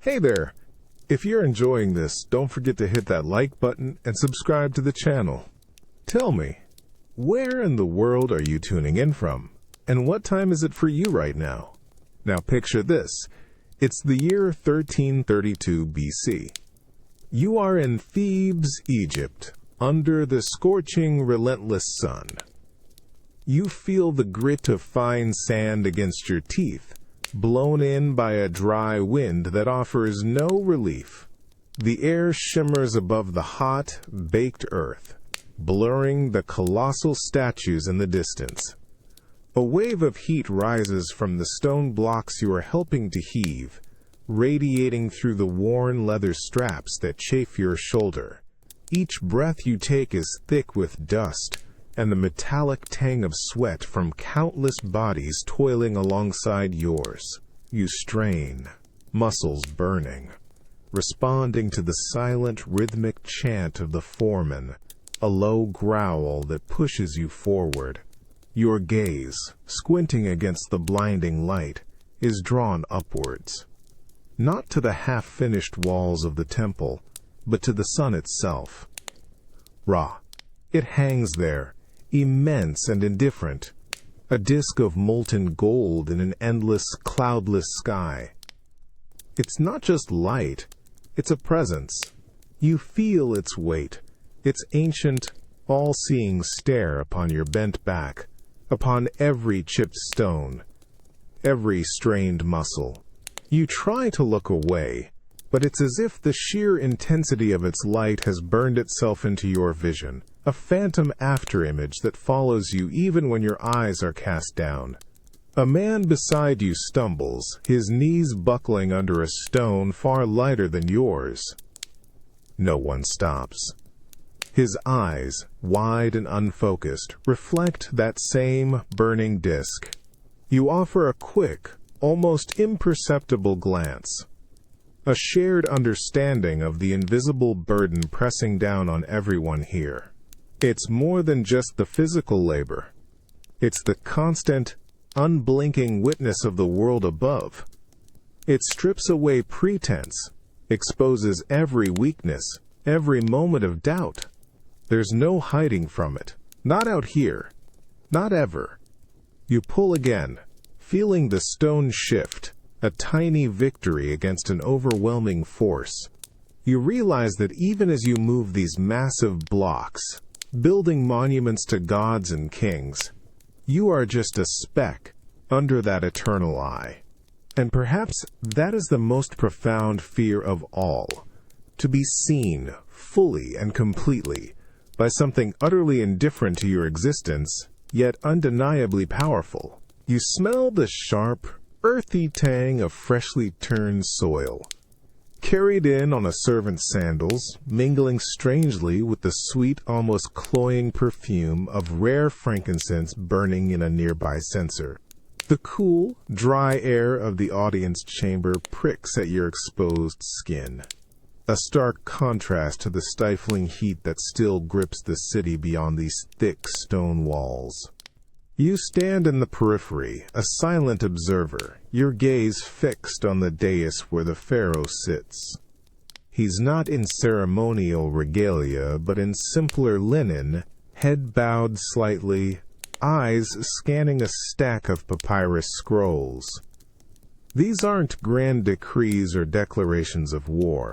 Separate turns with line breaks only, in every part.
Hey there! If you're enjoying this, don't forget to hit that like button and subscribe to the channel. Tell me, where in the world are you tuning in from? And what time is it for you right now? Now picture this. It's the year 1332 BC. You are in Thebes, Egypt, under the scorching, relentless sun. You feel the grit of fine sand against your teeth, blown in by a dry wind that offers no relief. The air shimmers above the hot, baked earth, blurring the colossal statues in the distance. A wave of heat rises from the stone blocks you are helping to heave, radiating through the worn leather straps that chafe your shoulder. Each breath you take is thick with dust, and the metallic tang of sweat from countless bodies toiling alongside yours. You strain, muscles burning, responding to the silent, rhythmic chant of the foreman, a low growl that pushes you forward. Your gaze, squinting against the blinding light, is drawn upwards. Not to the half-finished walls of the temple, but to the sun itself. Ra. It hangs there, immense and indifferent, a disk of molten gold in an endless, cloudless sky. It's not just light, it's a presence. You feel its weight, its ancient, all-seeing stare upon your bent back, upon every chipped stone, every strained muscle. You try to look away, but it's as if the sheer intensity of its light has burned itself into your vision, a phantom afterimage that follows you even when your eyes are cast down. A man beside you stumbles, his knees buckling under a stone far lighter than yours. No one stops. His eyes, wide and unfocused, reflect that same burning disk. You offer a quick, almost imperceptible glance. A shared understanding of the invisible burden pressing down on everyone here. It's more than just the physical labor. It's the constant, unblinking witness of the world above. It strips away pretense, exposes every weakness, every moment of doubt. There's no hiding from it. Not out here. Not ever. You pull again, feeling the stone shift, a tiny victory against an overwhelming force. You realize that even as you move these massive blocks, building monuments to gods and kings, you are just a speck under that eternal eye. And perhaps that is the most profound fear of all, to be seen fully and completely by something utterly indifferent to your existence, yet undeniably powerful. You smell the sharp, earthy tang of freshly turned soil, carried in on a servant's sandals, mingling strangely with the sweet, almost cloying perfume of rare frankincense burning in a nearby censer. The cool, dry air of the audience chamber pricks at your exposed skin, a stark contrast to the stifling heat that still grips the city beyond these thick stone walls. You stand in the periphery, a silent observer, your gaze fixed on the dais where the Pharaoh sits. He's not in ceremonial regalia, but in simpler linen, head bowed slightly, eyes scanning a stack of papyrus scrolls. These aren't grand decrees or declarations of war.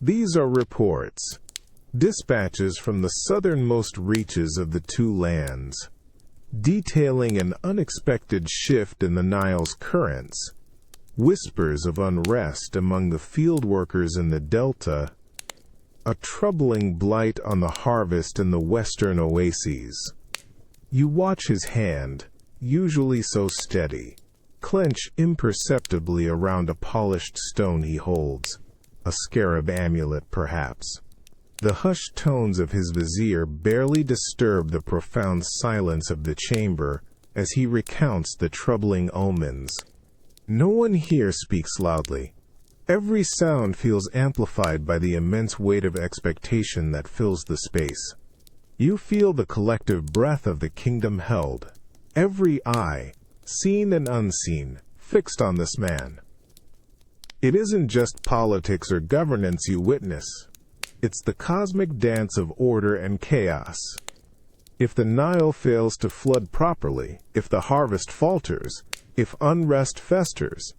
These are reports, dispatches from the southernmost reaches of the two lands, detailing an unexpected shift in the Nile's currents, whispers of unrest among the field workers in the delta, a troubling blight on the harvest in the western oases. You watch his hand, usually so steady, clench imperceptibly around a polished stone he holds, a scarab amulet perhaps. The hushed tones of his vizier barely disturb the profound silence of the chamber as he recounts the troubling omens. No one here speaks loudly. Every sound feels amplified by the immense weight of expectation that fills the space. You feel the collective breath of the kingdom held, every eye, seen and unseen, fixed on this man. It isn't just politics or governance you witness. It's the cosmic dance of order and chaos. If the Nile fails to flood properly, if the harvest falters, if unrest festers,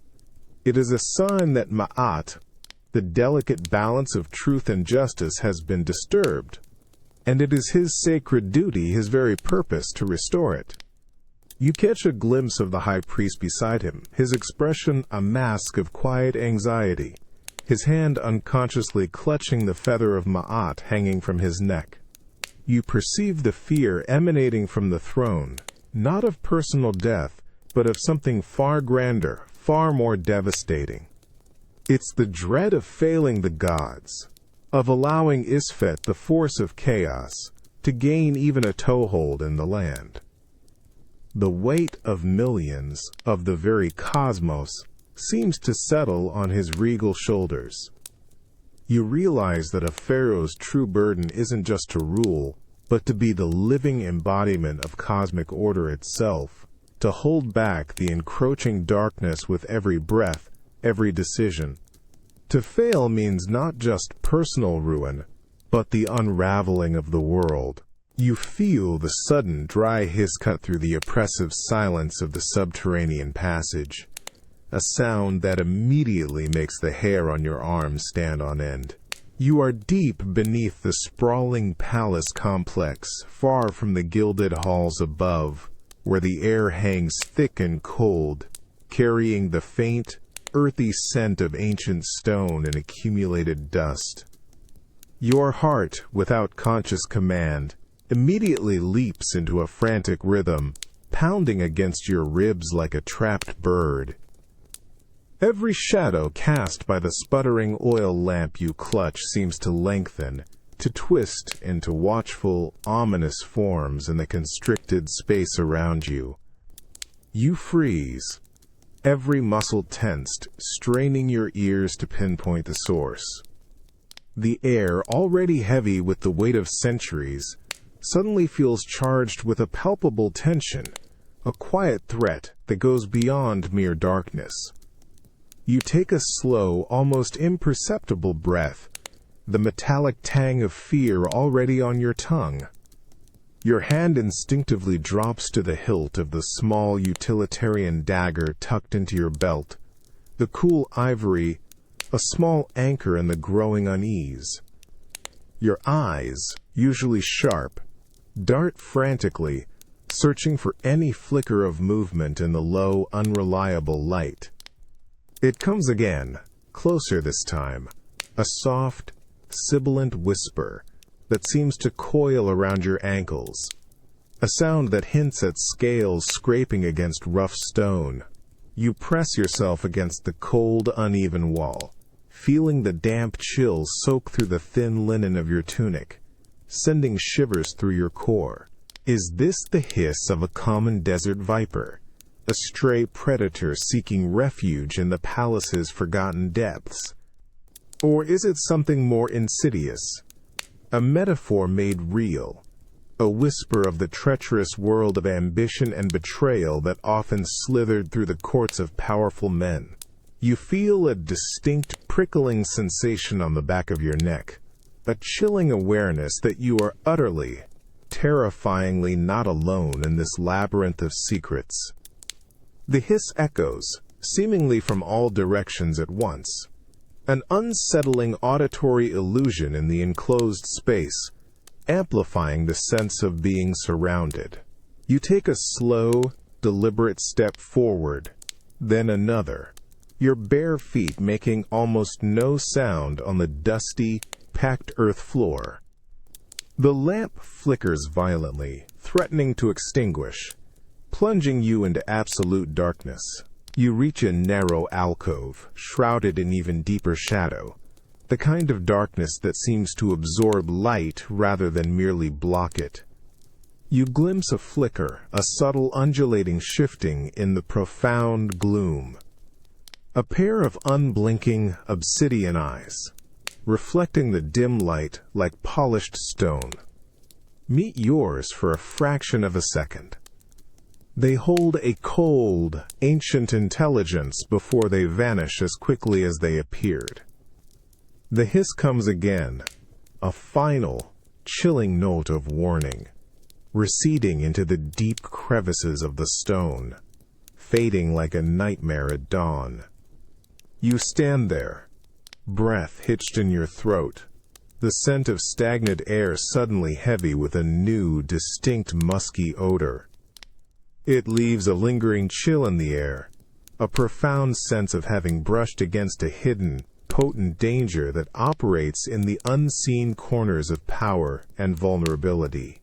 it is a sign that Ma'at, the delicate balance of truth and justice, has been disturbed, and it is his sacred duty, his very purpose, to restore it. You catch a glimpse of the high priest beside him, his expression a mask of quiet anxiety, his hand unconsciously clutching the feather of Ma'at hanging from his neck. You perceive the fear emanating from the throne, not of personal death, but of something far grander, far more devastating. It's the dread of failing the gods, of allowing Isfet, the force of chaos, to gain even a toehold in the land. The weight of millions, of the very cosmos, seems to settle on his regal shoulders. You realize that a pharaoh's true burden isn't just to rule, but to be the living embodiment of cosmic order itself, to hold back the encroaching darkness with every breath, every decision. To fail means not just personal ruin, but the unraveling of the world. You feel the sudden dry hiss cut through the oppressive silence of the subterranean passage, a sound that immediately makes the hair on your arms stand on end. You are deep beneath the sprawling palace complex, far from the gilded halls above, where the air hangs thick and cold, carrying the faint, earthy scent of ancient stone and accumulated dust. Your heart, without conscious command, immediately leaps into a frantic rhythm, pounding against your ribs like a trapped bird. Every shadow cast by the sputtering oil lamp you clutch seems to lengthen, to twist into watchful, ominous forms in the constricted space around you. You freeze, every muscle tensed, straining your ears to pinpoint the source. The air, already heavy with the weight of centuries, suddenly feels charged with a palpable tension, a quiet threat that goes beyond mere darkness. You take a slow, almost imperceptible breath, the metallic tang of fear already on your tongue. Your hand instinctively drops to the hilt of the small utilitarian dagger tucked into your belt, the cool ivory, a small anchor in the growing unease. Your eyes, usually sharp, dart frantically, searching for any flicker of movement in the low, unreliable light. It comes again, closer this time, a soft, sibilant whisper that seems to coil around your ankles, a sound that hints at scales scraping against rough stone. You press yourself against the cold, uneven wall, feeling the damp chill soak through the thin linen of your tunic, sending shivers through your core. Is this the hiss of a common desert viper, a stray predator seeking refuge in the palace's forgotten depths? Or is it something more insidious, a metaphor made real, a whisper of the treacherous world of ambition and betrayal that often slithered through the courts of powerful men? You feel a distinct prickling sensation on the back of your neck, a chilling awareness that you are utterly, terrifyingly not alone in this labyrinth of secrets. The hiss echoes, seemingly from all directions at once, an unsettling auditory illusion in the enclosed space, amplifying the sense of being surrounded. You take a slow, deliberate step forward, then another, your bare feet making almost no sound on the dusty, packed earth floor. The lamp flickers violently, threatening to extinguish, plunging you into absolute darkness. You reach a narrow alcove, shrouded in even deeper shadow, the kind of darkness that seems to absorb light rather than merely block it. You glimpse a flicker, a subtle undulating shifting in the profound gloom. A pair of unblinking, obsidian eyes, reflecting the dim light like polished stone, meet yours for a fraction of a second. They hold a cold, ancient intelligence before they vanish as quickly as they appeared. The hiss comes again, a final, chilling note of warning, receding into the deep crevices of the stone, fading like a nightmare at dawn. You stand there, breath hitched in your throat, the scent of stagnant air suddenly heavy with a new, distinct musky odor. It leaves a lingering chill in the air, a profound sense of having brushed against a hidden, potent danger that operates in the unseen corners of power and vulnerability.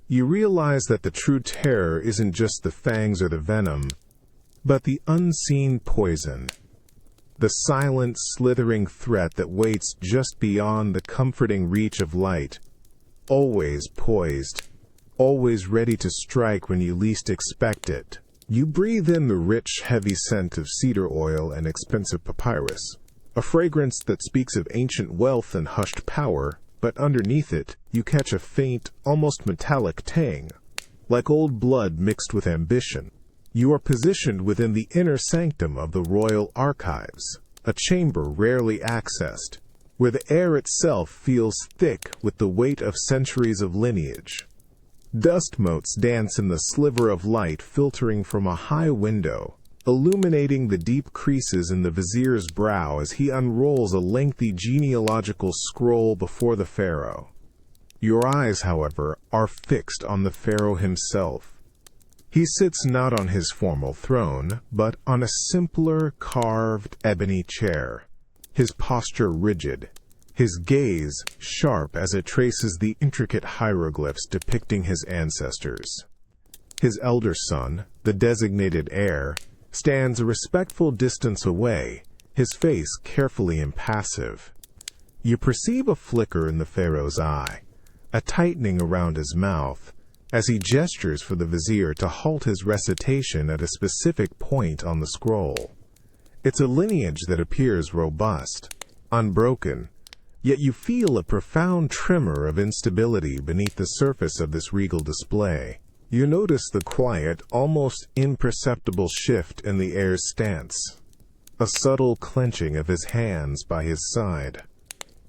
You realize that the true terror isn't just the fangs or the venom, but the unseen poison, the silent, slithering threat that waits just beyond the comforting reach of light, always poised, always ready to strike when you least expect it. You breathe in the rich, heavy scent of cedar oil and expensive papyrus, a fragrance that speaks of ancient wealth and hushed power, but underneath it, you catch a faint, almost metallic tang, like old blood mixed with ambition. You are positioned within the inner sanctum of the royal archives, a chamber rarely accessed, where the air itself feels thick with the weight of centuries of lineage. Dust motes dance in the sliver of light filtering from a high window, illuminating the deep creases in the vizier's brow as he unrolls a lengthy genealogical scroll before the pharaoh. Your eyes, however, are fixed on the pharaoh himself. He sits not on his formal throne, but on a simpler, carved ebony chair, his posture rigid, his gaze sharp as it traces the intricate hieroglyphs depicting his ancestors. His elder son, the designated heir, stands a respectful distance away, his face carefully impassive. You perceive a flicker in the pharaoh's eye, a tightening around his mouth, as he gestures for the vizier to halt his recitation at a specific point on the scroll. It's a lineage that appears robust, unbroken, yet you feel a profound tremor of instability beneath the surface of this regal display. You notice the quiet, almost imperceptible shift in the heir's stance, a subtle clenching of his hands by his side.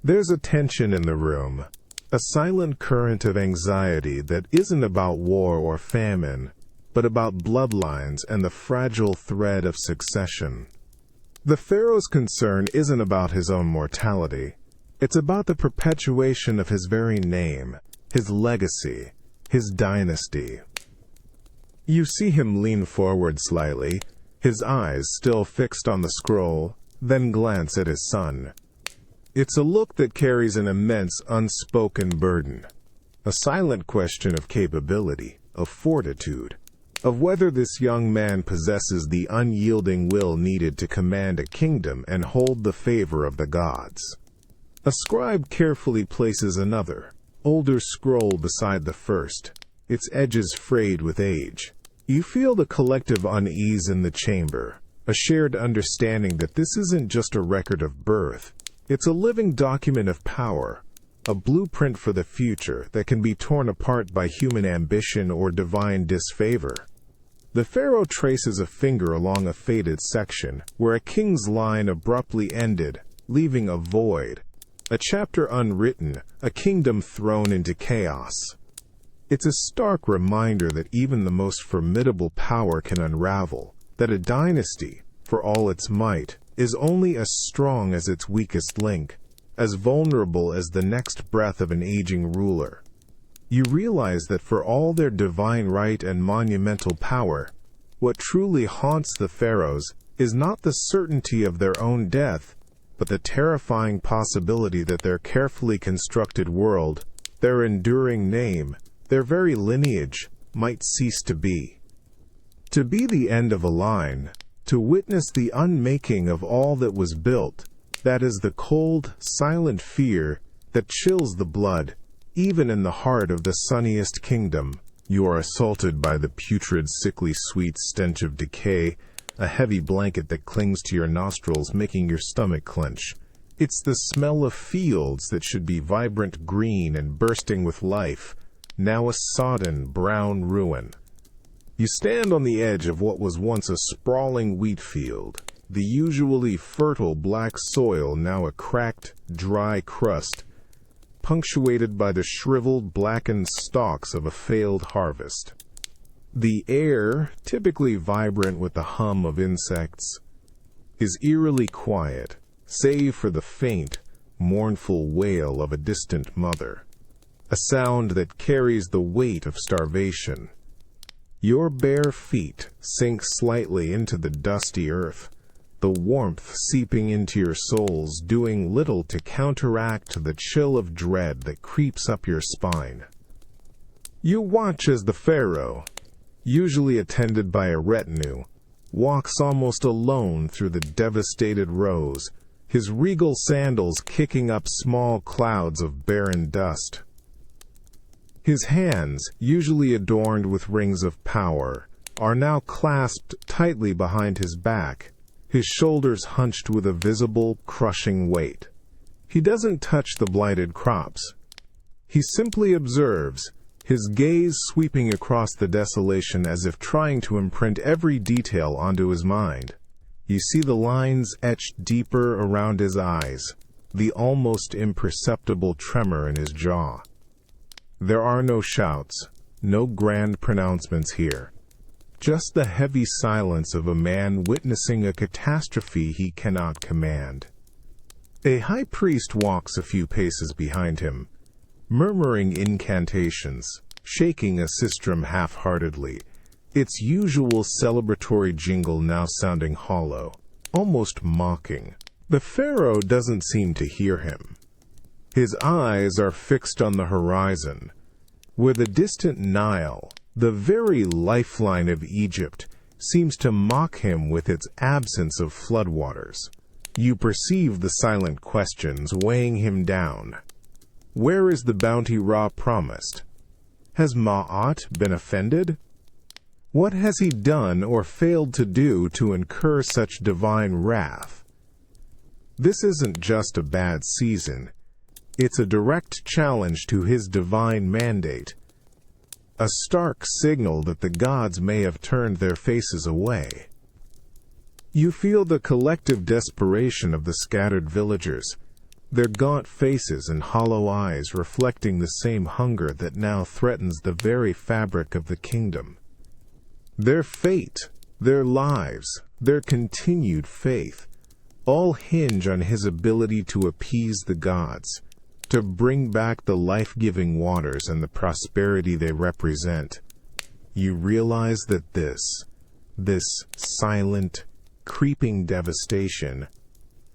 There's a tension in the room, a silent current of anxiety that isn't about war or famine, but about bloodlines and the fragile thread of succession. The pharaoh's concern isn't about his own mortality. It's about the perpetuation of his very name, his legacy, his dynasty. You see him lean forward slightly, his eyes still fixed on the scroll, then glance at his son. It's a look that carries an immense unspoken burden, a silent question of capability, of fortitude, of whether this young man possesses the unyielding will needed to command a kingdom and hold the favor of the gods. A scribe carefully places another, older scroll beside the first, its edges frayed with age. You feel the collective unease in the chamber, a shared understanding that this isn't just a record of birth. It's a living document of power, a blueprint for the future that can be torn apart by human ambition or divine disfavor. The pharaoh traces a finger along a faded section where a king's line abruptly ended, leaving a void, a chapter unwritten, a kingdom thrown into chaos. It's a stark reminder that even the most formidable power can unravel, that a dynasty, for all its might, is only as strong as its weakest link, as vulnerable as the next breath of an aging ruler. You realize that for all their divine right and monumental power, what truly haunts the pharaohs is not the certainty of their own death, but the terrifying possibility that their carefully constructed world, their enduring name, their very lineage, might cease to be. To be the end of a line, to witness the unmaking of all that was built, that is the cold, silent fear that chills the blood, even in the heart of the sunniest kingdom. You are assaulted by the putrid, sickly sweet stench of decay, a heavy blanket that clings to your nostrils, making your stomach clench. It's the smell of fields that should be vibrant green and bursting with life, now a sodden, brown ruin. You stand on the edge of what was once a sprawling wheat field, the usually fertile black soil now a cracked, dry crust, punctuated by the shriveled, blackened stalks of a failed harvest. The air, typically vibrant with the hum of insects, is eerily quiet, save for the faint, mournful wail of a distant mother, a sound that carries the weight of starvation. Your bare feet sink slightly into the dusty earth, the warmth seeping into your soles, doing little to counteract the chill of dread that creeps up your spine. You watch as the Pharaoh, usually attended by a retinue, walks almost alone through the devastated rows, his regal sandals kicking up small clouds of barren dust. His hands, usually adorned with rings of power, are now clasped tightly behind his back, his shoulders hunched with a visible, crushing weight. He doesn't touch the blighted crops. He simply observes, his gaze sweeping across the desolation as if trying to imprint every detail onto his mind. You see the lines etched deeper around his eyes, the almost imperceptible tremor in his jaw. There are no shouts, no grand pronouncements here. Just the heavy silence of a man witnessing a catastrophe he cannot command. A high priest walks a few paces behind him, murmuring incantations, shaking a sistrum half-heartedly, its usual celebratory jingle now sounding hollow, almost mocking. The Pharaoh doesn't seem to hear him. His eyes are fixed on the horizon, where the distant Nile, the very lifeline of Egypt, seems to mock him with its absence of floodwaters. You perceive the silent questions weighing him down. Where is the bounty Ra promised? Has Ma'at been offended? What has he done or failed to do to incur such divine wrath? This isn't just a bad season. It's a direct challenge to his divine mandate, a stark signal that the gods may have turned their faces away. You feel the collective desperation of the scattered villagers, their gaunt faces and hollow eyes reflecting the same hunger that now threatens the very fabric of the kingdom. Their fate, their lives, their continued faith, all hinge on his ability to appease the gods, to bring back the life-giving waters and the prosperity they represent. You realize that this silent, creeping devastation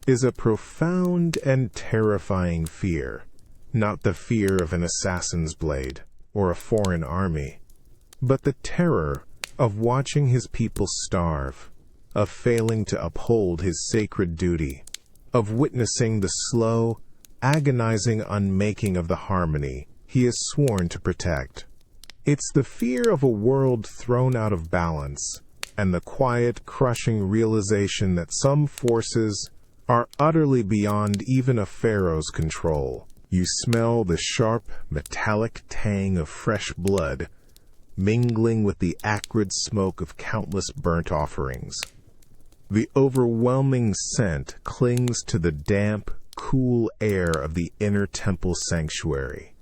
is a profound and terrifying fear, not the fear of an assassin's blade or a foreign army, but the terror of watching his people starve, of failing to uphold his sacred duty, of witnessing the slow, agonizing unmaking of the harmony he has sworn to protect. It's the fear of a world thrown out of balance, and the quiet, crushing realization that some forces are utterly beyond even a pharaoh's control. You smell the sharp, metallic tang of fresh blood, mingling with the acrid smoke of countless burnt offerings. The overwhelming scent clings to the damp, cool air of the inner temple sanctuary.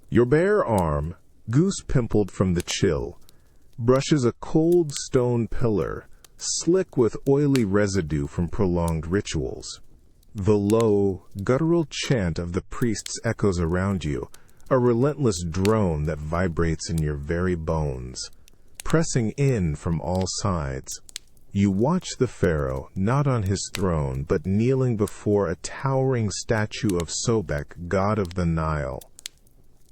Your bare arm, goose-pimpled from the chill, brushes a cold stone pillar, slick with oily residue from prolonged rituals. The low, guttural chant of the priests echoes around you, a relentless drone that vibrates in your very bones, pressing in from all sides. You watch the pharaoh, not on his throne, but kneeling before a towering statue of Sobek, god of the Nile.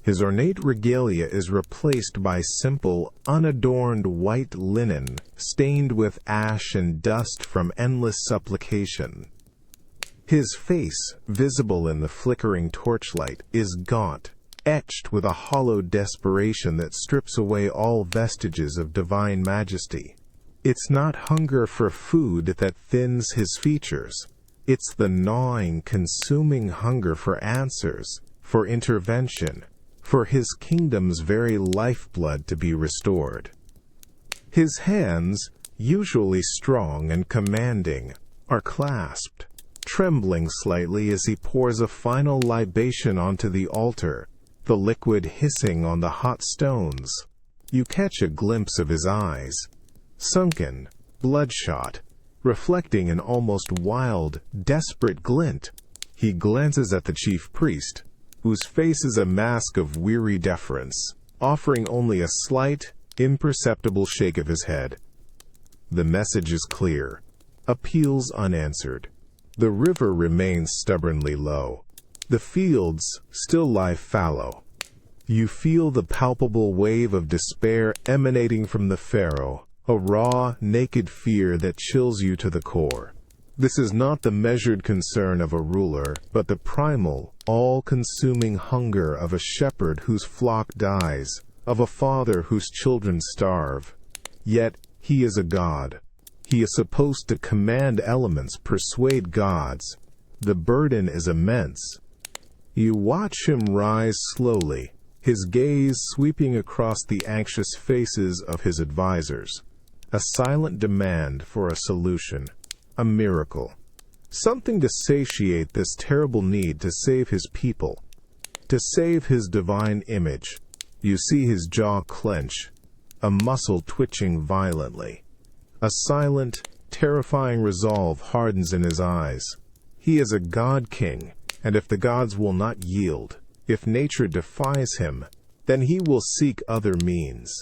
His ornate regalia is replaced by simple, unadorned white linen, stained with ash and dust from endless supplication. His face, visible in the flickering torchlight, is gaunt, etched with a hollow desperation that strips away all vestiges of divine majesty. It's not hunger for food that thins his features. It's the gnawing, consuming hunger for answers, for intervention, for his kingdom's very lifeblood to be restored. His hands, usually strong and commanding, are clasped, trembling slightly as he pours a final libation onto the altar, the liquid hissing on the hot stones. You catch a glimpse of his eyes, sunken, bloodshot, reflecting an almost wild, desperate glint. He glances at the chief priest, whose face is a mask of weary deference, offering only a slight, imperceptible shake of his head. The message is clear, appeals unanswered. The river remains stubbornly low. The fields still lie fallow. You feel the palpable wave of despair emanating from the Pharaoh, a raw, naked fear that chills you to the core. This is not the measured concern of a ruler, but the primal, all-consuming hunger of a shepherd whose flock dies, of a father whose children starve. Yet, he is a god. He is supposed to command elements, persuade gods. The burden is immense. You watch him rise slowly, his gaze sweeping across the anxious faces of his advisors. A silent demand for a solution, a miracle. Something to satiate this terrible need to save his people, to save his divine image. You see his jaw clench, a muscle twitching violently. A silent, terrifying resolve hardens in his eyes. He is a god-king, and if the gods will not yield, if nature defies him, then he will seek other means.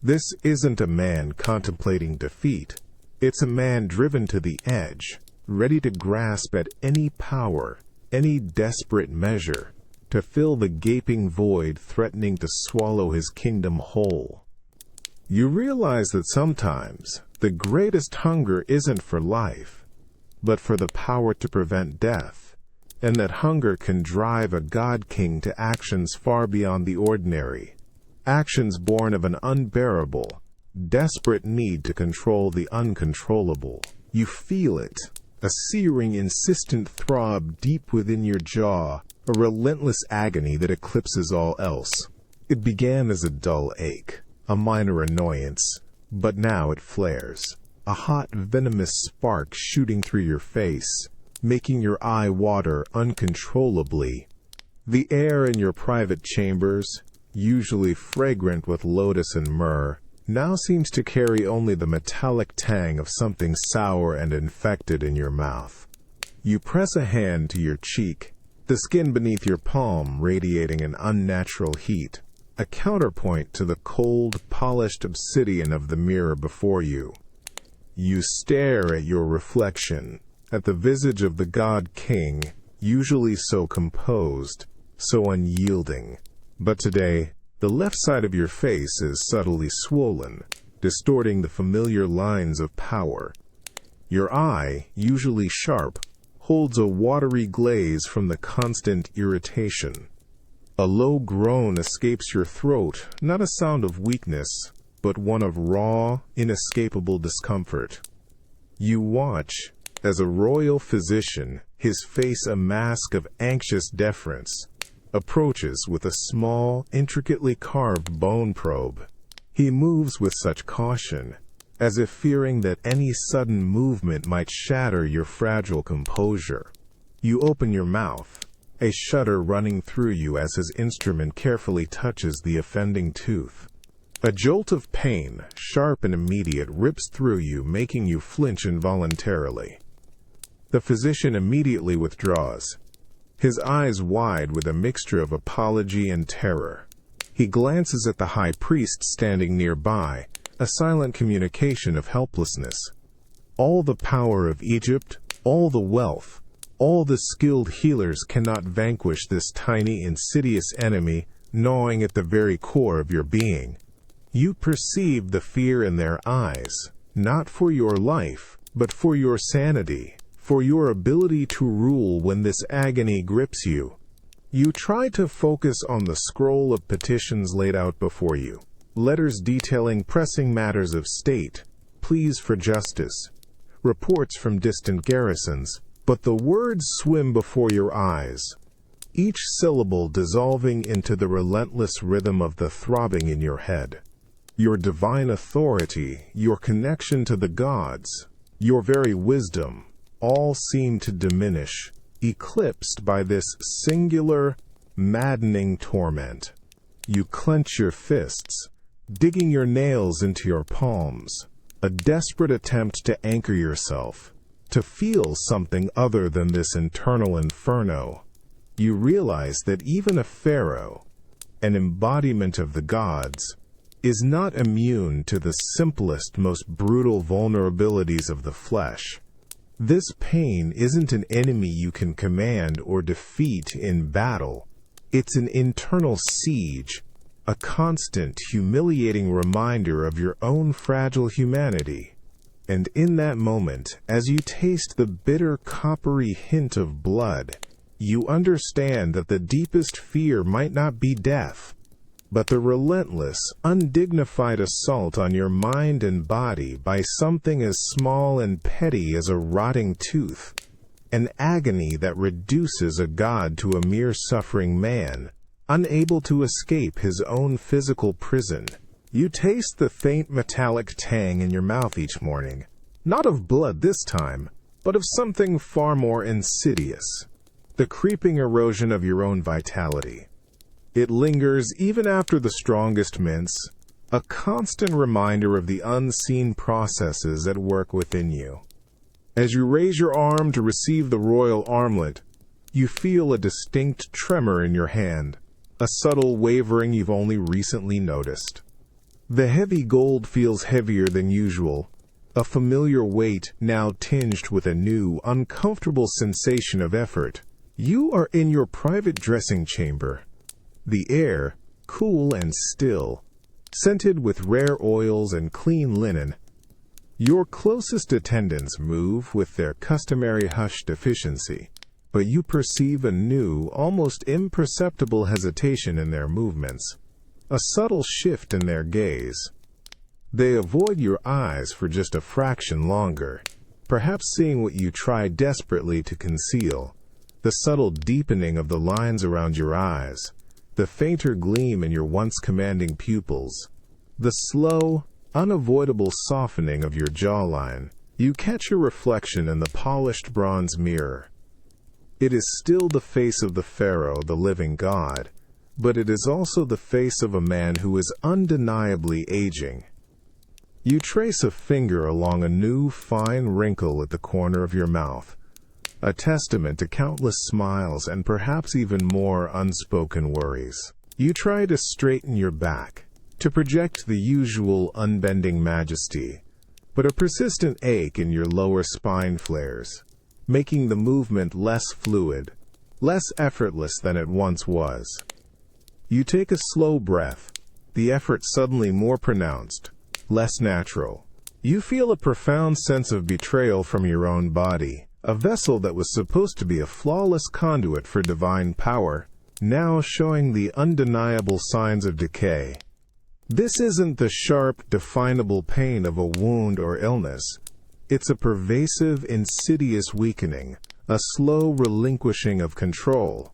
This isn't a man contemplating defeat. It's a man driven to the edge, ready to grasp at any power, any desperate measure, to fill the gaping void threatening to swallow his kingdom whole. You realize that sometimes the greatest hunger isn't for life, but for the power to prevent death, and that hunger can drive a god-king to actions far beyond the ordinary, actions born of an unbearable, desperate need to control the uncontrollable. You feel it, a searing, insistent throb deep within your jaw, a relentless agony that eclipses all else. It began as a dull ache, a minor annoyance, but now it flares, a hot, venomous spark shooting through your face, making your eye water uncontrollably. The air in your private chambers, usually fragrant with lotus and myrrh, now seems to carry only the metallic tang of something sour and infected in your mouth. You press a hand to your cheek, the skin beneath your palm radiating an unnatural heat, a counterpoint to the cold, polished obsidian of the mirror before you. You stare at your reflection, at the visage of the god-king, usually so composed, so unyielding. But today, the left side of your face is subtly swollen, distorting the familiar lines of power. Your eye, usually sharp, holds a watery glaze from the constant irritation. A low groan escapes your throat, not a sound of weakness, but one of raw, inescapable discomfort. You watch, as a royal physician, his face a mask of anxious deference, approaches with a small, intricately carved bone probe. He moves with such caution, as if fearing that any sudden movement might shatter your fragile composure. You open your mouth, a shudder running through you as his instrument carefully touches the offending tooth. A jolt of pain, sharp and immediate, rips through you, making you flinch involuntarily. The physician immediately withdraws, his eyes wide with a mixture of apology and terror. He glances at the high priest standing nearby, a silent communication of helplessness. All the power of Egypt, all the wealth, all the skilled healers cannot vanquish this tiny, insidious enemy gnawing at the very core of your being. You perceive the fear in their eyes, not for your life, but for your sanity, for your ability to rule when this agony grips you. You try to focus on the scroll of petitions laid out before you, letters detailing pressing matters of state, pleas for justice, reports from distant garrisons, but the words swim before your eyes, each syllable dissolving into the relentless rhythm of the throbbing in your head. Your divine authority, your connection to the gods, your very wisdom, all seem to diminish, eclipsed by this singular, maddening torment. You clench your fists, digging your nails into your palms, a desperate attempt to anchor yourself, to feel something other than this internal inferno. You realize that even a pharaoh, an embodiment of the gods, is not immune to the simplest, most brutal vulnerabilities of the flesh. This pain isn't an enemy you can command or defeat in battle. It's an internal siege, a constant, humiliating reminder of your own fragile humanity. And in that moment, as you taste the bitter, coppery hint of blood, you understand that the deepest fear might not be death, but the relentless, undignified assault on your mind and body by something as small and petty as a rotting tooth, an agony that reduces a god to a mere suffering man, unable to escape his own physical prison. You taste the faint metallic tang in your mouth each morning, not of blood this time, but of something far more insidious, the creeping erosion of your own vitality. It lingers even after the strongest mints, a constant reminder of the unseen processes at work within you. As you raise your arm to receive the royal armlet, you feel a distinct tremor in your hand, a subtle wavering you've only recently noticed. The heavy gold feels heavier than usual, a familiar weight now tinged with a new, uncomfortable sensation of effort. You are in your private dressing chamber. The air, cool and still, scented with rare oils and clean linen. Your closest attendants move with their customary hushed efficiency, but you perceive a new, almost imperceptible hesitation in their movements, a subtle shift in their gaze. They avoid your eyes for just a fraction longer, perhaps seeing what you try desperately to conceal, the subtle deepening of the lines around your eyes, the fainter gleam in your once commanding pupils, the slow, unavoidable softening of your jawline. You catch your reflection in the polished bronze mirror. It is still the face of the pharaoh, the living god, but it is also the face of a man who is undeniably aging. You trace a finger along a new, fine wrinkle at the corner of your mouth, a testament to countless smiles and perhaps even more unspoken worries. You try to straighten your back, to project the usual unbending majesty, but a persistent ache in your lower spine flares, making the movement less fluid, less effortless than it once was. You take a slow breath, the effort suddenly more pronounced, less natural. You feel a profound sense of betrayal from your own body, a vessel that was supposed to be a flawless conduit for divine power, now showing the undeniable signs of decay. This isn't the sharp, definable pain of a wound or illness. It's a pervasive, insidious weakening, a slow relinquishing of control.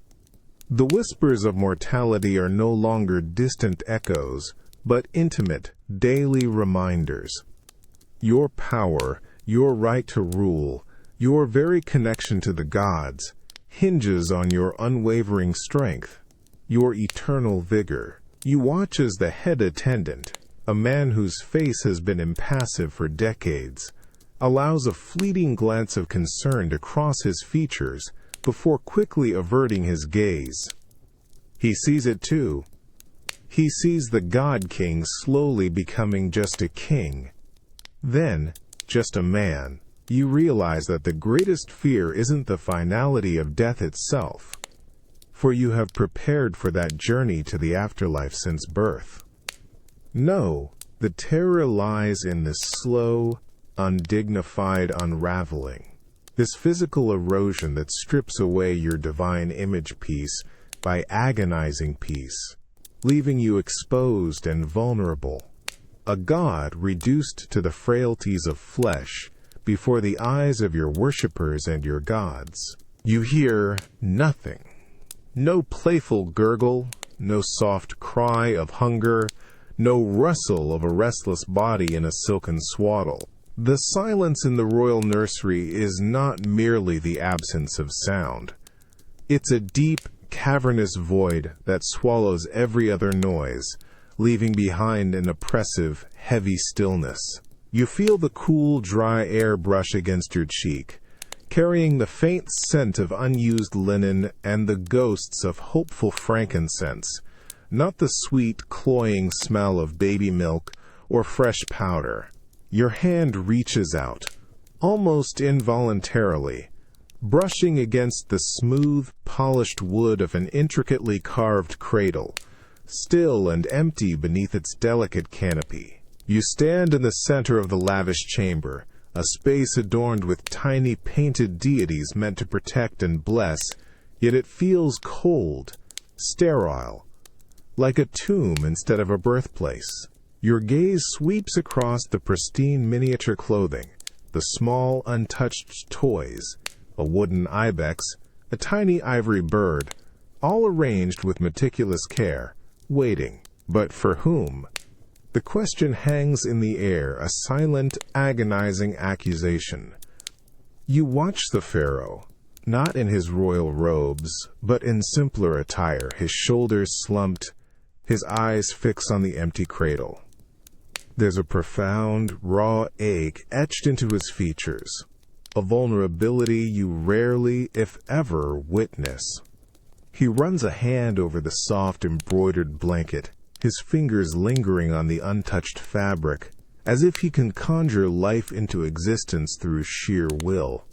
The whispers of mortality are no longer distant echoes, but intimate, daily reminders. Your power, your right to rule, your very connection to the gods, hinges on your unwavering strength, your eternal vigor. You watch as the head attendant, a man whose face has been impassive for decades, allows a fleeting glance of concern to cross his features before quickly averting his gaze. He sees it too. He sees the God King slowly becoming just a king, then just a man. You realize that the greatest fear isn't the finality of death itself, for you have prepared for that journey to the afterlife since birth. No, the terror lies in this slow, undignified unraveling, this physical erosion that strips away your divine image piece by agonizing piece, leaving you exposed and vulnerable, a god reduced to the frailties of flesh before the eyes of your worshippers and your gods. You hear nothing. No playful gurgle, no soft cry of hunger, no rustle of a restless body in a silken swaddle. The silence in the royal nursery is not merely the absence of sound. It's a deep, cavernous void that swallows every other noise, leaving behind an oppressive, heavy stillness. You feel the cool, dry air brush against your cheek, carrying the faint scent of unused linen and the ghosts of hopeful frankincense, not the sweet, cloying smell of baby milk or fresh powder. Your hand reaches out, almost involuntarily, brushing against the smooth, polished wood of an intricately carved cradle, still and empty beneath its delicate canopy. You stand in the center of the lavish chamber, a space adorned with tiny painted deities meant to protect and bless, yet it feels cold, sterile, like a tomb instead of a birthplace. Your gaze sweeps across the pristine miniature clothing, the small, untouched toys, a wooden ibex, a tiny ivory bird, all arranged with meticulous care, waiting. But for whom? The question hangs in the air, a silent, agonizing accusation. You watch the pharaoh, not in his royal robes, but in simpler attire, his shoulders slumped, his eyes fixed on the empty cradle. There's a profound, raw ache etched into his features, a vulnerability you rarely, if ever, witness. He runs a hand over the soft, embroidered blanket, his fingers lingering on the untouched fabric, as if he can conjure life into existence through sheer will.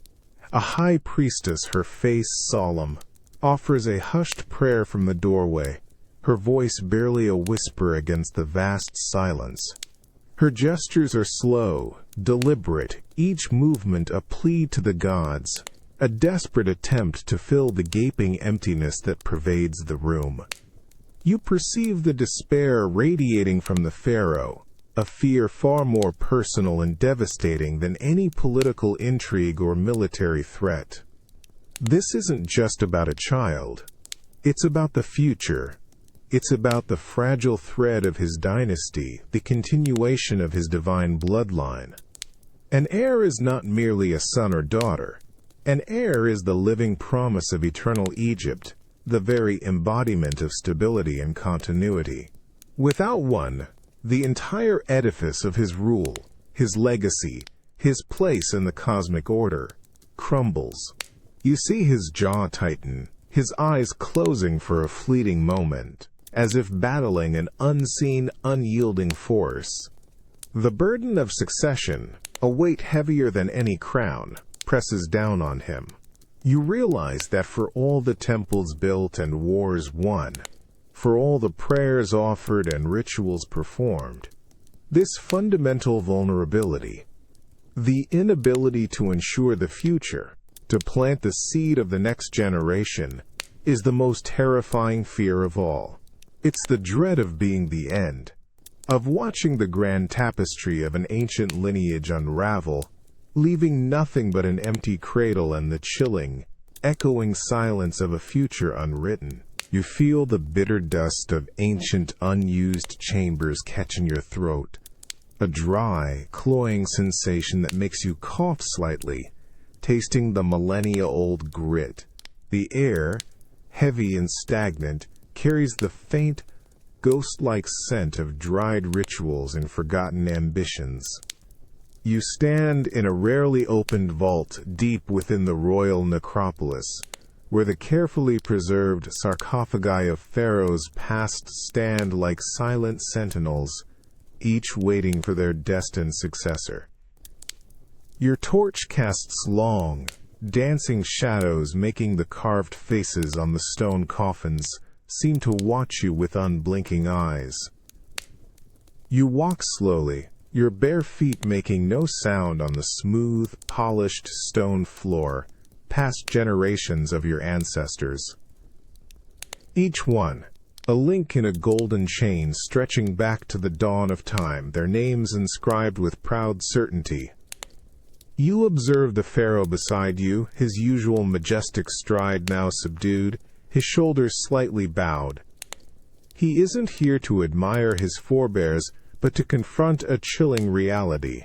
A high priestess, her face solemn, offers a hushed prayer from the doorway, her voice barely a whisper against the vast silence. Her gestures are slow, deliberate, each movement a plea to the gods, a desperate attempt to fill the gaping emptiness that pervades the room. You perceive the despair radiating from the pharaoh, a fear far more personal and devastating than any political intrigue or military threat. This isn't just about a child. It's about the future. It's about the fragile thread of his dynasty, the continuation of his divine bloodline. An heir is not merely a son or daughter. An heir is the living promise of eternal Egypt, the very embodiment of stability and continuity. Without one, the entire edifice of his rule, his legacy, his place in the cosmic order, crumbles. You see his jaw tighten, his eyes closing for a fleeting moment, as if battling an unseen, unyielding force. The burden of succession, a weight heavier than any crown, presses down on him. You realize that for all the temples built and wars won, for all the prayers offered and rituals performed, this fundamental vulnerability, the inability to ensure the future, to plant the seed of the next generation, is the most terrifying fear of all. It's the dread of being the end, of watching the grand tapestry of an ancient lineage unravel, leaving nothing but an empty cradle and the chilling, echoing silence of a future unwritten. You feel the bitter dust of ancient, unused chambers catch in your throat, a dry, cloying sensation that makes you cough slightly, tasting the millennia-old grit. The air, heavy and stagnant, carries the faint, ghost-like scent of dried rituals and forgotten ambitions. You stand in a rarely opened vault deep within the royal necropolis, where the carefully preserved sarcophagi of pharaohs past stand like silent sentinels, each waiting for their destined successor. Your torch casts long, dancing shadows, making the carved faces on the stone coffins seem to watch you with unblinking eyes. You walk slowly, your bare feet making no sound on the smooth, polished stone floor, past generations of your ancestors. Each one, a link in a golden chain stretching back to the dawn of time, their names inscribed with proud certainty. You observe the pharaoh beside you, his usual majestic stride now subdued, his shoulders slightly bowed. He isn't here to admire his forebears, but to confront a chilling reality.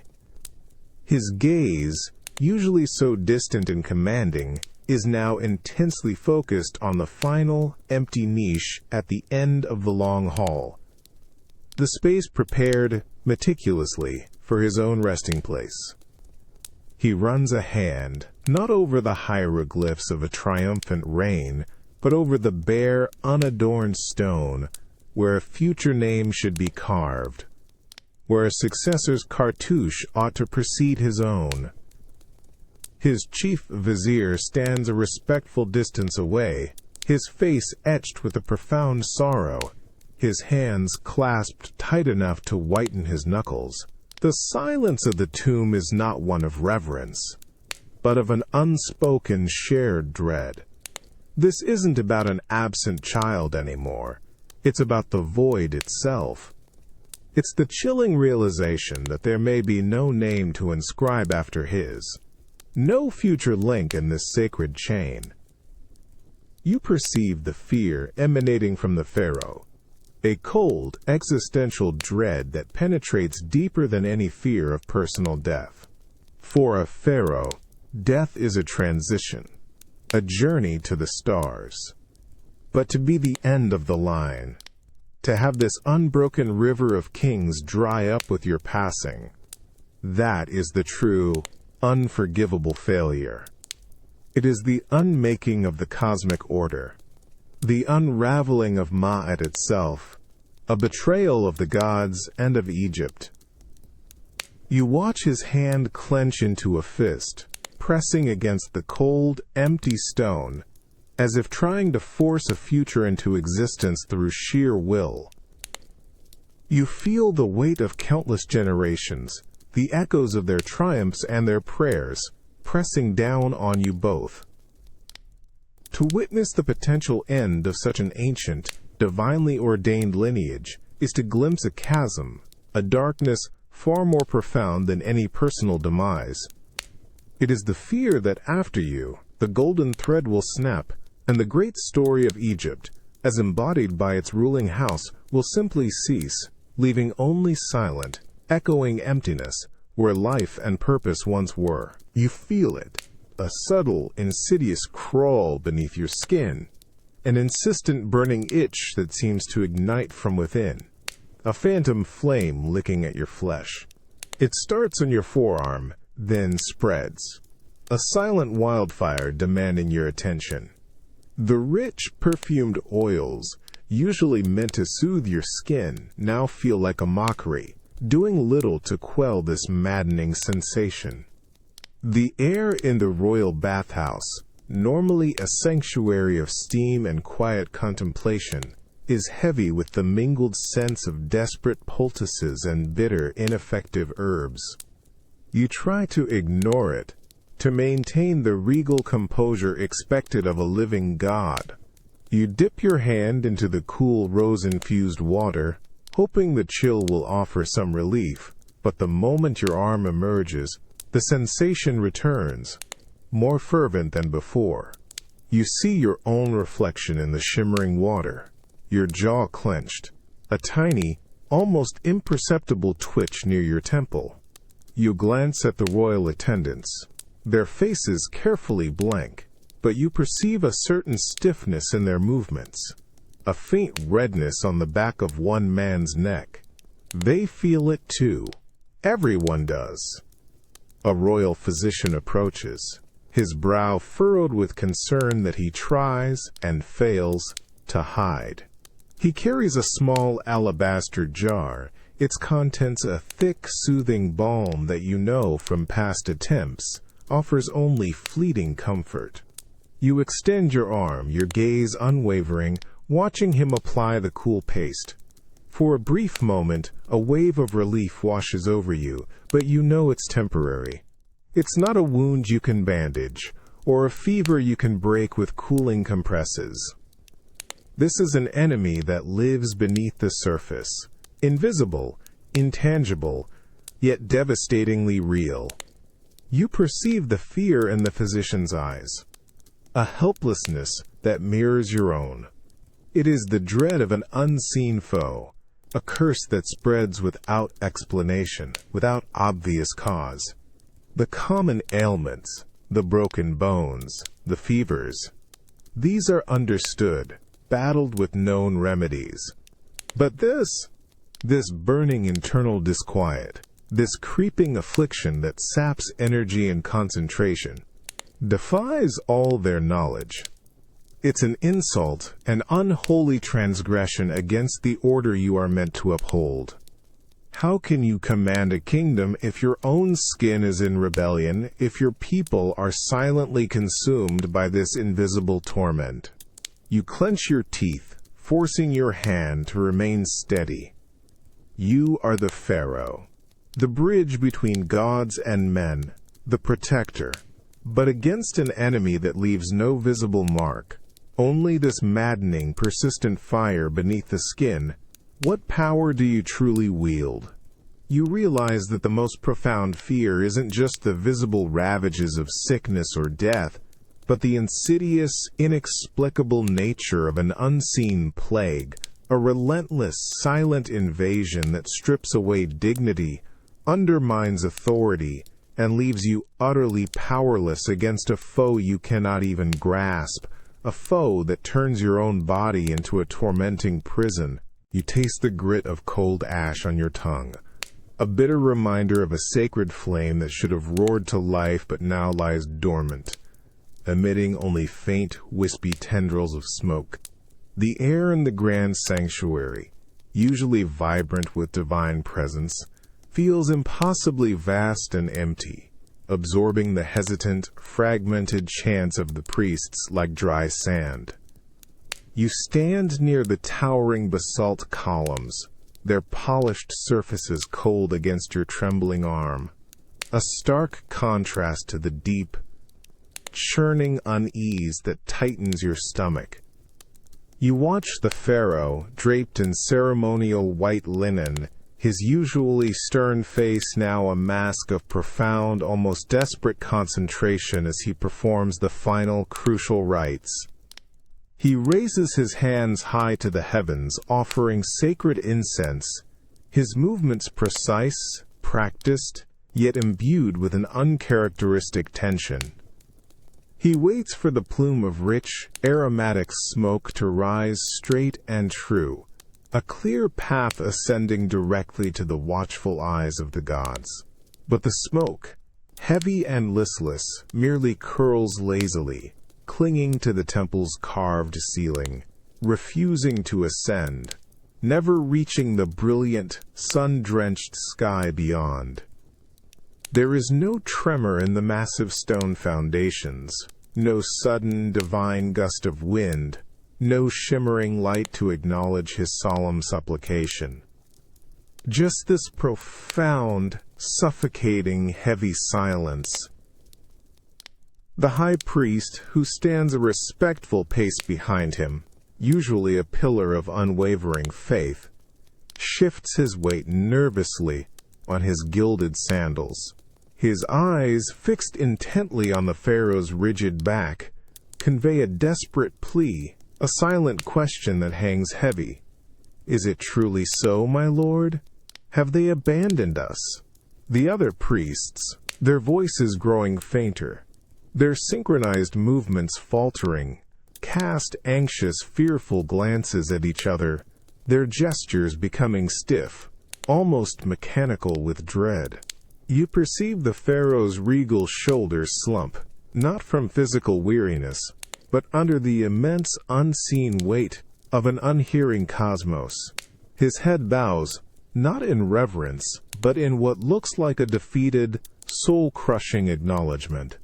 His gaze, usually so distant and commanding, is now intensely focused on the final, empty niche at the end of the long hall. The space prepared, meticulously, for his own resting place. He runs a hand, not over the hieroglyphs of a triumphant reign, but over the bare, unadorned stone where a future name should be carved, where a successor's cartouche ought to precede his own. His chief vizier stands a respectful distance away, his face etched with a profound sorrow, his hands clasped tight enough to whiten his knuckles. The silence of the tomb is not one of reverence, but of an unspoken shared dread. This isn't about an absent child anymore. It's about the void itself. It's the chilling realization that there may be no name to inscribe after his, no future link in this sacred chain. You perceive the fear emanating from the Pharaoh, a cold, existential dread that penetrates deeper than any fear of personal death. For a Pharaoh, death is a transition, a journey to the stars. But to be the end of the line, to have this unbroken river of kings dry up with your passing, that is the true, unforgivable failure. It is the unmaking of the cosmic order, the unraveling of Ma'at itself, a betrayal of the gods and of Egypt. You watch his hand clench into a fist, pressing against the cold, empty stone, as if trying to force a future into existence through sheer will. You feel the weight of countless generations, the echoes of their triumphs and their prayers, pressing down on you both. To witness the potential end of such an ancient, divinely ordained lineage is to glimpse a chasm, a darkness far more profound than any personal demise. It is the fear that after you, the golden thread will snap, and the great story of Egypt, as embodied by its ruling house, will simply cease, leaving only silent, echoing emptiness where life and purpose once were. You feel it, a subtle, insidious crawl beneath your skin, an insistent burning itch that seems to ignite from within, a phantom flame licking at your flesh. It starts on your forearm, then spreads, a silent wildfire demanding your attention. The rich, perfumed oils, usually meant to soothe your skin, now feel like a mockery, doing little to quell this maddening sensation. The air in the royal bathhouse, normally a sanctuary of steam and quiet contemplation, is heavy with the mingled scents of desperate poultices and bitter, ineffective herbs. You try to ignore it, to maintain the regal composure expected of a living god. You dip your hand into the cool rose-infused water, hoping the chill will offer some relief, but the moment your arm emerges, the sensation returns, more fervent than before. You see your own reflection in the shimmering water, your jaw clenched, a tiny, almost imperceptible twitch near your temple. You glance at the royal attendants, their faces carefully blank, but you perceive a certain stiffness in their movements, a faint redness on the back of one man's neck. They feel it too. Everyone does. A royal physician approaches, his brow furrowed with concern that he tries, and fails, to hide. He carries a small alabaster jar, its contents a thick, soothing balm that you know from past attempts offers only fleeting comfort. You extend your arm, your gaze unwavering, watching him apply the cool paste. For a brief moment, a wave of relief washes over you, but you know it's temporary. It's not a wound you can bandage, or a fever you can break with cooling compresses. This is an enemy that lives beneath the surface, invisible, intangible, yet devastatingly real. You perceive the fear in the physician's eyes, a helplessness that mirrors your own. It is the dread of an unseen foe, a curse that spreads without explanation, without obvious cause. The common ailments, the broken bones, the fevers, these are understood, battled with known remedies. But this burning internal disquiet, this creeping affliction that saps energy and concentration, defies all their knowledge. It's an insult, an unholy transgression against the order you are meant to uphold. How can you command a kingdom if your own skin is in rebellion, if your people are silently consumed by this invisible torment? You clench your teeth, forcing your hand to remain steady. You are the Pharaoh, the bridge between gods and men, the protector, but against an enemy that leaves no visible mark. Only this maddening, persistent fire beneath the skin. What power do you truly wield? You realize that the most profound fear isn't just the visible ravages of sickness or death, but the insidious, inexplicable nature of an unseen plague, a relentless, silent invasion that strips away dignity, undermines authority, and leaves you utterly powerless against a foe you cannot even grasp. A foe that turns your own body into a tormenting prison. You taste the grit of cold ash on your tongue, a bitter reminder of a sacred flame that should have roared to life but now lies dormant, emitting only faint, wispy tendrils of smoke. The air in the grand sanctuary, usually vibrant with divine presence, feels impossibly vast and empty, absorbing the hesitant, fragmented chants of the priests like dry sand. You stand near the towering basalt columns, their polished surfaces cold against your trembling arm, a stark contrast to the deep, churning unease that tightens your stomach. You watch the Pharaoh, draped in ceremonial white linen, his usually stern face now a mask of profound, almost desperate concentration as he performs the final, crucial rites. He raises his hands high to the heavens, offering sacred incense, his movements precise, practiced, yet imbued with an uncharacteristic tension. He waits for the plume of rich, aromatic smoke to rise straight and true, a clear path ascending directly to the watchful eyes of the gods. But the smoke, heavy and listless, merely curls lazily, clinging to the temple's carved ceiling, refusing to ascend, never reaching the brilliant, sun-drenched sky beyond. There is no tremor in the massive stone foundations, no sudden, divine gust of wind, no shimmering light to acknowledge his solemn supplication. Just this profound, suffocating, heavy silence. The high priest, who stands a respectful pace behind him, usually a pillar of unwavering faith, shifts his weight nervously on his gilded sandals. His eyes, fixed intently on the Pharaoh's rigid back, convey a desperate plea, a silent question that hangs heavy. Is it truly so, my lord? Have they abandoned us? The other priests, their voices growing fainter, their synchronized movements faltering, cast anxious, fearful glances at each other, their gestures becoming stiff, almost mechanical with dread. You perceive the Pharaoh's regal shoulders slump, not from physical weariness, but under the immense unseen weight of an unhearing cosmos. His head bows, not in reverence, but in what looks like a defeated, soul-crushing acknowledgement.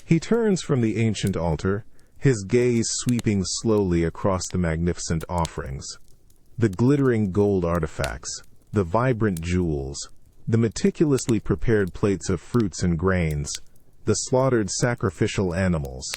He turns from the ancient altar, his gaze sweeping slowly across the magnificent offerings. The glittering gold artifacts, the vibrant jewels, the meticulously prepared plates of fruits and grains, the slaughtered sacrificial animals.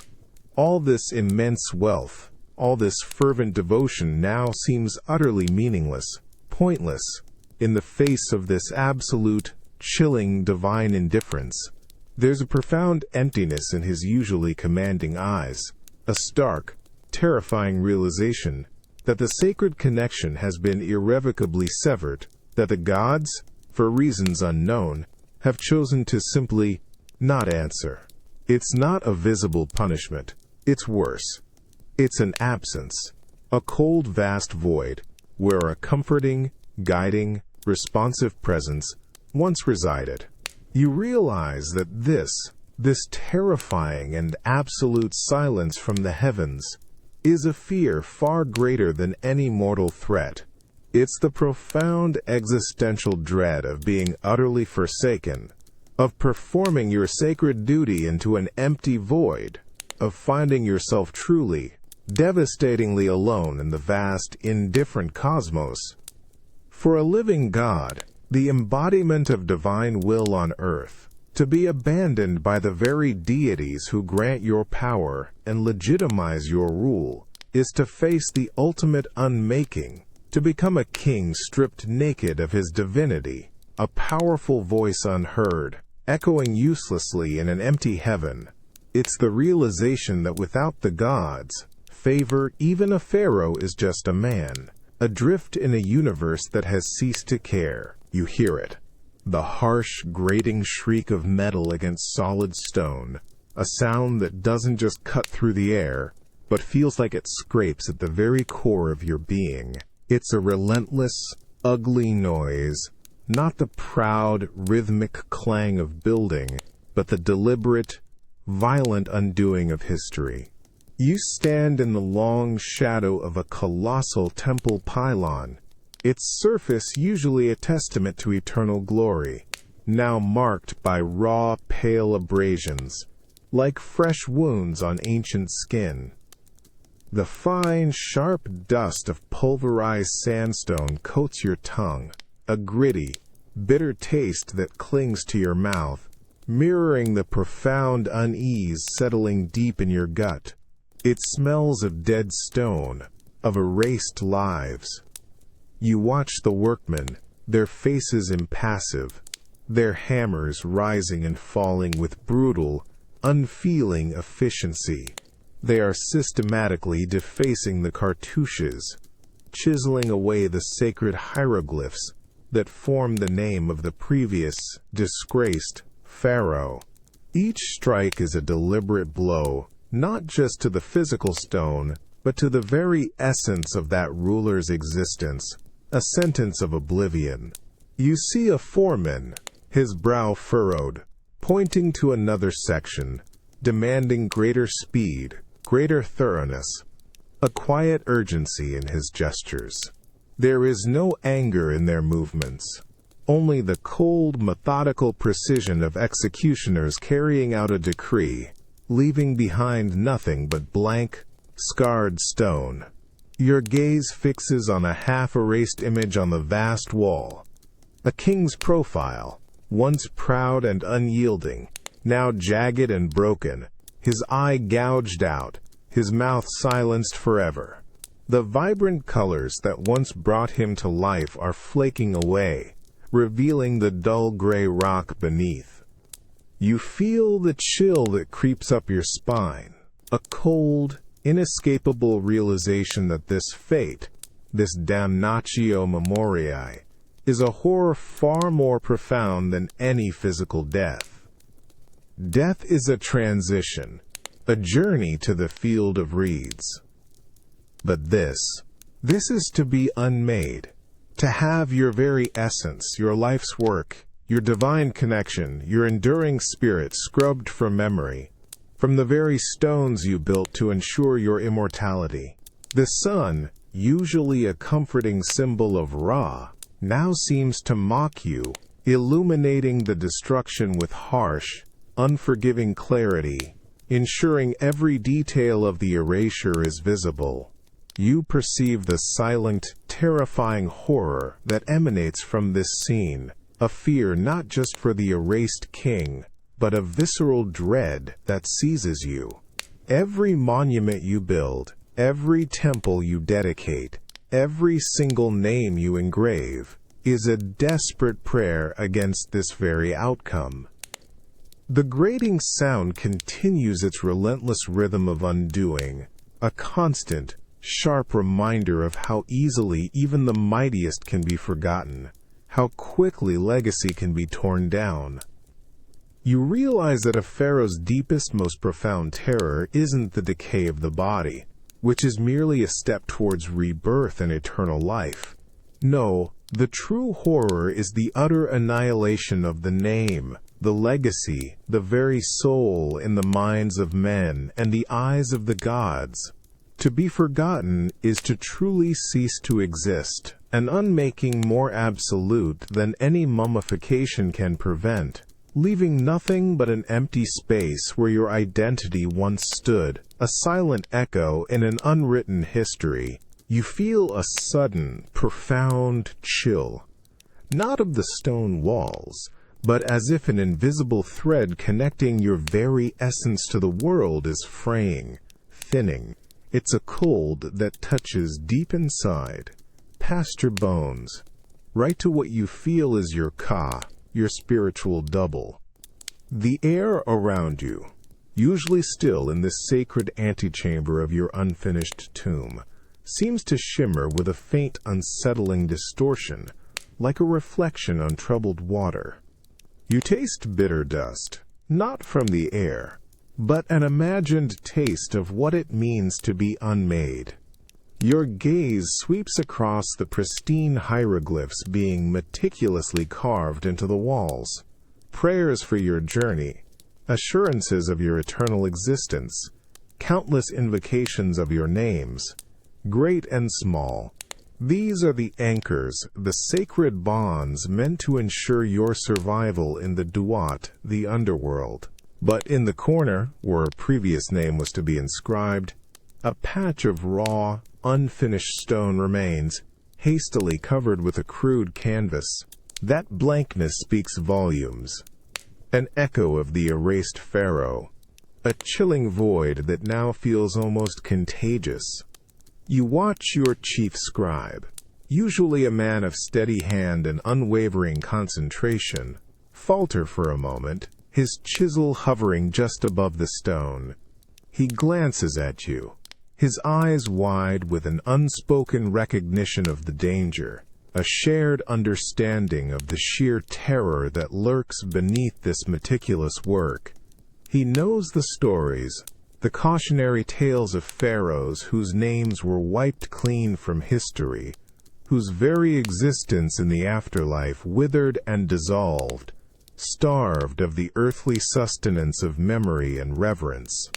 All this immense wealth, all this fervent devotion now seems utterly meaningless, pointless, in the face of this absolute, chilling, divine indifference. There's a profound emptiness in his usually commanding eyes, a stark, terrifying realization that the sacred connection has been irrevocably severed, that the gods, for reasons unknown, have chosen to simply not answer. It's not a visible punishment. It's worse. It's an absence, a cold, vast void, where a comforting, guiding, responsive presence once resided. You realize that this terrifying and absolute silence from the heavens is a fear far greater than any mortal threat. It's the profound existential dread of being utterly forsaken, of performing your sacred duty into an empty void, of finding yourself truly, devastatingly alone in the vast, indifferent cosmos. For a living God, the embodiment of divine will on earth, to be abandoned by the very deities who grant your power and legitimize your rule, is to face the ultimate unmaking, to become a king stripped naked of his divinity, a powerful voice unheard, echoing uselessly in an empty heaven. It's the realization that without the gods, favor, even a pharaoh is just a man, adrift in a universe that has ceased to care. You hear it. The harsh, grating shriek of metal against solid stone, a sound that doesn't just cut through the air, but feels like it scrapes at the very core of your being. It's a relentless, ugly noise, not the proud, rhythmic clang of building, but the deliberate, violent undoing of history. You stand in the long shadow of a colossal temple pylon, its surface usually a testament to eternal glory, now marked by raw, pale abrasions, like fresh wounds on ancient skin. The fine, sharp dust of pulverized sandstone coats your tongue, a gritty, bitter taste that clings to your mouth, mirroring the profound unease settling deep in your gut. It smells of dead stone, of erased lives. You watch the workmen, their faces impassive, their hammers rising and falling with brutal, unfeeling efficiency. They are systematically defacing the cartouches, chiseling away the sacred hieroglyphs that form the name of the previous, disgraced pharaoh. Each strike is a deliberate blow, not just to the physical stone, but to the very essence of that ruler's existence, a sentence of oblivion. You see a foreman, his brow furrowed, pointing to another section, demanding greater speed, greater thoroughness, a quiet urgency in his gestures. There is no anger in their movements, only the cold, methodical precision of executioners carrying out a decree, leaving behind nothing but blank, scarred stone. Your gaze fixes on a half-erased image on the vast wall, a king's profile, once proud and unyielding, now jagged and broken, his eye gouged out, his mouth silenced forever. The vibrant colors that once brought him to life are flaking away, revealing the dull gray rock beneath. You feel the chill that creeps up your spine, a cold, inescapable realization that this fate, this damnatio memoriae, is a horror far more profound than any physical death. Death is a transition, a journey to the field of reeds. But this is to be unmade, to have your very essence, your life's work, your divine connection, your enduring spirit scrubbed from memory, from the very stones you built to ensure your immortality. The sun, usually a comforting symbol of Ra, now seems to mock you, illuminating the destruction with harsh, unforgiving clarity, ensuring every detail of the erasure is visible. You perceive the silent, terrifying horror that emanates from this scene, a fear not just for the erased king, but a visceral dread that seizes you. Every monument you build, every temple you dedicate, every single name you engrave, is a desperate prayer against this very outcome. The grating sound continues its relentless rhythm of undoing, a constant, sharp reminder of how easily even the mightiest can be forgotten, how quickly legacy can be torn down. You realize that a pharaoh's deepest, most profound terror isn't the decay of the body, which is merely a step towards rebirth and eternal life. No, the true horror is the utter annihilation of the name, the legacy, the very soul in the minds of men and the eyes of the gods. To be forgotten is to truly cease to exist, an unmaking more absolute than any mummification can prevent, leaving nothing but an empty space where your identity once stood, a silent echo in an unwritten history. You feel a sudden, profound chill, not of the stone walls, but as if an invisible thread connecting your very essence to the world is fraying, thinning. It's a cold that touches deep inside, past your bones, right to what you feel is your ka, your spiritual double. The air around you, usually still in this sacred antechamber of your unfinished tomb, seems to shimmer with a faint unsettling distortion, like a reflection on troubled water. You taste bitter dust, not from the air, but an imagined taste of what it means to be unmade. Your gaze sweeps across the pristine hieroglyphs being meticulously carved into the walls. Prayers for your journey, assurances of your eternal existence, countless invocations of your names, great and small. These are the anchors, the sacred bonds meant to ensure your survival in the duat, the underworld. But in the corner, where a previous name was to be inscribed, a patch of raw, unfinished stone remains, hastily covered with a crude canvas. That blankness speaks volumes. An echo of the erased pharaoh. A chilling void that now feels almost contagious. You watch your chief scribe, usually a man of steady hand and unwavering concentration, falter for a moment, his chisel hovering just above the stone. He glances at you, his eyes wide with an unspoken recognition of the danger, a shared understanding of the sheer terror that lurks beneath this meticulous work. He knows the stories, the cautionary tales of pharaohs whose names were wiped clean from history, whose very existence in the afterlife withered and dissolved, starved of the earthly sustenance of memory and reverence.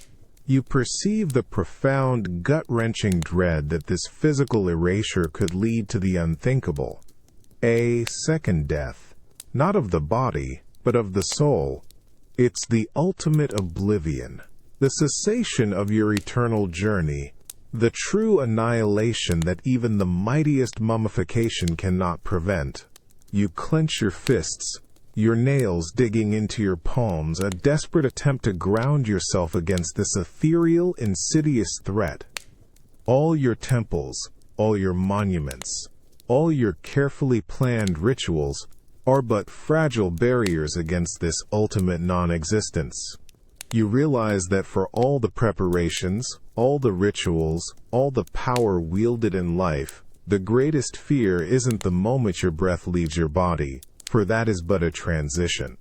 You perceive the profound, gut-wrenching dread that this physical erasure could lead to the unthinkable. A second death, not of the body, but of the soul. It's the ultimate oblivion, the cessation of your eternal journey, the true annihilation that even the mightiest mummification cannot prevent. You clench your fists, your nails digging into your palms, a desperate attempt to ground yourself against this ethereal, insidious threat. All your temples, all your monuments, all your carefully planned rituals are but fragile barriers against this ultimate non-existence. You realize that for all the preparations, all the rituals, all the power wielded in life, the greatest fear isn't the moment your breath leaves your body, for that is but a transition.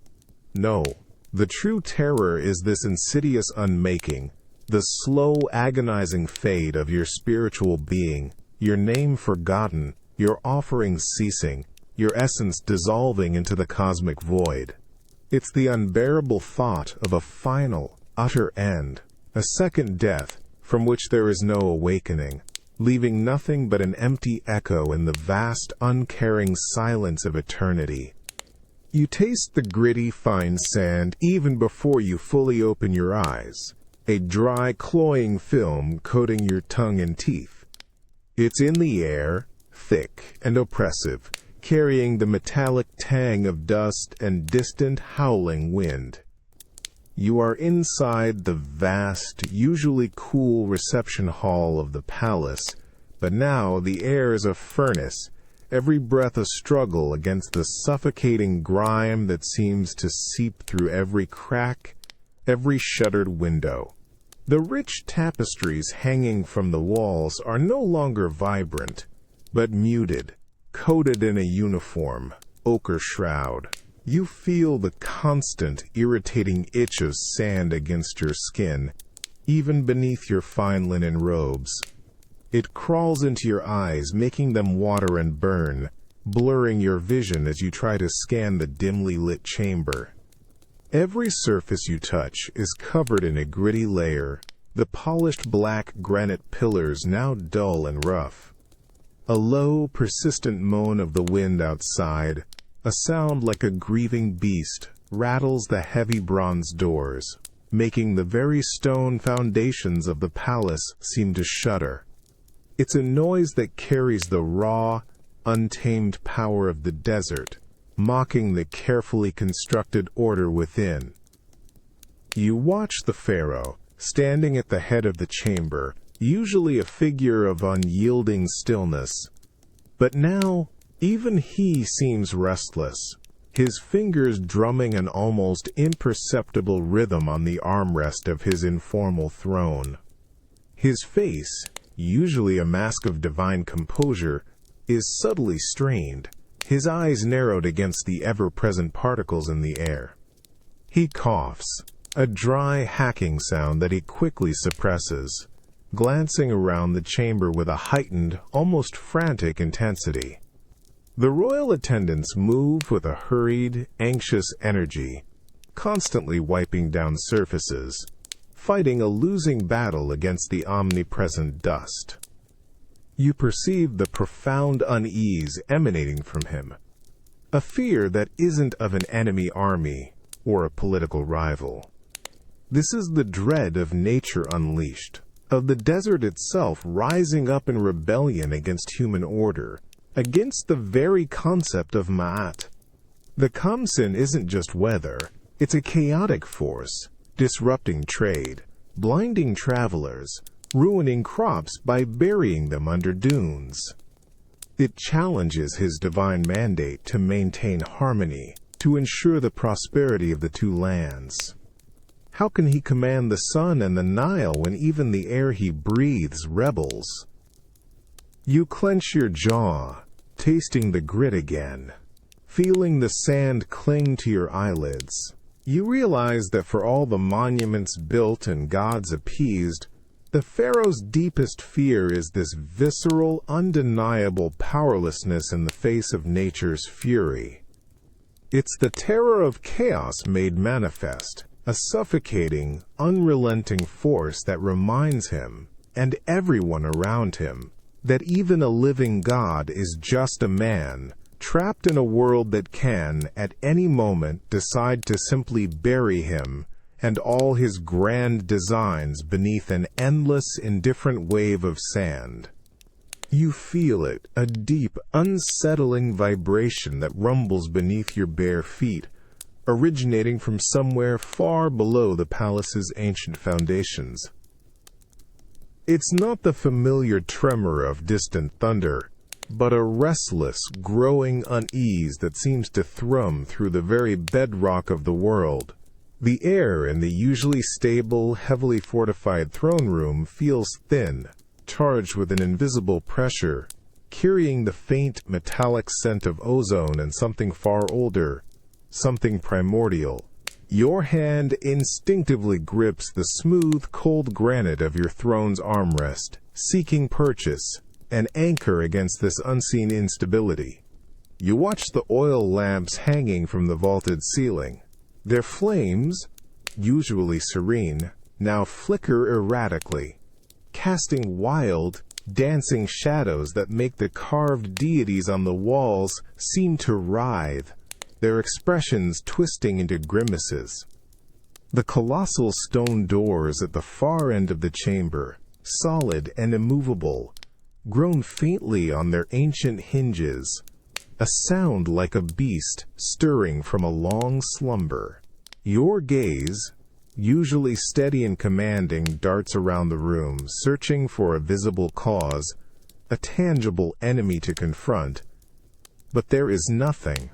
No, the true terror is this insidious unmaking, the slow, agonizing fade of your spiritual being, your name forgotten, your offerings ceasing, your essence dissolving into the cosmic void. It's the unbearable thought of a final, utter end, a second death, from which there is no awakening, leaving nothing but an empty echo in the vast, uncaring silence of eternity. You taste the gritty, fine sand even before you fully open your eyes, a dry, cloying film coating your tongue and teeth. It's in the air, thick and oppressive, carrying the metallic tang of dust and distant howling wind. You are inside the vast, usually cool reception hall of the palace, but now the air is a furnace, every breath a struggle against the suffocating grime that seems to seep through every crack, every shuttered window. The rich tapestries hanging from the walls are no longer vibrant, but muted, coated in a uniform, ochre shroud. You feel the constant, irritating itch of sand against your skin, even beneath your fine linen robes. It crawls into your eyes, making them water and burn, blurring your vision as you try to scan the dimly lit chamber. Every surface you touch is covered in a gritty layer, the polished black granite pillars now dull and rough. A low, persistent moan of the wind outside, a sound like a grieving beast, rattles the heavy bronze doors, making the very stone foundations of the palace seem to shudder. It's a noise that carries the raw, untamed power of the desert, mocking the carefully constructed order within. You watch the pharaoh, standing at the head of the chamber, usually a figure of unyielding stillness. But now, even he seems restless, his fingers drumming an almost imperceptible rhythm on the armrest of his informal throne. His face, usually a mask of divine composure, is subtly strained, his eyes narrowed against the ever-present particles in the air. He coughs, a dry, hacking sound that he quickly suppresses, glancing around the chamber with a heightened, almost frantic intensity. The royal attendants move with a hurried, anxious energy, constantly wiping down surfaces, fighting a losing battle against the omnipresent dust. You perceive the profound unease emanating from him, a fear that isn't of an enemy army or a political rival. This is the dread of nature unleashed, of the desert itself rising up in rebellion against human order, against the very concept of Ma'at. The Khamsin isn't just weather, it's a chaotic force, disrupting trade, blinding travelers, ruining crops by burying them under dunes. It challenges his divine mandate to maintain harmony, to ensure the prosperity of the two lands. How can he command the sun and the Nile when even the air he breathes rebels? You clench your jaw, tasting the grit again, feeling the sand cling to your eyelids. You realize that for all the monuments built and gods appeased, the pharaoh's deepest fear is this visceral, undeniable powerlessness in the face of nature's fury. It's the terror of chaos made manifest, a suffocating, unrelenting force that reminds him, and everyone around him, that even a living god is just a man, trapped in a world that can, at any moment, decide to simply bury him and all his grand designs beneath an endless, indifferent wave of sand. You feel it, a deep, unsettling vibration that rumbles beneath your bare feet, originating from somewhere far below the palace's ancient foundations. It's not the familiar tremor of distant thunder, but a restless, growing unease that seems to thrum through the very bedrock of the world. The air in the usually stable, heavily fortified throne room feels thin, charged with an invisible pressure, carrying the faint, metallic scent of ozone and something far older, something primordial. Your hand instinctively grips the smooth, cold granite of your throne's armrest, seeking purchase, an anchor against this unseen instability. You watch the oil lamps hanging from the vaulted ceiling. Their flames, usually serene, now flicker erratically, casting wild, dancing shadows that make the carved deities on the walls seem to writhe, their expressions twisting into grimaces. The colossal stone doors at the far end of the chamber, solid and immovable, groan faintly on their ancient hinges, a sound like a beast stirring from a long slumber. Your gaze, usually steady and commanding, darts around the room, searching for a visible cause, a tangible enemy to confront. But there is nothing,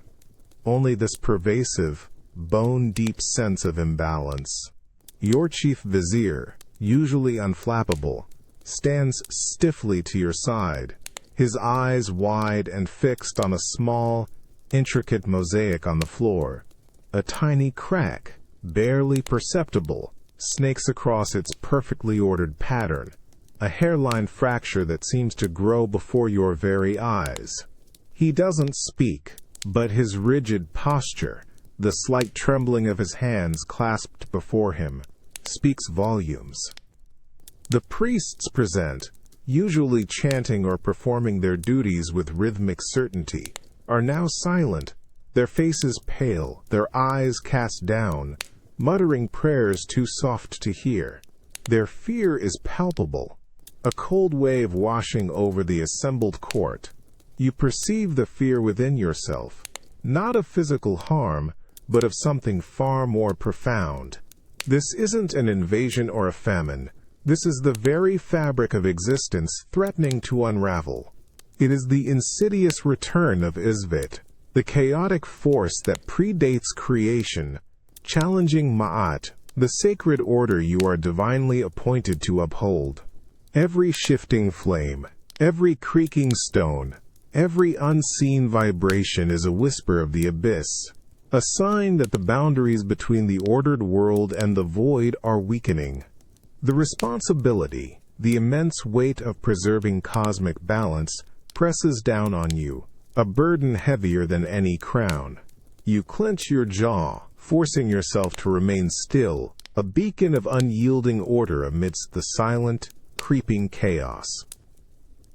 only this pervasive, bone-deep sense of imbalance. Your chief vizier, usually unflappable, stands stiffly to your side, his eyes wide and fixed on a small, intricate mosaic on the floor. A tiny crack, barely perceptible, snakes across its perfectly ordered pattern, a hairline fracture that seems to grow before your very eyes. He doesn't speak, but his rigid posture, the slight trembling of his hands clasped before him, speaks volumes. The priests present, usually chanting or performing their duties with rhythmic certainty, are now silent, their faces pale, their eyes cast down, muttering prayers too soft to hear. Their fear is palpable, a cold wave washing over the assembled court. You perceive the fear within yourself, not of physical harm, but of something far more profound. This isn't an invasion or a famine. This is the very fabric of existence threatening to unravel. It is the insidious return of Isvit, the chaotic force that predates creation, challenging Ma'at, the sacred order you are divinely appointed to uphold. Every shifting flame, every creaking stone, every unseen vibration is a whisper of the abyss, a sign that the boundaries between the ordered world and the void are weakening. The responsibility, the immense weight of preserving cosmic balance, presses down on you, a burden heavier than any crown. You clench your jaw, forcing yourself to remain still, a beacon of unyielding order amidst the silent, creeping chaos.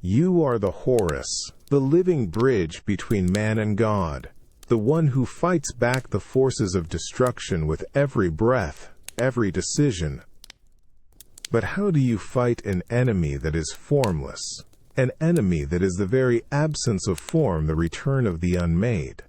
You are the Horus, the living bridge between man and God, the one who fights back the forces of destruction with every breath, every decision. But how do you fight an enemy that is formless, an enemy that is the very absence of form, the return of the unmade?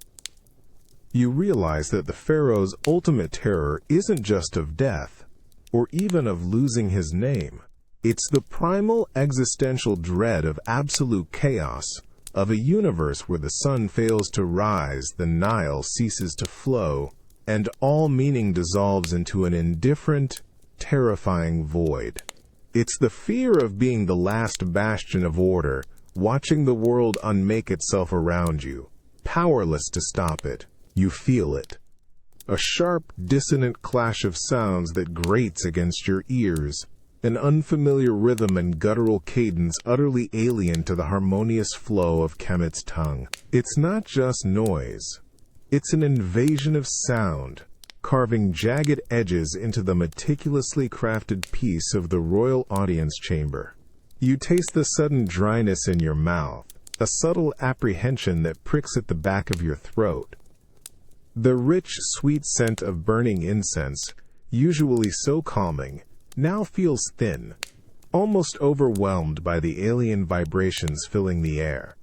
You realize that the Pharaoh's ultimate terror isn't just of death, or even of losing his name. It's the primal existential dread of absolute chaos, of a universe where the sun fails to rise, the Nile ceases to flow, and all meaning dissolves into an indifferent, terrifying void. It's the fear of being the last bastion of order, watching the world unmake itself around you, powerless to stop it. You feel it. A sharp, dissonant clash of sounds that grates against your ears, an unfamiliar rhythm and guttural cadence utterly alien to the harmonious flow of Kemet's tongue. It's not just noise. It's an invasion of sound, carving jagged edges into the meticulously crafted piece of the royal audience chamber. You taste the sudden dryness in your mouth, a subtle apprehension that pricks at the back of your throat. The rich, sweet scent of burning incense, usually so calming, now feels thin, almost overwhelmed by the alien vibrations filling the air.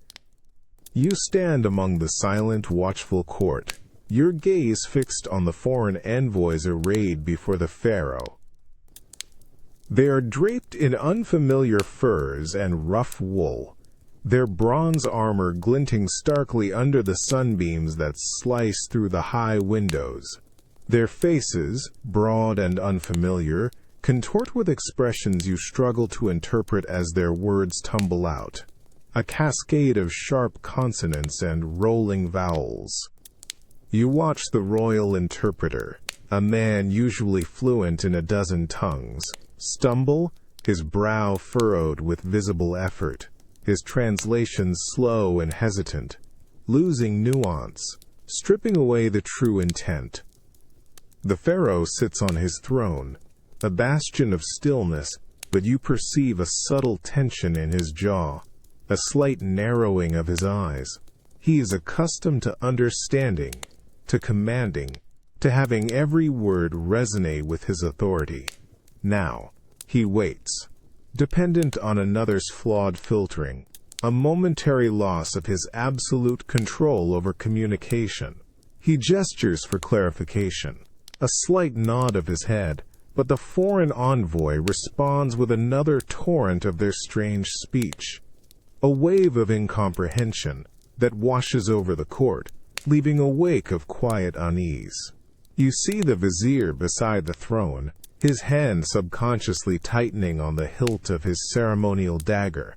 You stand among the silent, watchful court, your gaze fixed on the foreign envoys arrayed before the pharaoh. They are draped in unfamiliar furs and rough wool, their bronze armor glinting starkly under the sunbeams that slice through the high windows. Their faces, broad and unfamiliar, contort with expressions you struggle to interpret as their words tumble out, a cascade of sharp consonants and rolling vowels. You watch the royal interpreter, a man usually fluent in a dozen tongues, stumble, his brow furrowed with visible effort, his translations slow and hesitant, losing nuance, stripping away the true intent. The pharaoh sits on his throne, a bastion of stillness, but you perceive a subtle tension in his jaw, a slight narrowing of his eyes. He is accustomed to understanding, to commanding, to having every word resonate with his authority. Now, he waits, dependent on another's flawed filtering, a momentary loss of his absolute control over communication. He gestures for clarification, a slight nod of his head, but the foreign envoy responds with another torrent of their strange speech, a wave of incomprehension that washes over the court, leaving a wake of quiet unease. You see the vizier beside the throne, his hand subconsciously tightening on the hilt of his ceremonial dagger,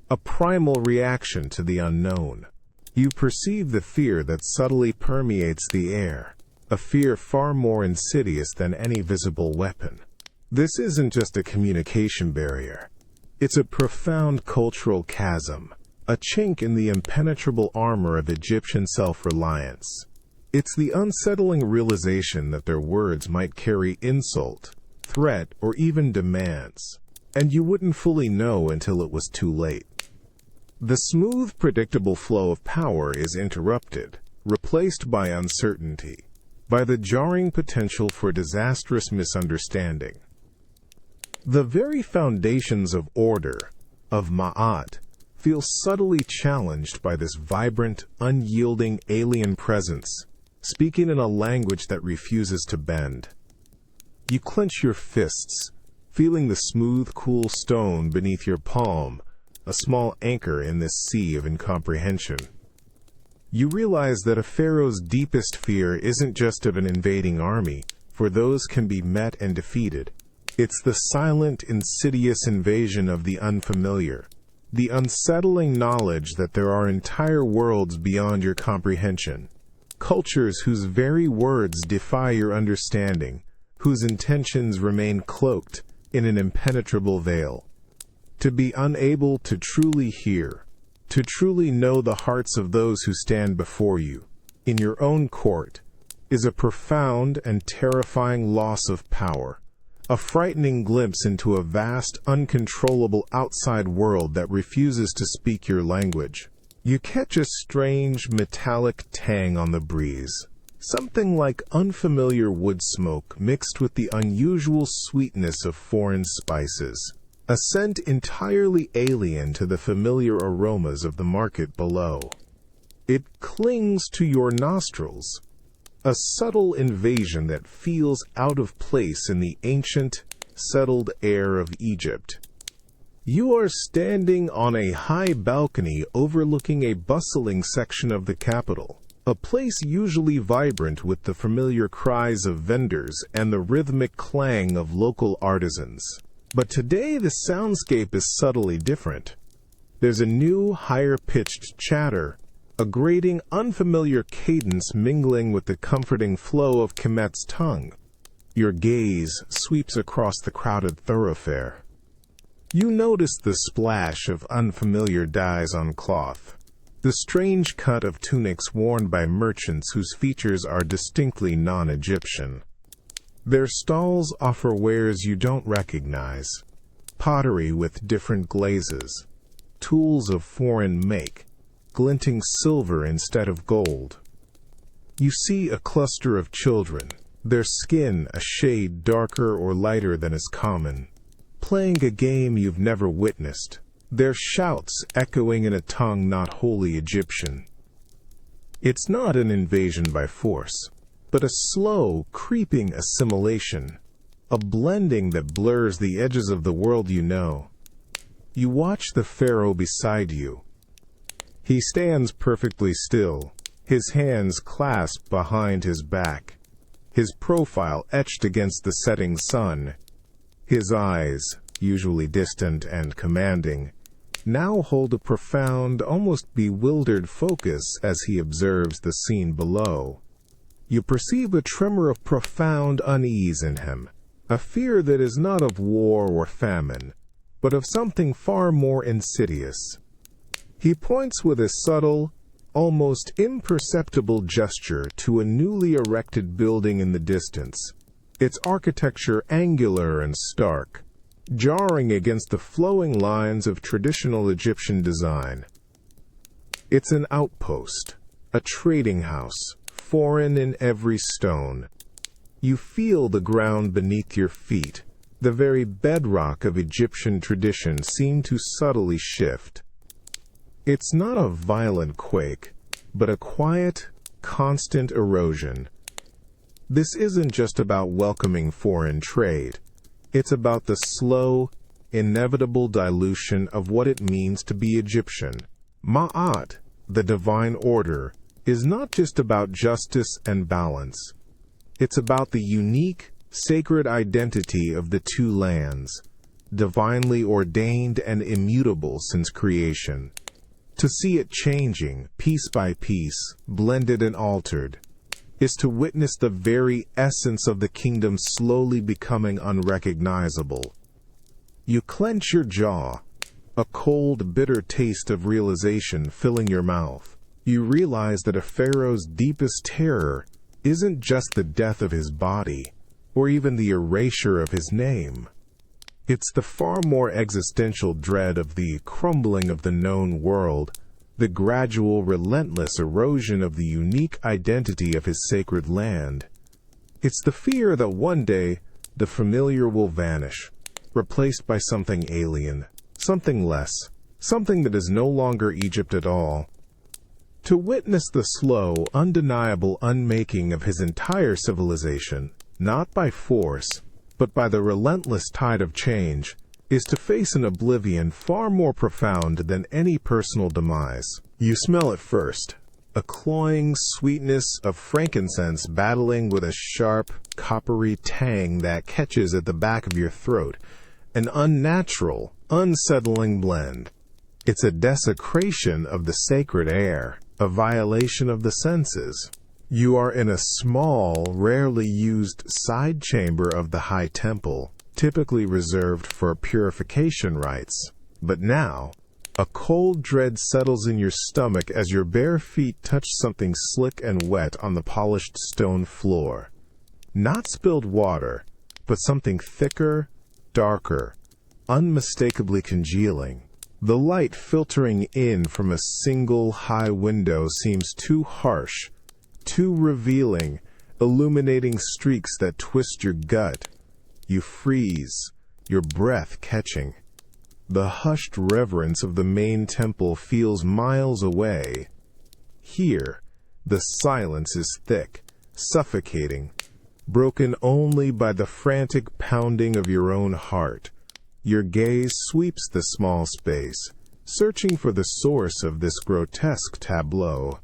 a primal reaction to the unknown. You perceive the fear that subtly permeates the air, a fear far more insidious than any visible weapon. This isn't just a communication barrier. It's a profound cultural chasm, a chink in the impenetrable armor of Egyptian self-reliance. It's the unsettling realization that their words might carry insult, threat, or even demands, and you wouldn't fully know until it was too late. The smooth, predictable flow of power is interrupted, replaced by uncertainty, by the jarring potential for disastrous misunderstanding. The very foundations of order, of Ma'at, feel subtly challenged by this vibrant, unyielding alien presence, speaking in a language that refuses to bend. You clench your fists, feeling the smooth, cool stone beneath your palm, a small anchor in this sea of incomprehension. You realize that a pharaoh's deepest fear isn't just of an invading army, for those can be met and defeated. It's the silent, insidious invasion of the unfamiliar, the unsettling knowledge that there are entire worlds beyond your comprehension, cultures whose very words defy your understanding, whose intentions remain cloaked in an impenetrable veil. To be unable to truly hear, to truly know the hearts of those who stand before you, in your own court, is a profound and terrifying loss of power, a frightening glimpse into a vast, uncontrollable outside world that refuses to speak your language. You catch a strange, metallic tang on the breeze, something like unfamiliar wood smoke mixed with the unusual sweetness of foreign spices. A scent entirely alien to the familiar aromas of the market below. It clings to your nostrils, a subtle invasion that feels out of place in the ancient, settled air of Egypt. You are standing on a high balcony overlooking a bustling section of the capital, a place usually vibrant with the familiar cries of vendors and the rhythmic clang of local artisans. But today the soundscape is subtly different. There's a new, higher-pitched chatter, a grating, unfamiliar cadence mingling with the comforting flow of Kemet's tongue. Your gaze sweeps across the crowded thoroughfare. You notice the splash of unfamiliar dyes on cloth, the strange cut of tunics worn by merchants whose features are distinctly non-Egyptian. Their stalls offer wares you don't recognize, pottery with different glazes, tools of foreign make, glinting silver instead of gold. You see a cluster of children, their skin a shade darker or lighter than is common, playing a game you've never witnessed, their shouts echoing in a tongue not wholly Egyptian. It's not an invasion by force, but a slow, creeping assimilation, a blending that blurs the edges of the world you know. You watch the pharaoh beside you. He stands perfectly still, his hands clasped behind his back, his profile etched against the setting sun. His eyes, usually distant and commanding, now hold a profound, almost bewildered focus as he observes the scene below. You perceive a tremor of profound unease in him, a fear that is not of war or famine, but of something far more insidious. He points with a subtle, almost imperceptible gesture to a newly erected building in the distance, its architecture angular and stark, jarring against the flowing lines of traditional Egyptian design. It's an outpost, a trading house, foreign in every stone. You feel the ground beneath your feet, the very bedrock of Egyptian tradition seem to subtly shift. It's not a violent quake, but a quiet, constant erosion. This isn't just about welcoming foreign trade. It's about the slow, inevitable dilution of what it means to be Egyptian. Ma'at, the divine order, is not just about justice and balance. It's about the unique, sacred identity of the two lands, divinely ordained and immutable since creation. To see it changing, piece by piece, blended and altered, is to witness the very essence of the kingdom slowly becoming unrecognizable. You clench your jaw, a cold, bitter taste of realization filling your mouth. You realize that a pharaoh's deepest terror isn't just the death of his body, or even the erasure of his name. It's the far more existential dread of the crumbling of the known world, the gradual, relentless erosion of the unique identity of his sacred land. It's the fear that one day the familiar will vanish, replaced by something alien, something less, something that is no longer Egypt at all. To witness the slow, undeniable unmaking of his entire civilization, not by force, but by the relentless tide of change, is to face an oblivion far more profound than any personal demise. You smell it first, a cloying sweetness of frankincense battling with a sharp, coppery tang that catches at the back of your throat, an unnatural, unsettling blend. It's a desecration of the sacred air, a violation of the senses. You are in a small, rarely used side chamber of the high temple, typically reserved for purification rites. But now, a cold dread settles in your stomach as your bare feet touch something slick and wet on the polished stone floor. Not spilled water, but something thicker, darker, unmistakably congealing. The light filtering in from a single high window seems too harsh, too revealing, illuminating streaks that twist your gut. You freeze, your breath catching. The hushed reverence of the main temple feels miles away. Here, the silence is thick, suffocating, broken only by the frantic pounding of your own heart. Your gaze sweeps the small space, searching for the source of this grotesque tableau.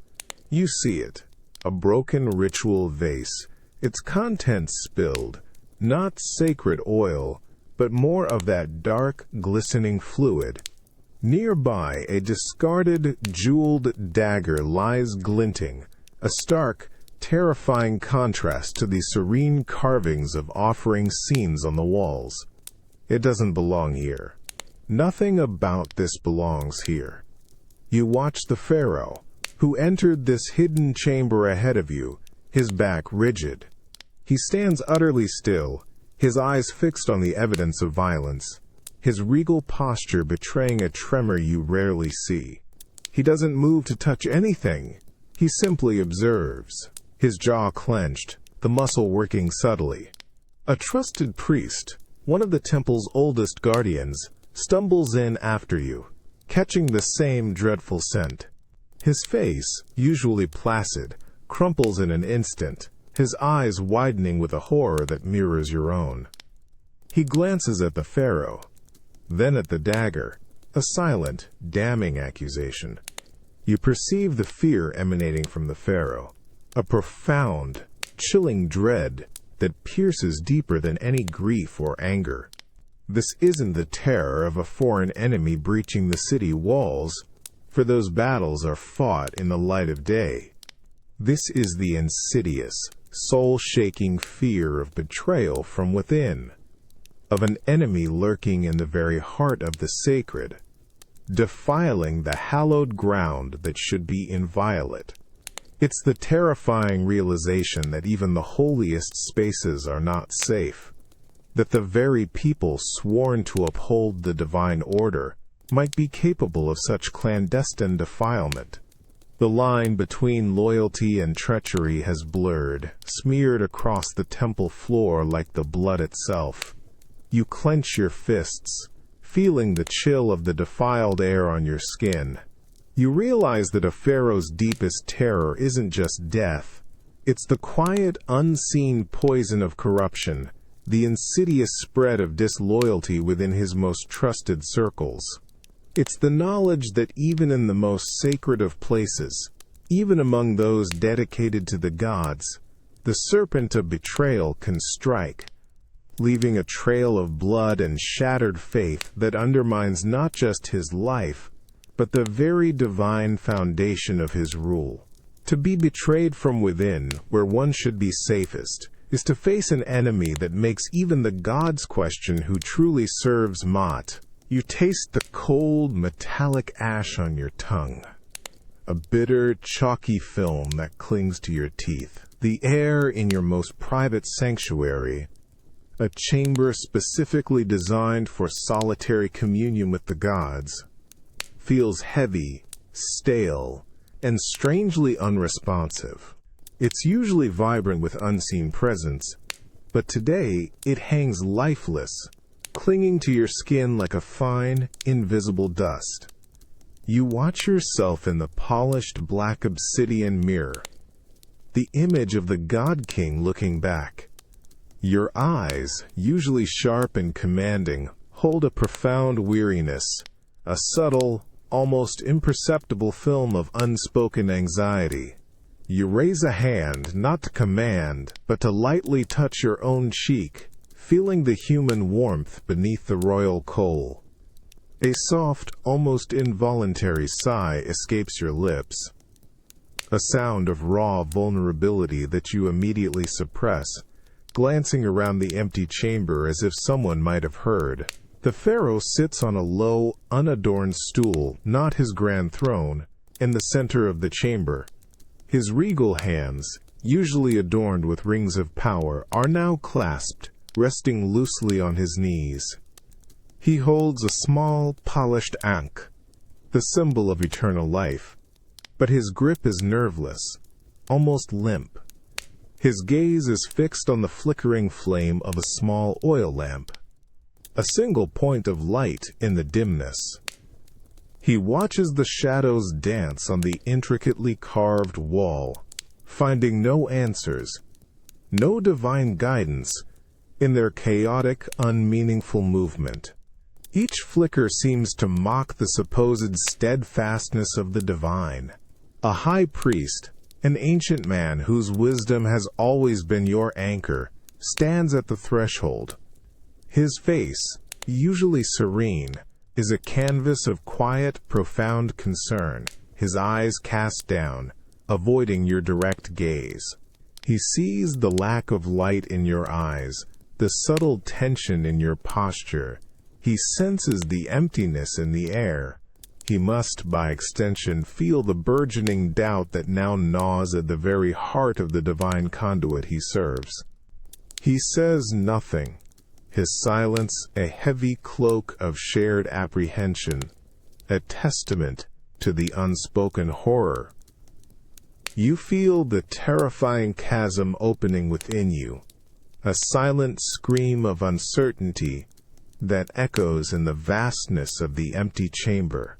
You see it, a broken ritual vase, its contents spilled, not sacred oil, but more of that dark, glistening fluid. Nearby, a discarded, jeweled dagger lies glinting, a stark, terrifying contrast to the serene carvings of offering scenes on the walls. It doesn't belong here. Nothing about this belongs here. You watch the pharaoh, who entered this hidden chamber ahead of you, his back rigid. He stands utterly still, his eyes fixed on the evidence of violence, his regal posture betraying a tremor you rarely see. He doesn't move to touch anything. He simply observes, his jaw clenched, the muscle working subtly. A trusted priest, one of the temple's oldest guardians, stumbles in after you, catching the same dreadful scent. His face, usually placid, crumples in an instant, his eyes widening with a horror that mirrors your own. He glances at the pharaoh, then at the dagger, a silent, damning accusation. You perceive the fear emanating from the pharaoh, a profound, chilling dread that pierces deeper than any grief or anger. This isn't the terror of a foreign enemy breaching the city walls, for those battles are fought in the light of day. This is the insidious, soul-shaking fear of betrayal from within, of an enemy lurking in the very heart of the sacred, defiling the hallowed ground that should be inviolate. It's the terrifying realization that even the holiest spaces are not safe, that the very people sworn to uphold the divine order might be capable of such clandestine defilement. The line between loyalty and treachery has blurred, smeared across the temple floor like the blood itself. You clench your fists, feeling the chill of the defiled air on your skin. You realize that a pharaoh's deepest terror isn't just death. It's the quiet, unseen poison of corruption, the insidious spread of disloyalty within his most trusted circles. It's the knowledge that even in the most sacred of places, even among those dedicated to the gods, the serpent of betrayal can strike, leaving a trail of blood and shattered faith that undermines not just his life, but the very divine foundation of his rule. To be betrayed from within, where one should be safest, is to face an enemy that makes even the gods question who truly serves Ma'at. You taste the cold, metallic ash on your tongue, a bitter, chalky film that clings to your teeth. The air in your most private sanctuary, a chamber specifically designed for solitary communion with the gods, feels heavy, stale, and strangely unresponsive. It's usually vibrant with unseen presence, but today it hangs lifeless, clinging to your skin like a fine, invisible dust. You watch yourself in the polished black obsidian mirror, the image of the God King looking back. Your eyes, usually sharp and commanding, hold a profound weariness, a subtle, almost imperceptible film of unspoken anxiety. You raise a hand, not to command, but to lightly touch your own cheek, feeling the human warmth beneath the royal kohl. A soft, almost involuntary sigh escapes your lips, a sound of raw vulnerability that you immediately suppress, glancing around the empty chamber as if someone might have heard. The pharaoh sits on a low, unadorned stool, not his grand throne, in the center of the chamber. His regal hands, usually adorned with rings of power, are now clasped, resting loosely on his knees. He holds a small, polished ankh, the symbol of eternal life, but his grip is nerveless, almost limp. His gaze is fixed on the flickering flame of a small oil lamp, a single point of light in the dimness. He watches the shadows dance on the intricately carved wall, finding no answers, no divine guidance, in their chaotic, unmeaningful movement. Each flicker seems to mock the supposed steadfastness of the divine. A high priest, an ancient man whose wisdom has always been your anchor, stands at the threshold. His face, usually serene, is a canvas of quiet, profound concern, his eyes cast down, avoiding your direct gaze. He sees the lack of light in your eyes, the subtle tension in your posture. He senses the emptiness in the air. He must, by extension, feel the burgeoning doubt that now gnaws at the very heart of the divine conduit he serves. He says nothing, his silence a heavy cloak of shared apprehension, a testament to the unspoken horror. You feel the terrifying chasm opening within you, a silent scream of uncertainty that echoes in the vastness of the empty chamber.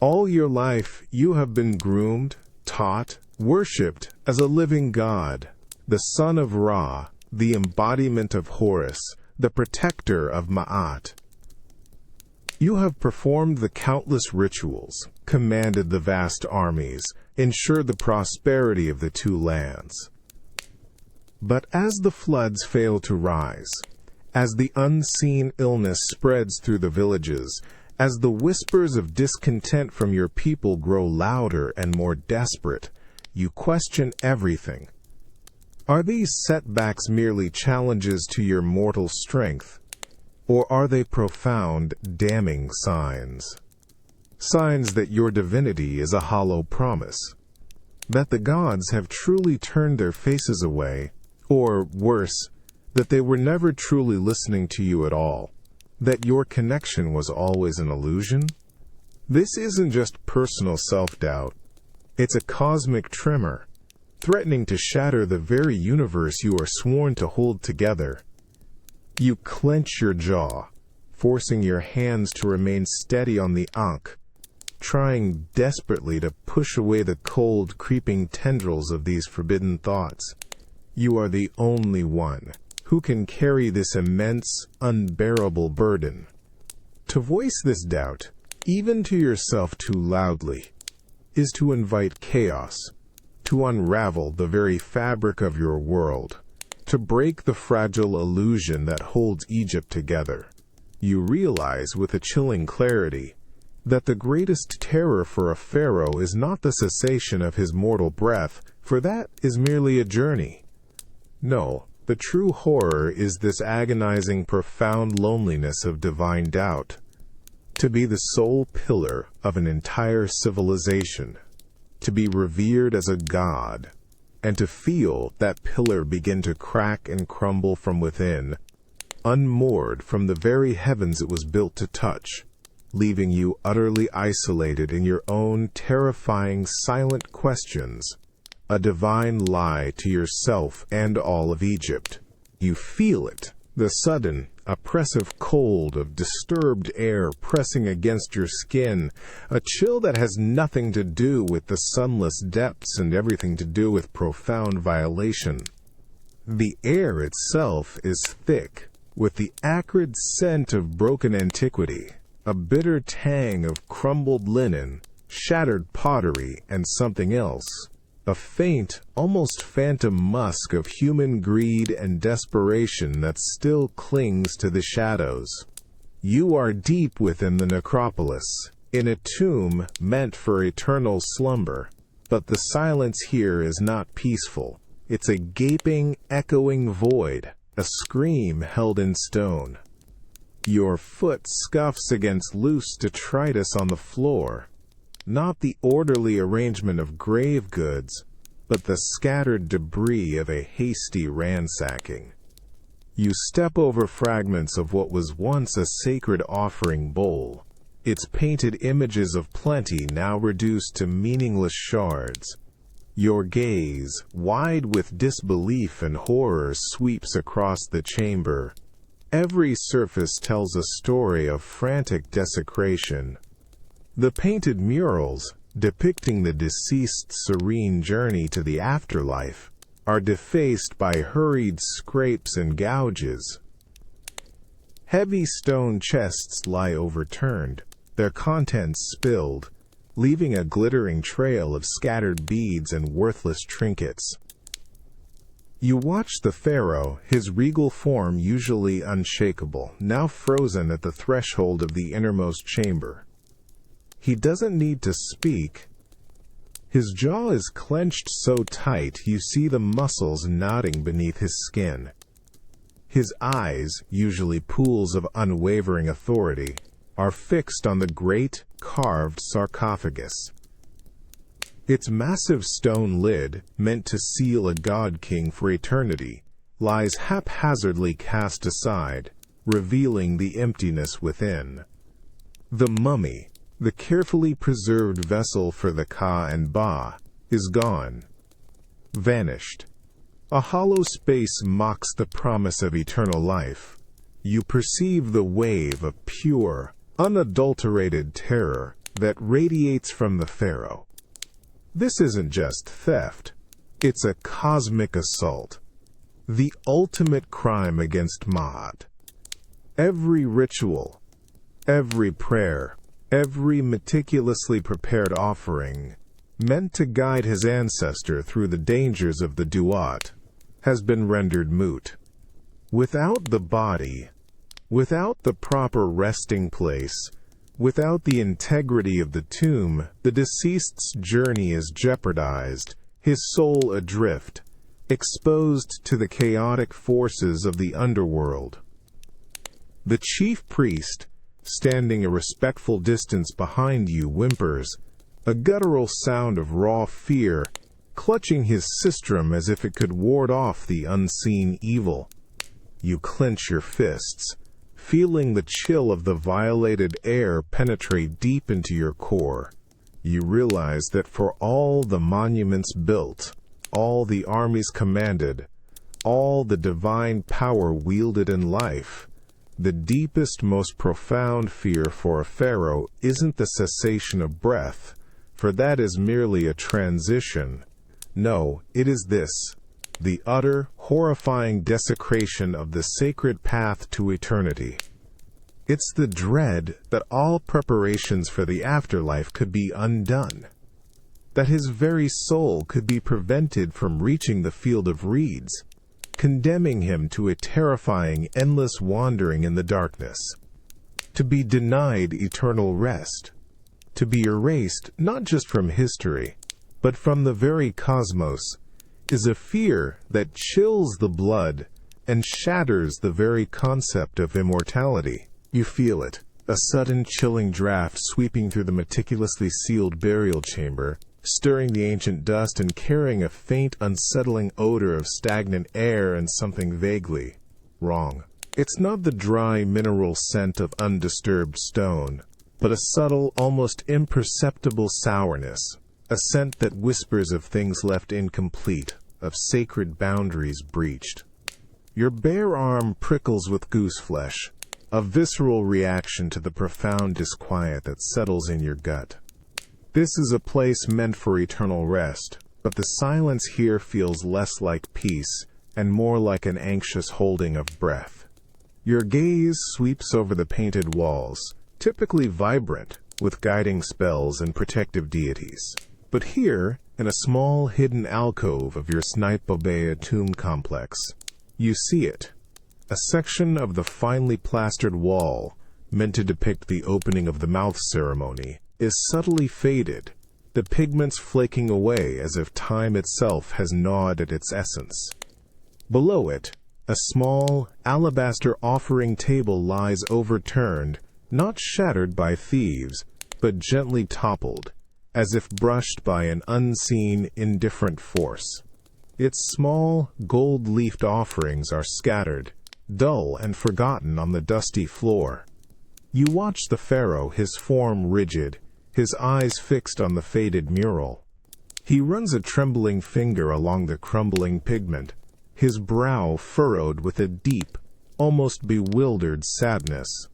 All your life you have been groomed, taught, worshipped as a living god, the son of Ra, the embodiment of Horus, the protector of Ma'at. You have performed the countless rituals, commanded the vast armies, ensured the prosperity of the two lands. But as the floods fail to rise, as the unseen illness spreads through the villages, as the whispers of discontent from your people grow louder and more desperate, you question everything. Are these setbacks merely challenges to your mortal strength, or are they profound, damning signs? Signs that your divinity is a hollow promise, that the gods have truly turned their faces away, or, worse, that they were never truly listening to you at all, that your connection was always an illusion? This isn't just personal self-doubt. It's a cosmic tremor, threatening to shatter the very universe you are sworn to hold together. You clench your jaw, forcing your hands to remain steady on the ankh, trying desperately to push away the cold, creeping tendrils of these forbidden thoughts. You are the only one who can carry this immense, unbearable burden. To voice this doubt, even to yourself too loudly, is to invite chaos, to unravel the very fabric of your world, to break the fragile illusion that holds Egypt together. You realize with a chilling clarity that the greatest terror for a pharaoh is not the cessation of his mortal breath, for that is merely a journey. No, the true horror is this agonizing, profound loneliness of divine doubt. To be the sole pillar of an entire civilization, to be revered as a god, and to feel that pillar begin to crack and crumble from within, unmoored from the very heavens it was built to touch, leaving you utterly isolated in your own terrifying silent questions, a divine lie to yourself and all of Egypt. You feel it, the sudden, oppressive cold of disturbed air pressing against your skin, a chill that has nothing to do with the sunless depths and everything to do with profound violation. The air itself is thick, with the acrid scent of broken antiquity, a bitter tang of crumbled linen, shattered pottery, and something else, a faint, almost phantom musk of human greed and desperation that still clings to the shadows. You are deep within the necropolis, in a tomb meant for eternal slumber, but the silence here is not peaceful. It's a gaping, echoing void, a scream held in stone. Your foot scuffs against loose detritus on the floor, not the orderly arrangement of grave goods, but the scattered debris of a hasty ransacking. You step over fragments of what was once a sacred offering bowl, its painted images of plenty now reduced to meaningless shards. Your gaze, wide with disbelief and horror, sweeps across the chamber. Every surface tells a story of frantic desecration. The painted murals, depicting the deceased's serene journey to the afterlife, are defaced by hurried scrapes and gouges. Heavy stone chests lie overturned, their contents spilled, leaving a glittering trail of scattered beads and worthless trinkets. You watch the pharaoh, his regal form usually unshakable, now frozen at the threshold of the innermost chamber. He doesn't need to speak. His jaw is clenched so tight you see the muscles knotting beneath his skin. His eyes, usually pools of unwavering authority, are fixed on the great, carved sarcophagus. Its massive stone lid, meant to seal a god-king for eternity, lies haphazardly cast aside, revealing the emptiness within. The mummy, the carefully preserved vessel for the Ka and Ba, is gone, vanished. A hollow space mocks the promise of eternal life. You perceive the wave of pure, unadulterated terror that radiates from the pharaoh. This isn't just theft, it's a cosmic assault, the ultimate crime against Maat. Every ritual, every prayer, every meticulously prepared offering, meant to guide his ancestor through the dangers of the Duat, has been rendered moot. Without the body, without the proper resting place, without the integrity of the tomb, the deceased's journey is jeopardized, his soul adrift, exposed to the chaotic forces of the underworld. The chief priest, standing a respectful distance behind you, whimpers, a guttural sound of raw fear, clutching his sistrum as if it could ward off the unseen evil. You clench your fists, feeling the chill of the violated air penetrate deep into your core. You realize that for all the monuments built, all the armies commanded, all the divine power wielded in life, the deepest, most profound fear for a pharaoh isn't the cessation of breath, for that is merely a transition. No, it is this, the utter, horrifying desecration of the sacred path to eternity. It's the dread that all preparations for the afterlife could be undone, that his very soul could be prevented from reaching the field of reeds, condemning him to a terrifying, endless wandering in the darkness. To be denied eternal rest. To be erased not just from history, but from the very cosmos, is a fear that chills the blood and shatters the very concept of immortality. You feel it, a sudden chilling draft sweeping through the meticulously sealed burial chamber, stirring the ancient dust and carrying a faint, unsettling odor of stagnant air and something vaguely wrong. It's not the dry mineral scent of undisturbed stone, but a subtle, almost imperceptible sourness, a scent that whispers of things left incomplete, of sacred boundaries breached. Your bare arm prickles with goose flesh, a visceral reaction to the profound disquiet that settles in your gut. This is a place meant for eternal rest, but the silence here feels less like peace and more like an anxious holding of breath. Your gaze sweeps over the painted walls, typically vibrant, with guiding spells and protective deities. But here, in a small hidden alcove of your Snipe-Bobea tomb complex, you see it. A section of the finely plastered wall, meant to depict the opening of the mouth ceremony, is subtly faded, the pigments flaking away as if time itself has gnawed at its essence. Below it, a small, alabaster offering table lies overturned, not shattered by thieves, but gently toppled, as if brushed by an unseen, indifferent force. Its small, gold-leafed offerings are scattered, dull and forgotten on the dusty floor. You watch the pharaoh, his form rigid, his eyes fixed on the faded mural. He runs a trembling finger along the crumbling pigment, his brow furrowed with a deep, almost bewildered sadness.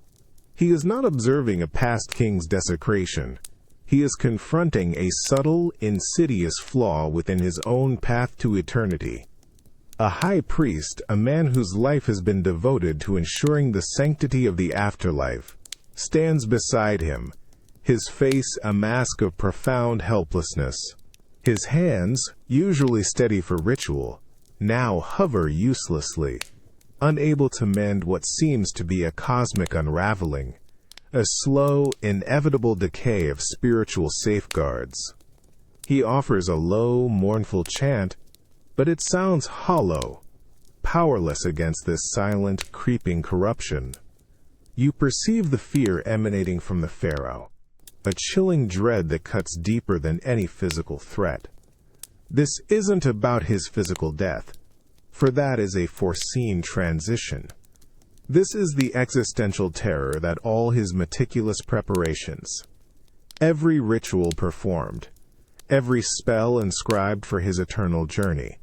He is not observing a past king's desecration. He is confronting a subtle, insidious flaw within his own path to eternity. A high priest, a man whose life has been devoted to ensuring the sanctity of the afterlife, stands beside him, his face a mask of profound helplessness. His hands, usually steady for ritual, now hover uselessly, unable to mend what seems to be a cosmic unraveling, a slow, inevitable decay of spiritual safeguards. He offers a low, mournful chant, but it sounds hollow, powerless against this silent, creeping corruption. You perceive the fear emanating from the pharaoh, a chilling dread that cuts deeper than any physical threat. This isn't about his physical death, for that is a foreseen transition. This is the existential terror that all his meticulous preparations, every ritual performed, every spell inscribed for his eternal journey,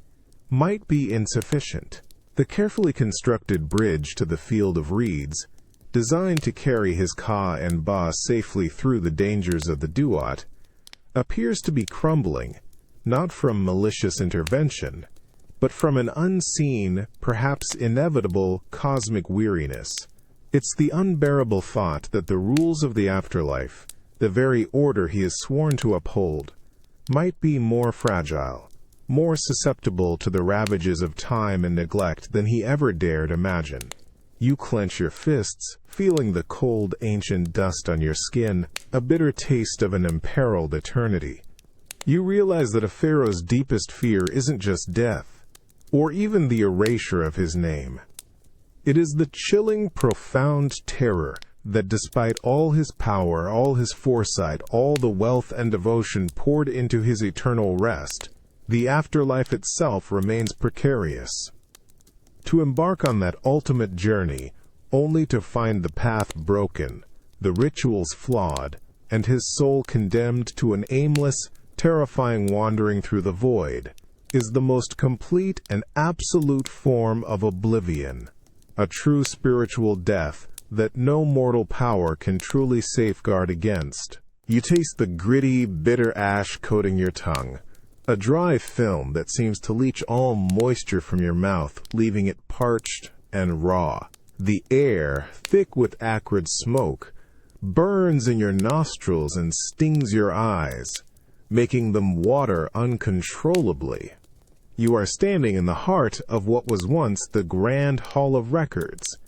might be insufficient. The carefully constructed bridge to the field of reeds, designed to carry his Ka and Ba safely through the dangers of the Duat, appears to be crumbling, not from malicious intervention, but from an unseen, perhaps inevitable, cosmic weariness. It's the unbearable thought that the rules of the afterlife, the very order he is sworn to uphold, might be more fragile, more susceptible to the ravages of time and neglect than he ever dared imagine. You clench your fists, feeling the cold, ancient dust on your skin, a bitter taste of an imperiled eternity. You realize that a pharaoh's deepest fear isn't just death, or even the erasure of his name. It is the chilling, profound terror that despite all his power, all his foresight, all the wealth and devotion poured into his eternal rest, the afterlife itself remains precarious. To embark on that ultimate journey, only to find the path broken, the rituals flawed, and his soul condemned to an aimless, terrifying wandering through the void, is the most complete and absolute form of oblivion, a true spiritual death that no mortal power can truly safeguard against. You taste the gritty, bitter ash coating your tongue, a dry film that seems to leach all moisture from your mouth, leaving it parched and raw. The air, thick with acrid smoke, burns in your nostrils and stings your eyes, making them water uncontrollably. You are standing in the heart of what was once the Grand Hall of Records,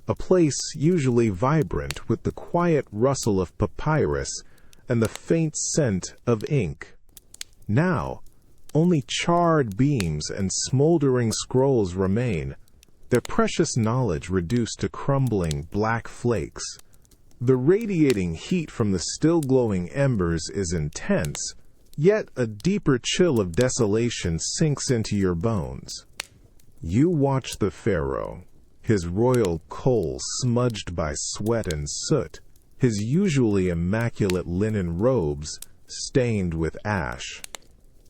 a place usually vibrant with the quiet rustle of papyrus and the faint scent of ink. Now, only charred beams and smoldering scrolls remain, their precious knowledge reduced to crumbling black flakes. The radiating heat from the still-glowing embers is intense, yet a deeper chill of desolation sinks into your bones. You watch the pharaoh, his royal cowl smudged by sweat and soot, his usually immaculate linen robes stained with ash.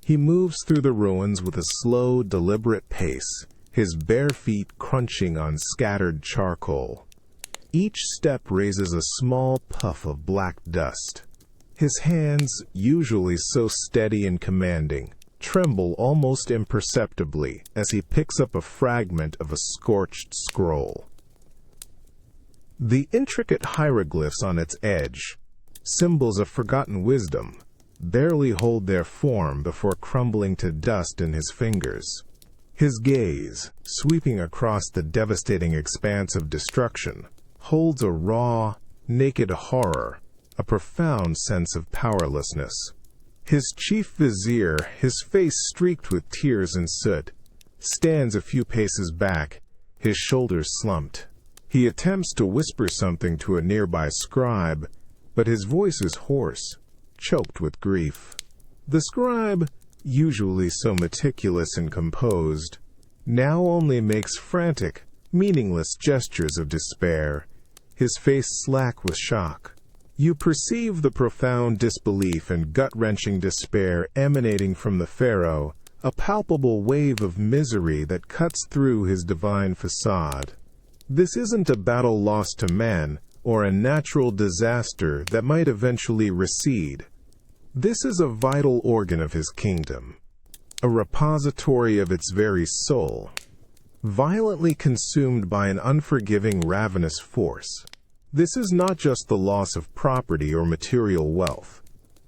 He moves through the ruins with a slow, deliberate pace, his bare feet crunching on scattered charcoal. Each step raises a small puff of black dust. His hands, usually so steady and commanding, tremble almost imperceptibly as he picks up a fragment of a scorched scroll. The intricate hieroglyphs on its edge, symbols of forgotten wisdom, barely hold their form before crumbling to dust in his fingers. His gaze, sweeping across the devastating expanse of destruction, holds a raw, naked horror, a profound sense of powerlessness. His chief vizier, his face streaked with tears and soot, stands a few paces back, his shoulders slumped. He attempts to whisper something to a nearby scribe, but his voice is hoarse, choked with grief. The scribe, usually so meticulous and composed, now only makes frantic, meaningless gestures of despair, his face slack with shock. You perceive the profound disbelief and gut-wrenching despair emanating from the pharaoh, a palpable wave of misery that cuts through his divine facade. This isn't a battle lost to man, or a natural disaster that might eventually recede. This is a vital organ of his kingdom, a repository of its very soul, violently consumed by an unforgiving, ravenous force. This is not just the loss of property or material wealth.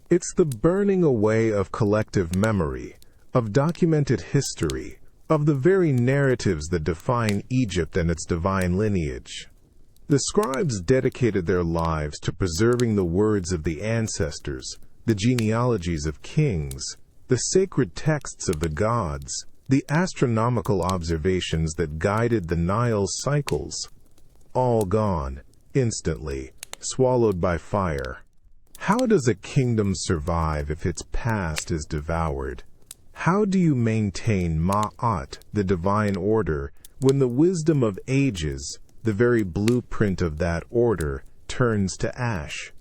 It's the burning away of collective memory, of documented history, of the very narratives that define Egypt and its divine lineage. The scribes dedicated their lives to preserving the words of the ancestors, the genealogies of kings, the sacred texts of the gods, the astronomical observations that guided the Nile's cycles. All gone, instantly, swallowed by fire. How does a kingdom survive if its past is devoured? How do you maintain Ma'at, the divine order, when the wisdom of ages, the very blueprint of that order, turns to ash?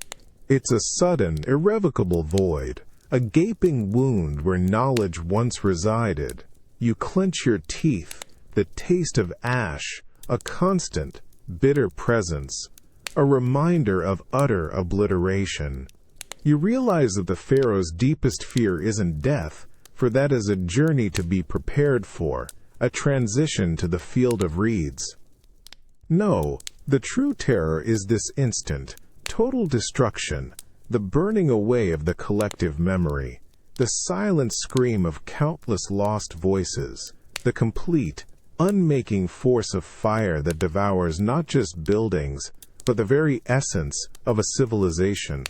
It's a sudden, irrevocable void, a gaping wound where knowledge once resided. You clench your teeth, the taste of ash, a constant, bitter presence, a reminder of utter obliteration. You realize that the pharaoh's deepest fear isn't death, for that is a journey to be prepared for, a transition to the field of reeds. No, the true terror is this instant, total destruction, the burning away of the collective memory, the silent scream of countless lost voices, the complete, unmaking force of fire that devours not just buildings, but the very essence of a civilization.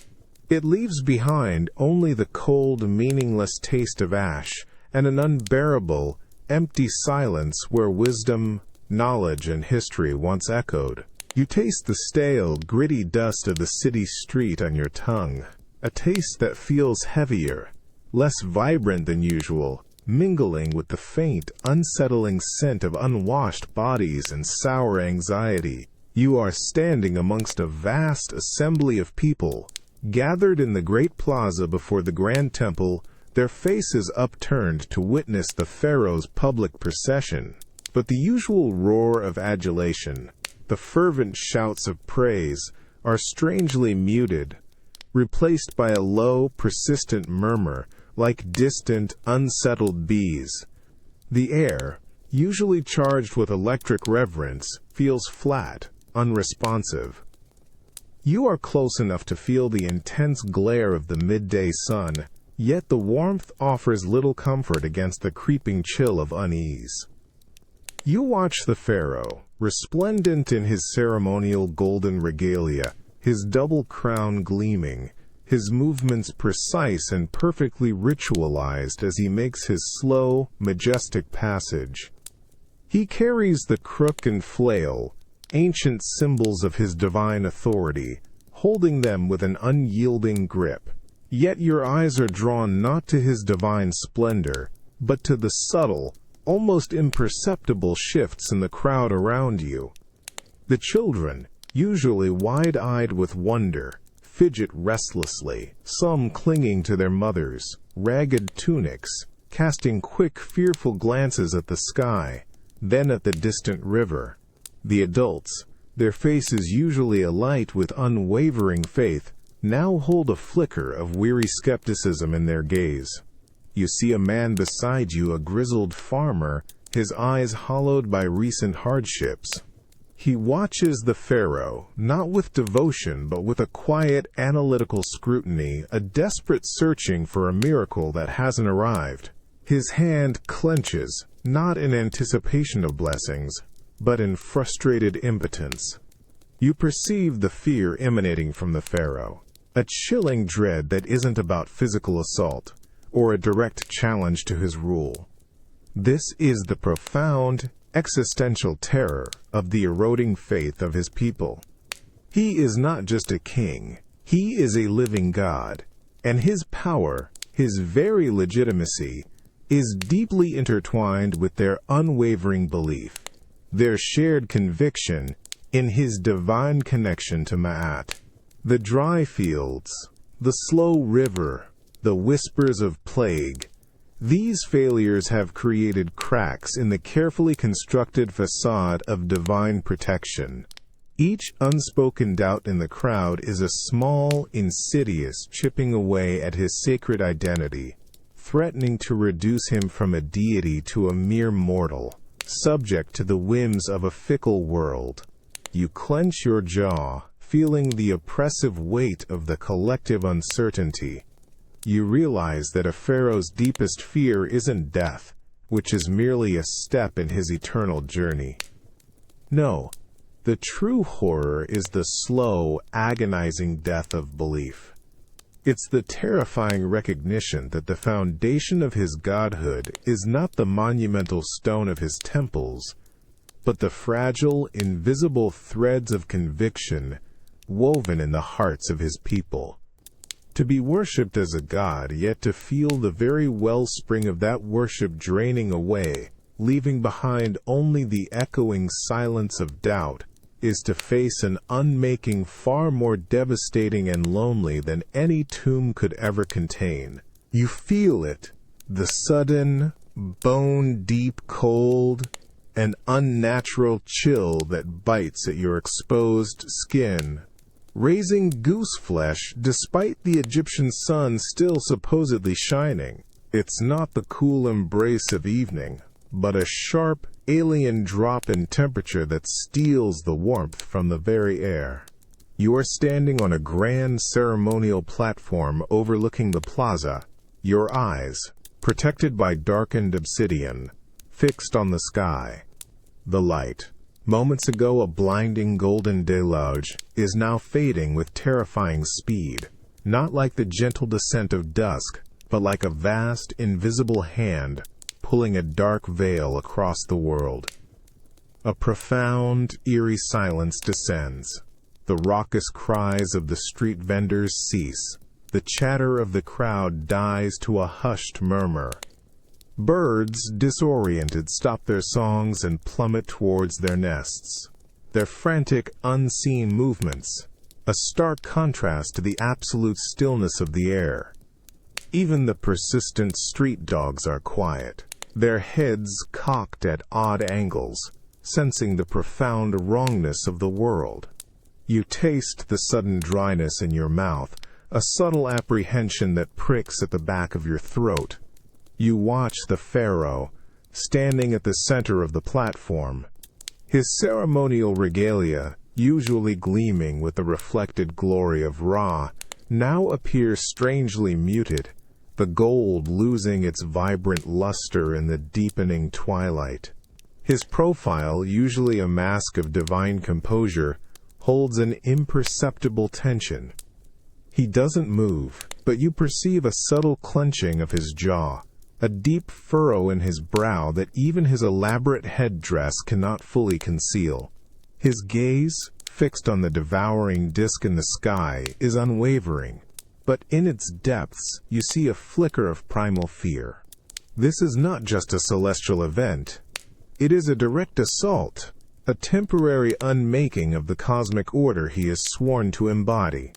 It leaves behind only the cold, meaningless taste of ash and an unbearable, empty silence where wisdom, knowledge, and history once echoed. You taste the stale, gritty dust of the city street on your tongue, a taste that feels heavier, less vibrant than usual, mingling with the faint, unsettling scent of unwashed bodies and sour anxiety. You are standing amongst a vast assembly of people, gathered in the great plaza before the grand temple, their faces upturned to witness the pharaoh's public procession. But the usual roar of adulation, the fervent shouts of praise, are strangely muted, replaced by a low, persistent murmur, like distant, unsettled bees. The air, usually charged with electric reverence, feels flat, unresponsive. You are close enough to feel the intense glare of the midday sun, Yet the warmth offers little comfort against the creeping chill of unease. You watch the pharaoh, resplendent in his ceremonial golden regalia, his double crown gleaming, his movements precise and perfectly ritualized as he makes his slow, majestic passage. He carries the crook and flail, ancient symbols of his divine authority, holding them with an unyielding grip. Yet your eyes are drawn not to his divine splendor, but to the subtle, almost imperceptible shifts in the crowd around you. The children, usually wide-eyed with wonder, fidget restlessly, some clinging to their mothers' ragged tunics, casting quick, fearful glances at the sky, then at the distant river. The adults, their faces usually alight with unwavering faith, now hold a flicker of weary skepticism in their gaze. You see a man beside you, a grizzled farmer, his eyes hollowed by recent hardships. He watches the pharaoh, not with devotion, but with a quiet, analytical scrutiny, a desperate searching for a miracle that hasn't arrived. His hand clenches, not in anticipation of blessings, but in frustrated impotence. You perceive the fear emanating from the pharaoh, a chilling dread that isn't about physical assault, or a direct challenge to his rule. This is the profound, existential terror of the eroding faith of his people. He is not just a king, he is a living God, and his power, his very legitimacy, is deeply intertwined with their unwavering belief, their shared conviction in his divine connection to Ma'at. The dry fields, the slow river, the whispers of plague, these failures have created cracks in the carefully constructed facade of divine protection. Each unspoken doubt in the crowd is a small, insidious chipping away at his sacred identity, threatening to reduce him from a deity to a mere mortal, subject to the whims of a fickle world. You clench your jaw, feeling the oppressive weight of the collective uncertainty. You realize that a pharaoh's deepest fear isn't death, which is merely a step in his eternal journey. No, the true horror is the slow, agonizing death of belief. It's the terrifying recognition that the foundation of his godhood is not the monumental stone of his temples, but the fragile, invisible threads of conviction woven in the hearts of his people. To be worshipped as a god, yet to feel the very wellspring of that worship draining away, leaving behind only the echoing silence of doubt, is to face an unmaking far more devastating and lonely than any tomb could ever contain. You feel it, the sudden, bone-deep cold, an unnatural chill that bites at your exposed skin, raising goose flesh despite the Egyptian sun still supposedly shining. It's not the cool embrace of evening, but a sharp, alien drop in temperature that steals the warmth from the very air. You are standing on a grand ceremonial platform overlooking the plaza, your eyes, protected by darkened obsidian, fixed on the sky. The light, moments ago a blinding golden deluge, is now fading with terrifying speed, not like the gentle descent of dusk, but like a vast, invisible hand pulling a dark veil across the world. A profound, eerie silence descends. The raucous cries of the street vendors cease. The chatter of the crowd dies to a hushed murmur. Birds, disoriented, stop their songs and plummet towards their nests. Their frantic, unseen movements, a stark contrast to the absolute stillness of the air. Even the persistent street dogs are quiet, their heads cocked at odd angles, sensing the profound wrongness of the world. You taste the sudden dryness in your mouth, a subtle apprehension that pricks at the back of your throat. You watch the pharaoh, standing at the center of the platform. His ceremonial regalia, usually gleaming with the reflected glory of Ra, now appears strangely muted, the gold losing its vibrant luster in the deepening twilight. His profile, usually a mask of divine composure, holds an imperceptible tension. He doesn't move, but you perceive a subtle clenching of his jaw, a deep furrow in his brow that even his elaborate headdress cannot fully conceal. His gaze, fixed on the devouring disk in the sky, is unwavering, but in its depths you see a flicker of primal fear. This is not just a celestial event. It is a direct assault, a temporary unmaking of the cosmic order he is sworn to embody.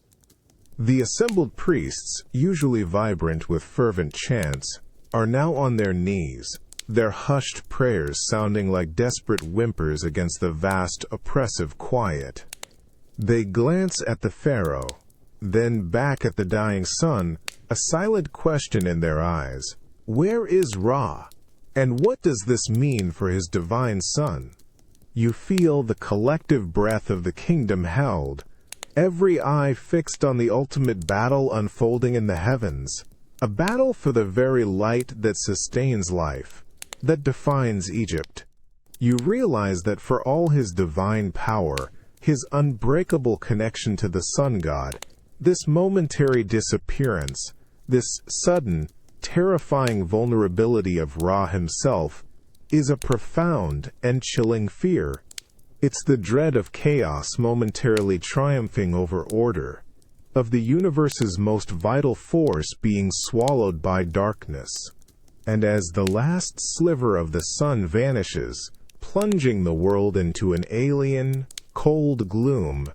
The assembled priests, usually vibrant with fervent chants, are now on their knees, their hushed prayers sounding like desperate whimpers against the vast, oppressive quiet. They glance at the Pharaoh, then back at the dying sun, a silent question in their eyes. Where is Ra? And what does this mean for his divine son? You feel the collective breath of the kingdom held, every eye fixed on the ultimate battle unfolding in the heavens, a battle for the very light that sustains life, that defines Egypt. You realize that for all his divine power, his unbreakable connection to the sun god, this momentary disappearance, this sudden, terrifying vulnerability of Ra himself, is a profound and chilling fear. It's the dread of chaos momentarily triumphing over order, of the universe's most vital force being swallowed by darkness. And as the last sliver of the sun vanishes, plunging the world into an alien, cold gloom,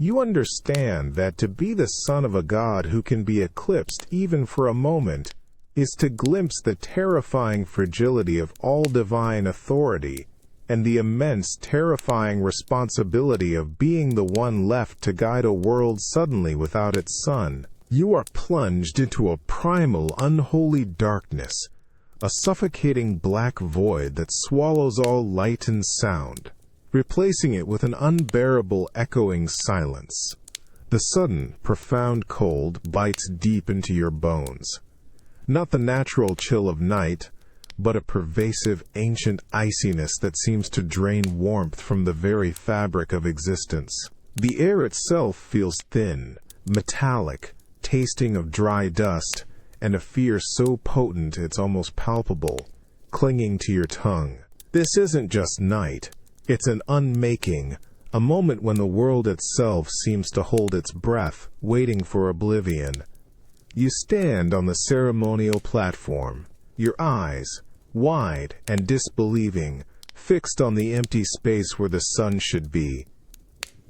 you understand that to be the son of a god who can be eclipsed even for a moment is to glimpse the terrifying fragility of all divine authority and the immense, terrifying responsibility of being the one left to guide a world suddenly without its sun. You are plunged into a primal, unholy darkness, a suffocating black void that swallows all light and sound, replacing it with an unbearable, echoing silence. The sudden, profound cold bites deep into your bones. Not the natural chill of night, but a pervasive, ancient iciness that seems to drain warmth from the very fabric of existence. The air itself feels thin, metallic, tasting of dry dust, and a fear so potent it's almost palpable, clinging to your tongue. This isn't just night. It's an unmaking, a moment when the world itself seems to hold its breath, waiting for oblivion. You stand on the ceremonial platform, your eyes, wide and disbelieving, fixed on the empty space where the sun should be.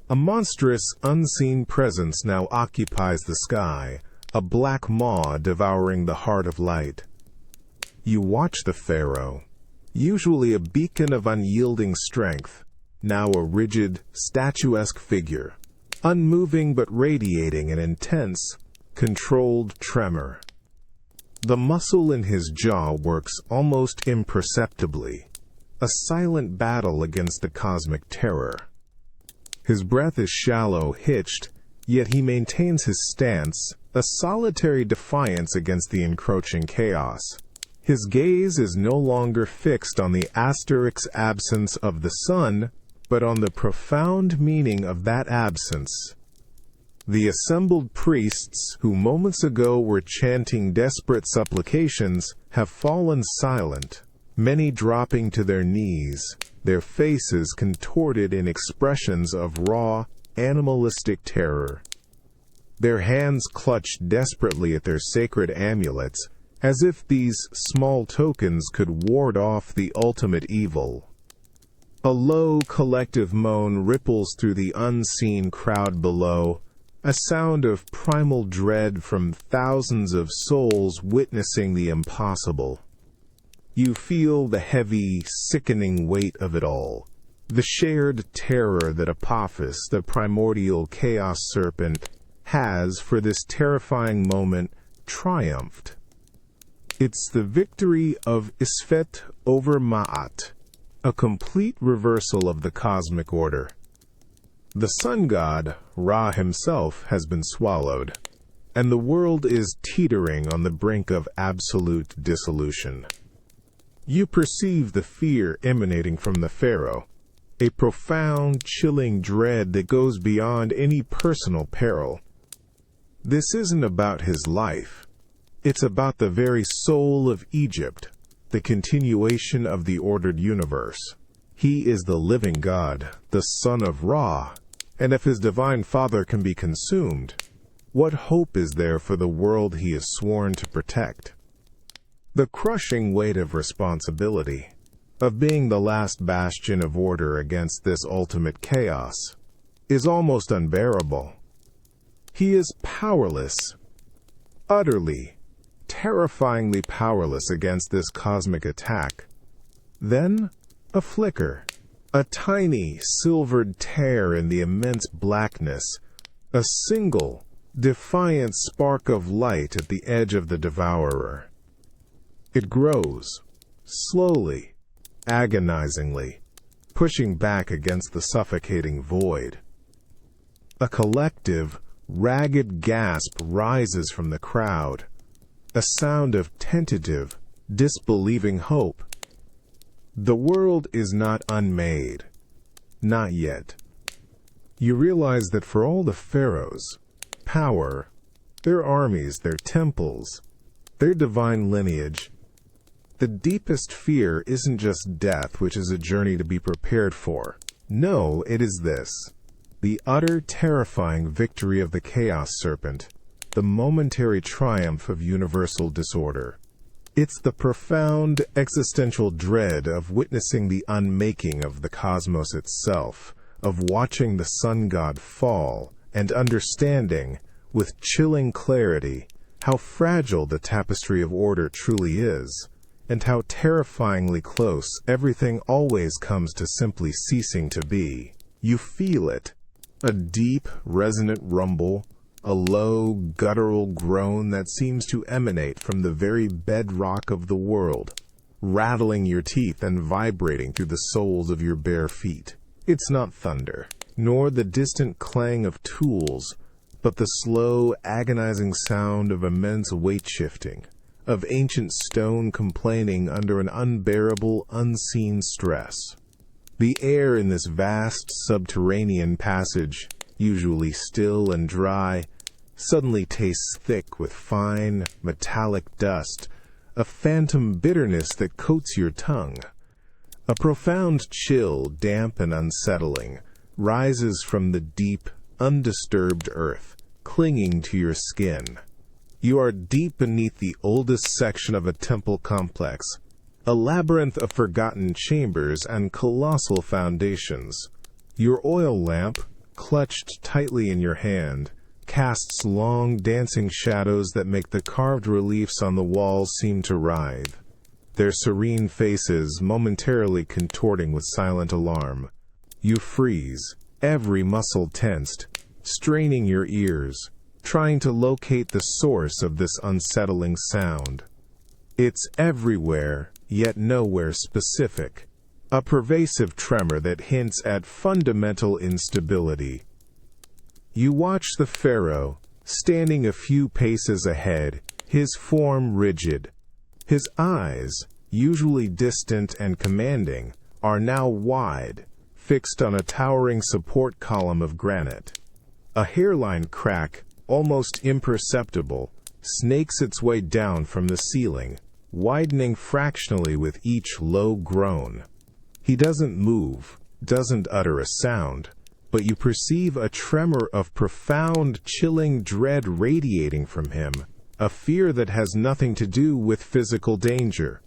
A monstrous, unseen presence now occupies the sky, a black maw devouring the heart of light. You watch the Pharaoh, usually a beacon of unyielding strength, now a rigid, statuesque figure, unmoving but radiating an intense, controlled tremor. The muscle in his jaw works almost imperceptibly, a silent battle against the cosmic terror. His breath is shallow, hitched, yet he maintains his stance, a solitary defiance against the encroaching chaos. His gaze is no longer fixed on the asterisk absence of the sun, but on the profound meaning of that absence. The assembled priests, who moments ago were chanting desperate supplications, have fallen silent, many dropping to their knees, their faces contorted in expressions of raw, animalistic terror. Their hands clutch desperately at their sacred amulets, as if these small tokens could ward off the ultimate evil. A low, collective moan ripples through the unseen crowd below, a sound of primal dread from thousands of souls witnessing the impossible. You feel the heavy, sickening weight of it all, the shared terror that Apophis, the primordial chaos serpent, has, for this terrifying moment, triumphed. It's the victory of Isfet over Ma'at, a complete reversal of the cosmic order. The sun god, Ra himself, has been swallowed. and the world is teetering on the brink of absolute dissolution. You perceive the fear emanating from the Pharaoh, a profound, chilling dread that goes beyond any personal peril. This isn't about his life. It's about the very soul of Egypt, the continuation of the ordered universe. He is the living God, the son of Ra, and if his divine father can be consumed, what hope is there for the world he is sworn to protect? The crushing weight of responsibility, of being the last bastion of order against this ultimate chaos, is almost unbearable. He is powerless, utterly, terrifyingly powerless against this cosmic attack. Then, a flicker, a tiny, silvered tear in the immense blackness, a single, defiant spark of light at the edge of the devourer. It grows, slowly, agonizingly, pushing back against the suffocating void. A collective, ragged gasp rises from the crowd, a sound of tentative, disbelieving hope. The world is not unmade. Not yet. You realize that for all the pharaohs, power, their armies, their temples, their divine lineage, the deepest fear isn't just death, which is a journey to be prepared for. No, it is this: the utter, terrifying victory of the chaos serpent, the momentary triumph of universal disorder. It's the profound, existential dread of witnessing the unmaking of the cosmos itself, of watching the sun god fall, and understanding, with chilling clarity, how fragile the tapestry of order truly is, and how terrifyingly close everything always comes to simply ceasing to be. You feel it, a deep, resonant rumble, a low, guttural groan that seems to emanate from the very bedrock of the world, rattling your teeth and vibrating through the soles of your bare feet. It's not thunder, nor the distant clang of tools, but the slow, agonizing sound of immense weight shifting, of ancient stone complaining under an unbearable, unseen stress. The air in this vast subterranean passage, usually still and dry, suddenly tastes thick with fine, metallic dust, a phantom bitterness that coats your tongue. A profound chill, damp and unsettling, rises from the deep, undisturbed earth, clinging to your skin. You are deep beneath the oldest section of a temple complex, a labyrinth of forgotten chambers and colossal foundations. Your oil lamp, clutched tightly in your hand, casts long dancing shadows that make the carved reliefs on the walls seem to writhe, their serene faces momentarily contorting with silent alarm. You freeze, every muscle tensed, straining your ears, trying to locate the source of this unsettling sound. It's everywhere, yet nowhere specific, a pervasive tremor that hints at fundamental instability. You watch the pharaoh, standing a few paces ahead, his form rigid. His eyes, usually distant and commanding, are now wide, fixed on a towering support column of granite. A hairline crack, almost imperceptible, snakes its way down from the ceiling, widening fractionally with each low groan. He doesn't move, doesn't utter a sound, but you perceive a tremor of profound, chilling dread radiating from him, a fear that has nothing to do with physical danger.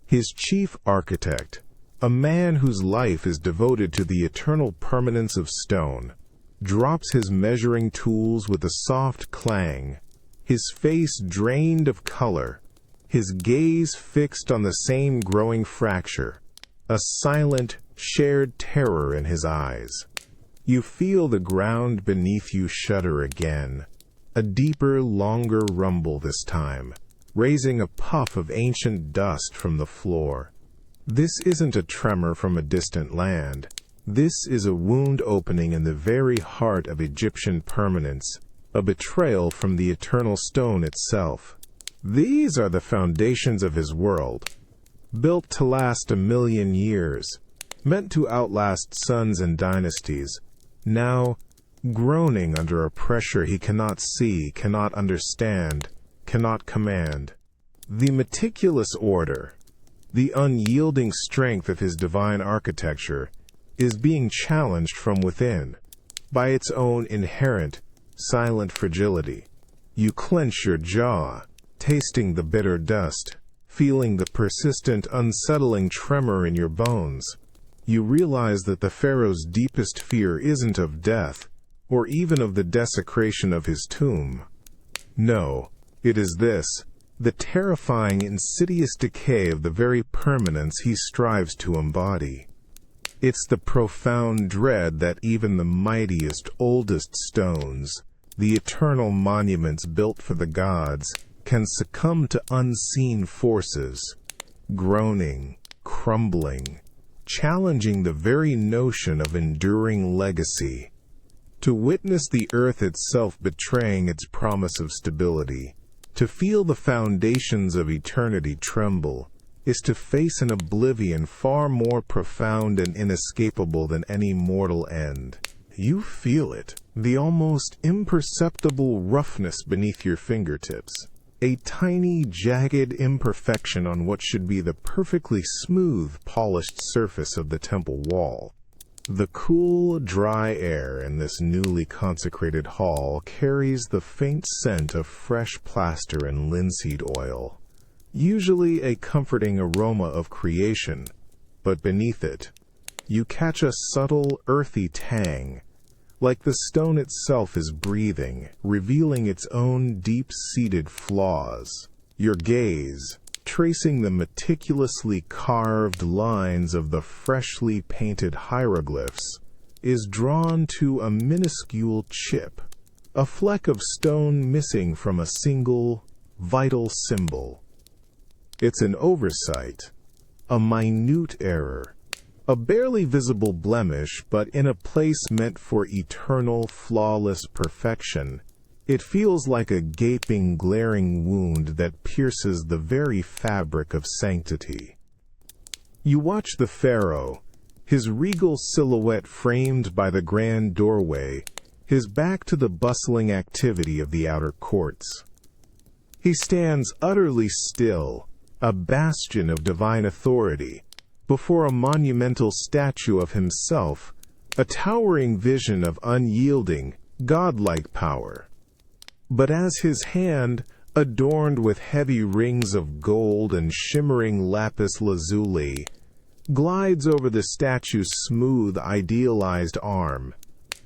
His chief architect, a man whose life is devoted to the eternal permanence of stone, drops his measuring tools with a soft clang, his face drained of color, his gaze fixed on the same growing fracture, a silent, shared terror in his eyes. You feel the ground beneath you shudder again, a deeper, longer rumble this time, raising a puff of ancient dust from the floor. This isn't a tremor from a distant land. This is a wound opening in the very heart of Egyptian permanence, a betrayal from the eternal stone itself. These are the foundations of his world, built to last 1,000,000 years, meant to outlast sons and dynasties, now groaning under a pressure he cannot see, cannot understand, cannot command. The meticulous order, the unyielding strength of his divine architecture, is being challenged from within by its own inherent, silent fragility. You clench your jaw, tasting the bitter dust, feeling the persistent, unsettling tremor in your bones. You realize that the Pharaoh's deepest fear isn't of death, or even of the desecration of his tomb. No, it is this, the terrifying, insidious decay of the very permanence he strives to embody. It's the profound dread that even the mightiest, oldest stones, the eternal monuments built for the gods, can succumb to unseen forces, groaning, crumbling, challenging the very notion of enduring legacy. To witness the earth itself betraying its promise of stability, to feel the foundations of eternity tremble, is to face an oblivion far more profound and inescapable than any mortal end. You feel it, the almost imperceptible roughness beneath your fingertips, a tiny, jagged imperfection on what should be the perfectly smooth, polished surface of the temple wall. The cool, dry air in this newly consecrated hall carries the faint scent of fresh plaster and linseed oil, usually a comforting aroma of creation, but beneath it, you catch a subtle, earthy tang, like the stone itself is breathing, revealing its own deep-seated flaws. Your gaze, tracing the meticulously carved lines of the freshly painted hieroglyphs, is drawn to a minuscule chip, a fleck of stone missing from a single, vital symbol. It's an oversight, a minute error, a barely visible blemish, but in a place meant for eternal, flawless perfection. It feels like a gaping, glaring wound that pierces the very fabric of sanctity. You watch the pharaoh, his regal silhouette framed by the grand doorway, his back to the bustling activity of the outer courts. He stands utterly still, a bastion of divine authority, before a monumental statue of himself, a towering vision of unyielding, godlike power. But as his hand, adorned with heavy rings of gold and shimmering lapis lazuli, glides over the statue's smooth, idealized arm,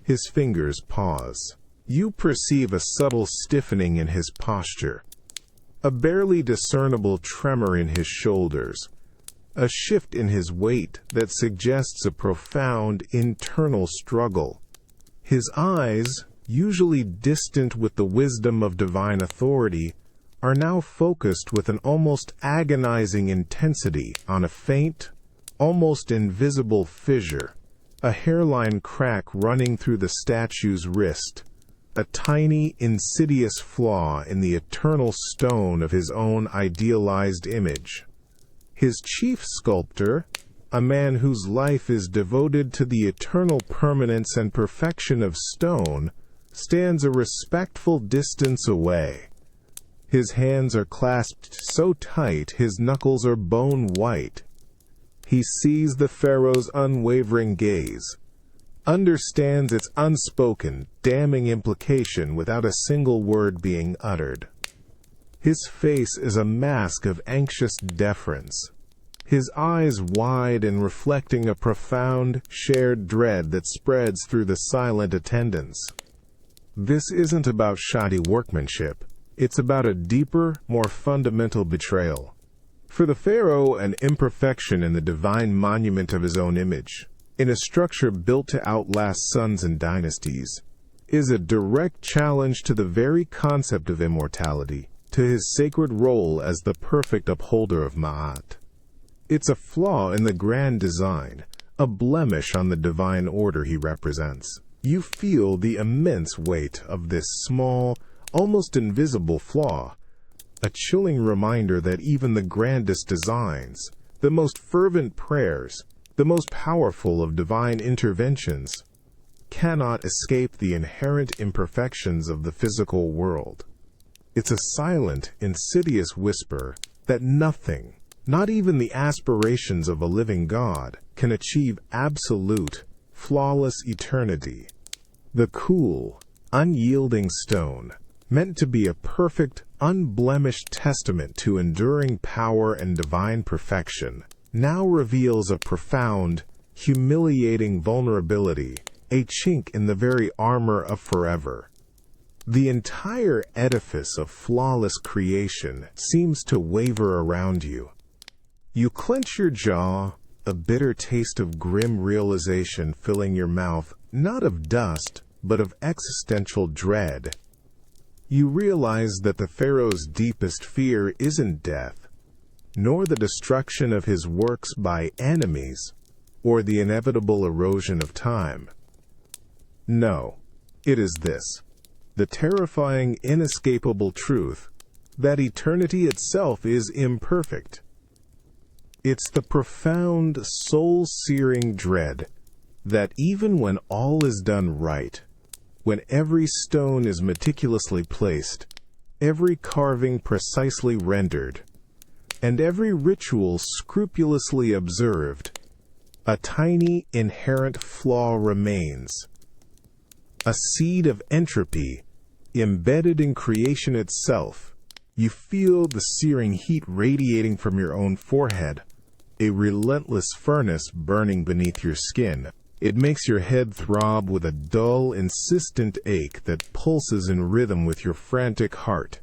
his fingers pause. You perceive a subtle stiffening in his posture, a barely discernible tremor in his shoulders, a shift in his weight that suggests a profound internal struggle. His eyes, usually distant with the wisdom of divine authority, are now focused with an almost agonizing intensity on a faint, almost invisible fissure, a hairline crack running through the statue's wrist, a tiny, insidious flaw in the eternal stone of his own idealized image. His chief sculptor, a man whose life is devoted to the eternal permanence and perfection of stone, stands a respectful distance away. His hands are clasped so tight his knuckles are bone white. He sees the pharaoh's unwavering gaze, understands its unspoken, damning implication without a single word being uttered. His face is a mask of anxious deference, his eyes wide and reflecting a profound, shared dread that spreads through the silent attendants. This isn't about shoddy workmanship. It's about a deeper, more fundamental betrayal. For the pharaoh, an imperfection in the divine monument of his own image, in a structure built to outlast sons and dynasties, is a direct challenge to the very concept of immortality, to his sacred role as the perfect upholder of Ma'at. It's a flaw in the grand design, a blemish on the divine order he represents. You feel the immense weight of this small, almost invisible flaw, a chilling reminder that even the grandest designs, the most fervent prayers, the most powerful of divine interventions, cannot escape the inherent imperfections of the physical world. It's a silent, insidious whisper that nothing, not even the aspirations of a living God, can achieve absolute, flawless eternity. The cool, unyielding stone, meant to be a perfect, unblemished testament to enduring power and divine perfection, now reveals a profound, humiliating vulnerability, a chink in the very armor of forever. The entire edifice of flawless creation seems to waver around you. You clench your jaw, a bitter taste of grim realization filling your mouth, not of dust, but of existential dread. You realize that the Pharaoh's deepest fear isn't death, nor the destruction of his works by enemies, or the inevitable erosion of time. No, it is this, the terrifying, inescapable truth that eternity itself is imperfect. It's the profound, soul-searing dread that even when all is done right, when every stone is meticulously placed, every carving precisely rendered, and every ritual scrupulously observed, a tiny inherent flaw remains, a seed of entropy embedded in creation itself. You feel the searing heat radiating from your own forehead, a relentless furnace burning beneath your skin. It makes your head throb with a dull, insistent ache that pulses in rhythm with your frantic heart.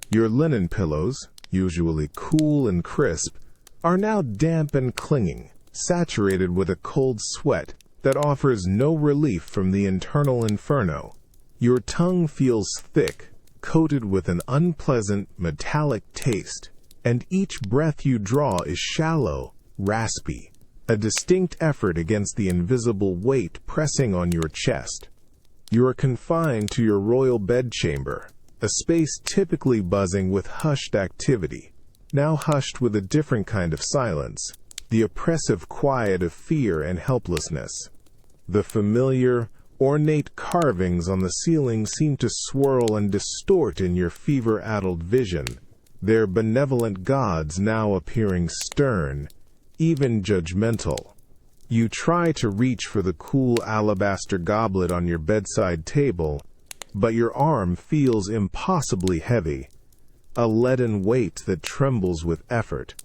Your linen pillows, usually cool and crisp, are now damp and clinging, saturated with a cold sweat that offers no relief from the internal inferno. Your tongue feels thick, coated with an unpleasant, metallic taste, and each breath you draw is shallow, raspy, a distinct effort against the invisible weight pressing on your chest. You are confined to your royal bedchamber, a space typically buzzing with hushed activity, now hushed with a different kind of silence, the oppressive quiet of fear and helplessness. The familiar, ornate carvings on the ceiling seem to swirl and distort in your fever-addled vision, their benevolent gods now appearing stern, even judgmental. You try to reach for the cool alabaster goblet on your bedside table, but your arm feels impossibly heavy, a leaden weight that trembles with effort,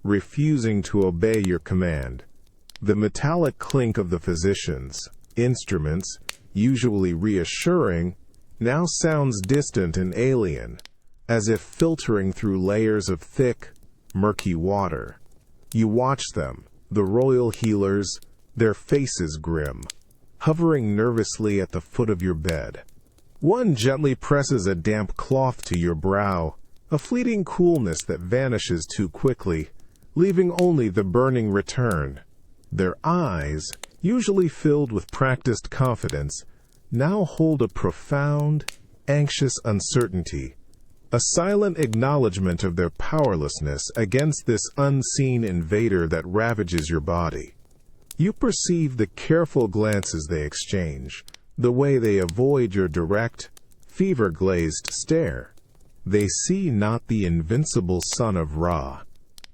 refusing to obey your command. The metallic clink of the physician's instruments, usually reassuring, now sounds distant and alien, as if filtering through layers of thick, murky water. You watch them, the royal healers, their faces grim, hovering nervously at the foot of your bed. One gently presses a damp cloth to your brow, a fleeting coolness that vanishes too quickly, leaving only the burning return. Their eyes, usually filled with practiced confidence, now hold a profound, anxious uncertainty, a silent acknowledgement of their powerlessness against this unseen invader that ravages your body. You perceive the careful glances they exchange, the way they avoid your direct, fever-glazed stare. They see not the invincible son of Ra,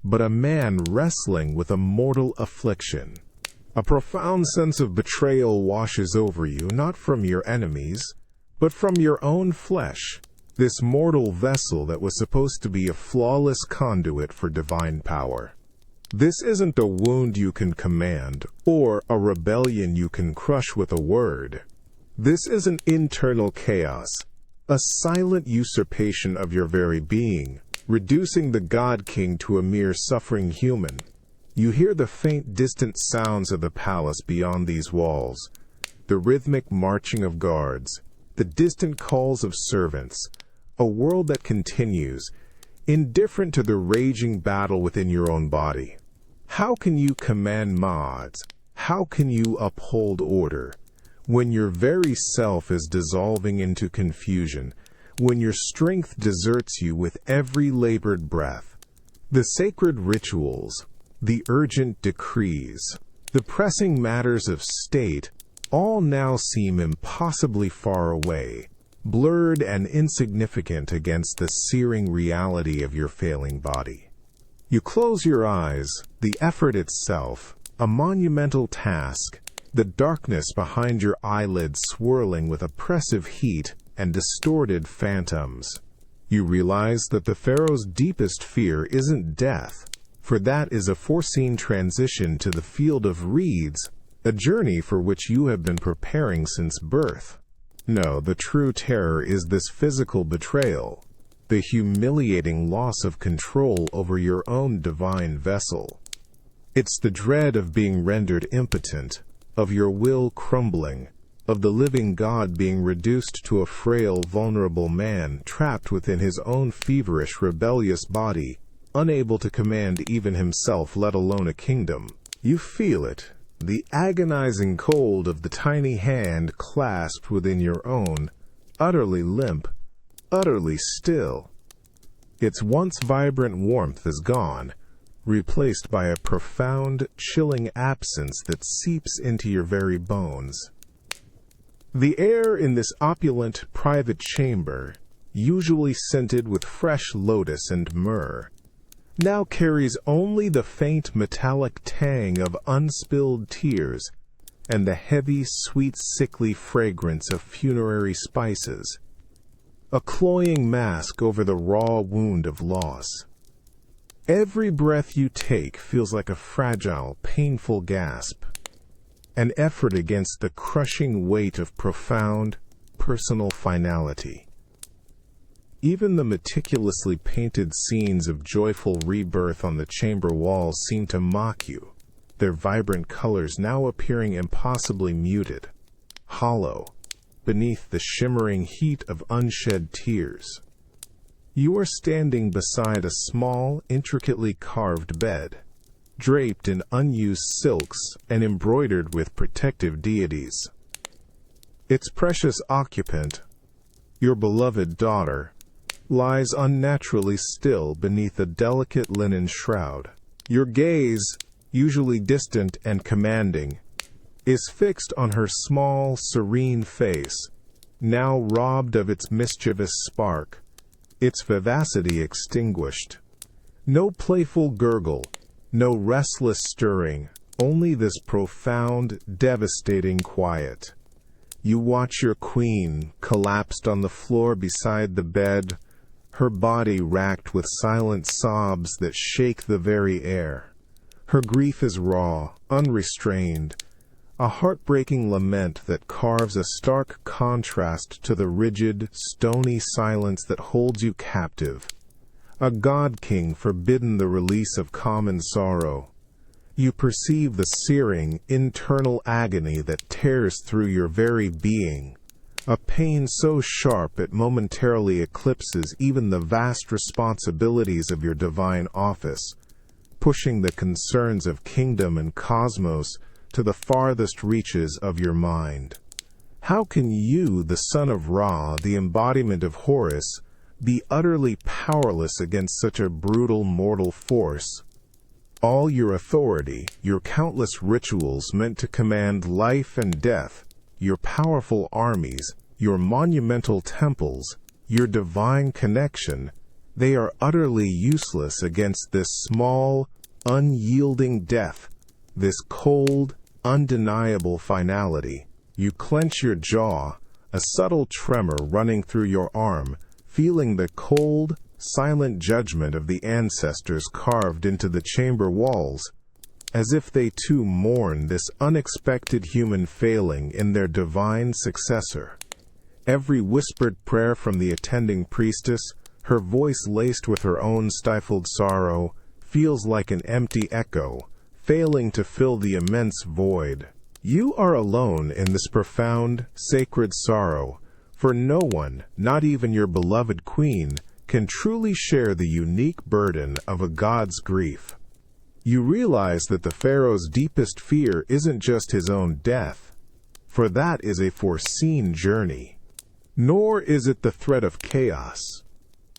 but a man wrestling with a mortal affliction. A profound sense of betrayal washes over you, not from your enemies, but from your own flesh, this mortal vessel that was supposed to be a flawless conduit for divine power. This isn't a wound you can command, or a rebellion you can crush with a word. This is an internal chaos, a silent usurpation of your very being, reducing the God-King to a mere suffering human. You hear the faint, distant sounds of the palace beyond these walls, the rhythmic marching of guards, the distant calls of servants, a world that continues, indifferent to the raging battle within your own body. How can you command mods? How can you uphold order When your very self is dissolving into confusion, when your strength deserts you with every labored breath, the sacred rituals, the urgent decrees, the pressing matters of state, all now seem impossibly far away, blurred and insignificant against the searing reality of your failing body. You close your eyes, the effort itself, a monumental task, the darkness behind your eyelids swirling with oppressive heat and distorted phantoms. You realize that the Pharaoh's deepest fear isn't death, for that is a foreseen transition to the field of reeds, a journey for which you have been preparing since birth. No, the true terror is this physical betrayal, the humiliating loss of control over your own divine vessel. It's the dread of being rendered impotent, of your will crumbling, of the living God being reduced to a frail, vulnerable man trapped within his own feverish, rebellious body, unable to command even himself, let alone a kingdom. You feel it, the agonizing cold of the tiny hand clasped within your own, utterly limp, utterly still. Its once vibrant warmth is gone, replaced by a profound, chilling absence that seeps into your very bones. The air in this opulent, private chamber, usually scented with fresh lotus and myrrh, now carries only the faint metallic tang of unspilled tears and the heavy, sweet, sickly fragrance of funerary spices, a cloying mask over the raw wound of loss. Every breath you take feels like a fragile, painful gasp, an effort against the crushing weight of profound, personal finality. Even the meticulously painted scenes of joyful rebirth on the chamber walls seem to mock you, their vibrant colors now appearing impossibly muted, hollow, beneath the shimmering heat of unshed tears. You are standing beside a small, intricately carved bed, draped in unused silks and embroidered with protective deities. Its precious occupant, your beloved daughter, lies unnaturally still beneath a delicate linen shroud. Your gaze, usually distant and commanding, is fixed on her small, serene face, now robbed of its mischievous spark, its vivacity extinguished. No playful gurgle, no restless stirring, only this profound, devastating quiet. You watch your queen, collapsed on the floor beside the bed, her body racked with silent sobs that shake the very air. Her grief is raw, unrestrained, a heartbreaking lament that carves a stark contrast to the rigid, stony silence that holds you captive, a god-king forbidden the release of common sorrow. You perceive the searing, internal agony that tears through your very being, a pain so sharp it momentarily eclipses even the vast responsibilities of your divine office, pushing the concerns of kingdom and cosmos to the farthest reaches of your mind. How can you, the son of Ra, the embodiment of Horus, be utterly powerless against such a brutal mortal force? All your authority, your countless rituals meant to command life and death, your powerful armies, your monumental temples, your divine connection, they are utterly useless against this small, unyielding death, this cold, undeniable finality. You clench your jaw, a subtle tremor running through your arm, feeling the cold, silent judgment of the ancestors carved into the chamber walls, as if they too mourn this unexpected human failing in their divine successor. Every whispered prayer from the attending priestess, her voice laced with her own stifled sorrow, feels like an empty echo, failing to fill the immense void. You are alone in this profound, sacred sorrow, for no one, not even your beloved queen, can truly share the unique burden of a god's grief. You realize that the Pharaoh's deepest fear isn't just his own death. for that is a foreseen journey. Nor is it the threat of chaos,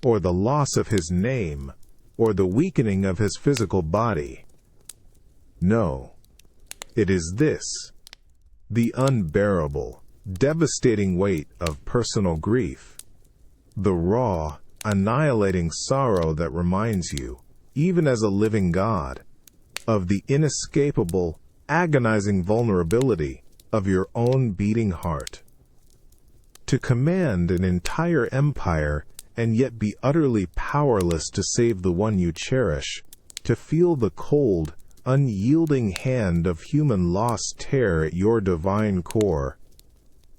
or the loss of his name, or the weakening of his physical body. No, it is this, the unbearable, devastating weight of personal grief, the raw, annihilating sorrow that reminds you, even as a living God, of the inescapable, agonizing vulnerability of your own beating heart. To command an entire empire and yet be utterly powerless to save the one you cherish, to feel the cold, unyielding hand of human loss tear at your divine core,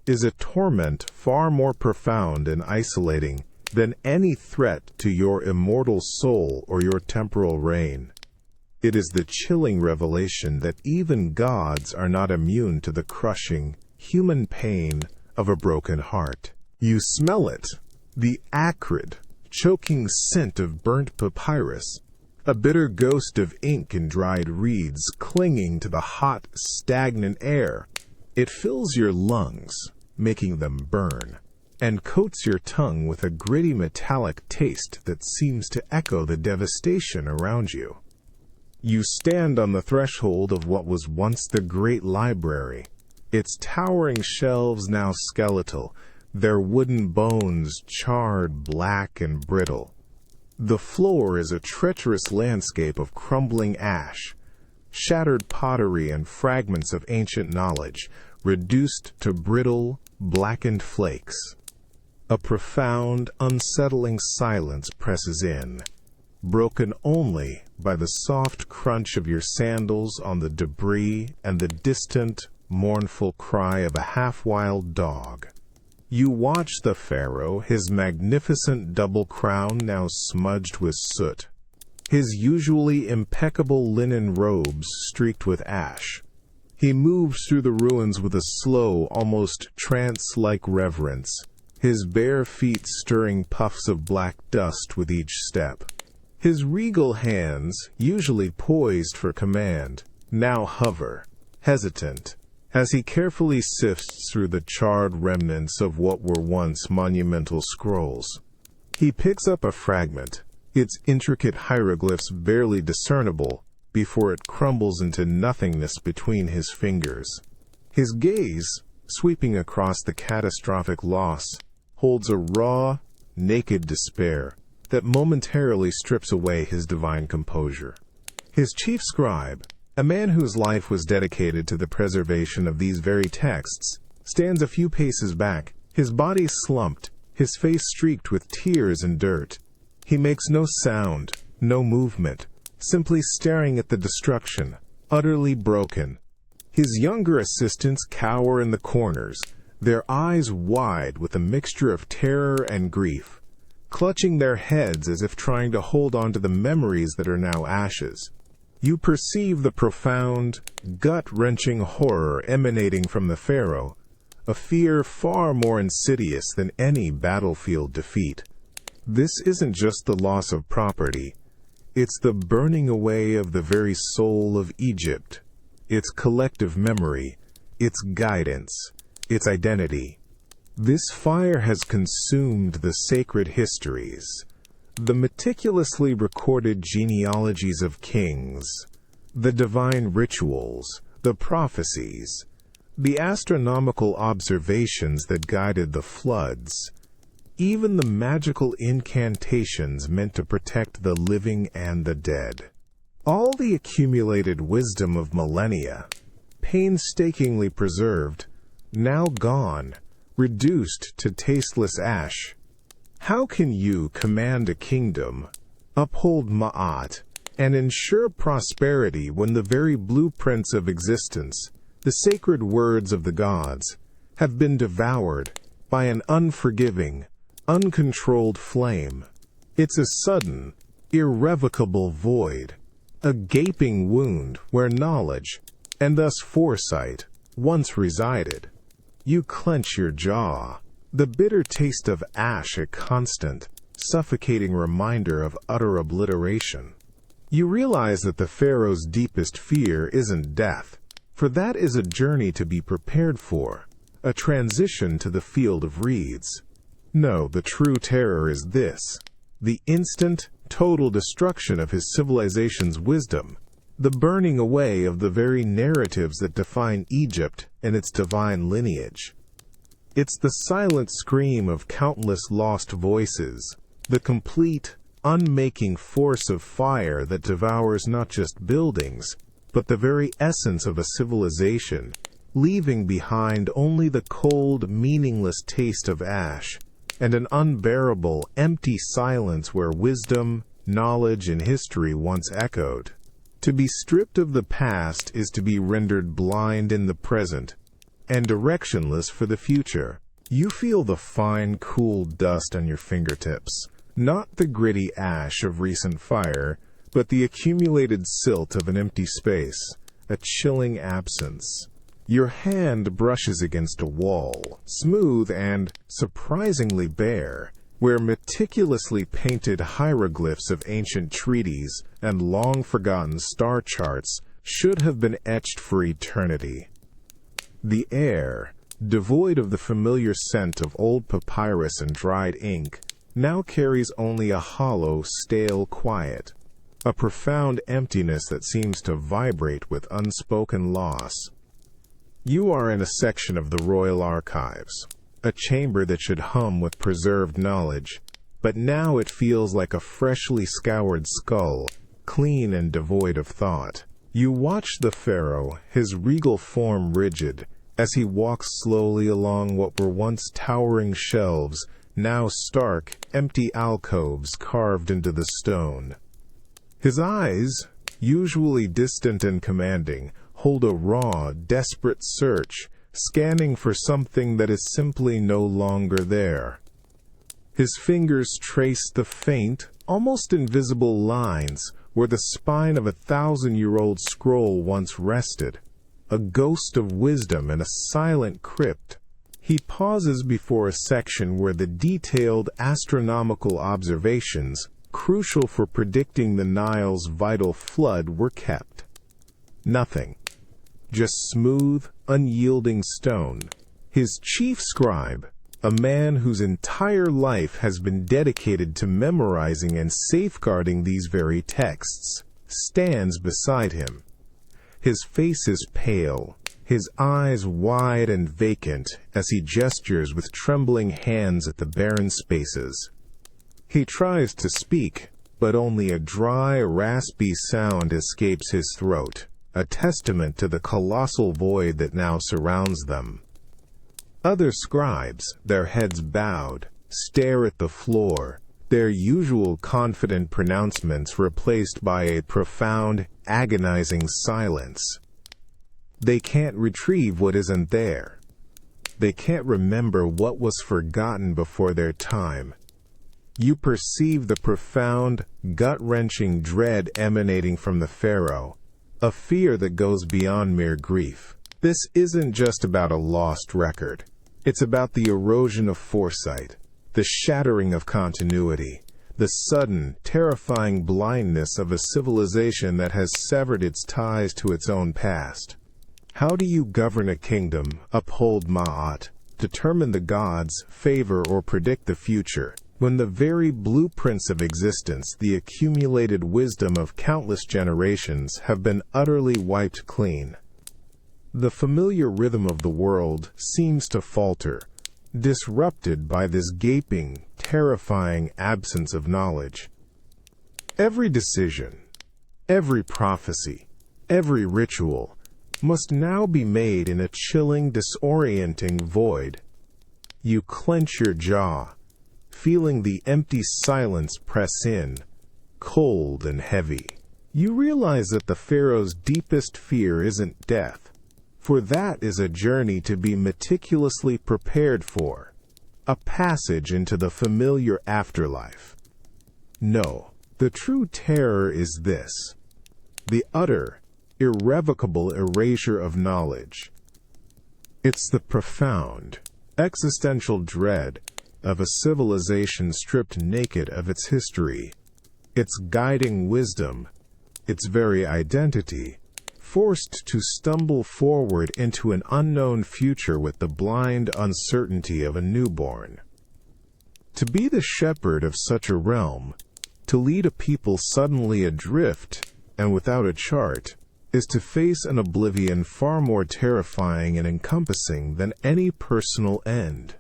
is a torment far more profound and isolating than any threat to your immortal soul or your temporal reign. It is the chilling revelation that even gods are not immune to the crushing, human pain of a broken heart. You smell it, the acrid, choking scent of burnt papyrus, a bitter ghost of ink and dried reeds clinging to the hot, stagnant air. It fills your lungs, making them burn, and coats your tongue with a gritty metallic taste that seems to echo the devastation around you. You stand on the threshold of what was once the great library, its towering shelves now skeletal, their wooden bones charred, black, and brittle. The floor is a treacherous landscape of crumbling ash, shattered pottery and fragments of ancient knowledge, reduced to brittle, blackened flakes. A profound, unsettling silence presses in, broken only by the soft crunch of your sandals on the debris and the distant, mournful cry of a half-wild dog. You watch the pharaoh, his magnificent double crown now smudged with soot, his usually impeccable linen robes streaked with ash. He moves through the ruins with a slow, almost trance-like reverence, his bare feet stirring puffs of black dust with each step. His regal hands, usually poised for command, now hover, hesitant, as he carefully sifts through the charred remnants of what were once monumental scrolls. He picks up a fragment, its intricate hieroglyphs barely discernible, before it crumbles into nothingness between his fingers. His gaze, sweeping across the catastrophic loss, holds a raw, naked despair that momentarily strips away his divine composure. His chief scribe, a man whose life was dedicated to the preservation of these very texts, stands a few paces back, his body slumped, his face streaked with tears and dirt. He makes no sound, no movement, simply staring at the destruction, utterly broken. His younger assistants cower in the corners, their eyes wide with a mixture of terror and grief, clutching their heads as if trying to hold on to the memories that are now ashes. You perceive the profound, gut-wrenching horror emanating from the pharaoh, a fear far more insidious than any battlefield defeat. This isn't just the loss of property, it's the burning away of the very soul of Egypt, its collective memory, its guidance, its identity. This fire has consumed the sacred histories, the meticulously recorded genealogies of kings, the divine rituals, the prophecies, the astronomical observations that guided the floods, even the magical incantations meant to protect the living and the dead. All the accumulated wisdom of millennia, painstakingly preserved, now gone, reduced to tasteless ash. How can you command a kingdom, uphold Ma'at, and ensure prosperity when the very blueprints of existence, the sacred words of the gods, have been devoured by an unforgiving, uncontrolled flame? It's a sudden, irrevocable void, a gaping wound where knowledge, and thus foresight, once resided. You clench your jaw, the bitter taste of ash a constant, suffocating reminder of utter obliteration. You realize that the pharaoh's deepest fear isn't death, for that is a journey to be prepared for. a transition to the field of reeds. No, the true terror is this: the instant, total destruction of his civilization's wisdom, the burning away of the very narratives that define Egypt and its divine lineage. It's the silent scream of countless lost voices, the complete, unmaking force of fire that devours not just buildings, but the very essence of a civilization, leaving behind only the cold, meaningless taste of ash, and an unbearable, empty silence where wisdom, knowledge, and history once echoed. To be stripped of the past is to be rendered blind in the present, and directionless for the future. You feel the fine, cool dust on your fingertips, not the gritty ash of recent fire, but the accumulated silt of an empty space, a chilling absence. Your hand brushes against a wall, smooth and surprisingly bare, where meticulously painted hieroglyphs of ancient treaties and long-forgotten star charts should have been etched for eternity. The air, devoid of the familiar scent of old papyrus and dried ink, now carries only a hollow, stale quiet, a profound emptiness that seems to vibrate with unspoken loss. You are in a section of the Royal Archives, a chamber that should hum with preserved knowledge, but now it feels like a freshly scoured skull, clean and devoid of thought. You watch the pharaoh, his regal form rigid, as he walks slowly along what were once towering shelves, now stark, empty alcoves carved into the stone. His eyes, usually distant and commanding, hold a raw, desperate search, scanning for something that is simply no longer there. His fingers trace the faint, almost invisible lines where the spine of a 1,000-year-old scroll once rested, a ghost of wisdom in a silent crypt. He pauses before a section where the detailed astronomical observations, crucial for predicting the Nile's vital flood, were kept. Nothing. Just smooth, unyielding stone. His chief scribe, a man whose entire life has been dedicated to memorizing and safeguarding these very texts, stands beside him. His face is pale, his eyes wide and vacant as he gestures with trembling hands at the barren spaces. He tries to speak, but only a dry, raspy sound escapes his throat, a testament to the colossal void that now surrounds them. Other scribes, their heads bowed, stare at the floor, their usual confident pronouncements replaced by a profound, agonizing silence. They can't retrieve what isn't there. They can't remember what was forgotten before their time. You perceive the profound, gut-wrenching dread emanating from the pharaoh, a fear that goes beyond mere grief. This isn't just about a lost record. It's about the erosion of foresight, the shattering of continuity, the sudden, terrifying blindness of a civilization that has severed its ties to its own past. How do you govern a kingdom, uphold Ma'at, determine the gods, favor or predict the future, when the very blueprints of existence, the accumulated wisdom of countless generations, have been utterly wiped clean? The familiar rhythm of the world seems to falter, disrupted by this gaping, terrifying absence of knowledge. Every decision, every prophecy, every ritual must now be made in a chilling, disorienting void. You clench your jaw, feeling the empty silence press in, cold and heavy. You realize that the pharaoh's deepest fear isn't death, for that is a journey to be meticulously prepared for, a passage into the familiar afterlife. No, the true terror is this: the utter, irrevocable erasure of knowledge. It's the profound, existential dread of a civilization stripped naked of its history, its guiding wisdom, its very identity, forced to stumble forward into an unknown future with the blind uncertainty of a newborn. To be the shepherd of such a realm, to lead a people suddenly adrift and without a chart, is to face an oblivion far more terrifying and encompassing than any personal end.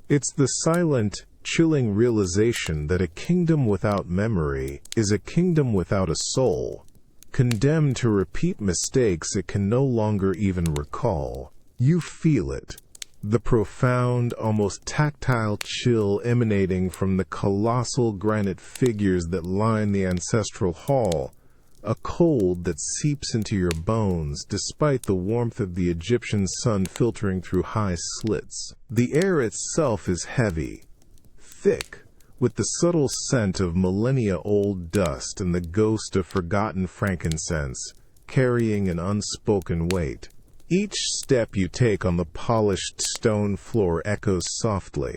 It's the silent, chilling realization that a kingdom without memory is a kingdom without a soul, condemned to repeat mistakes it can no longer even recall. You feel it, the profound, almost tactile chill emanating from the colossal granite figures that line the ancestral hall, a cold that seeps into your bones despite the warmth of the Egyptian sun filtering through high slits. The air itself is heavy, thick, with the subtle scent of millennia-old dust and the ghost of forgotten frankincense, carrying an unspoken weight. Each step you take on the polished stone floor echoes softly,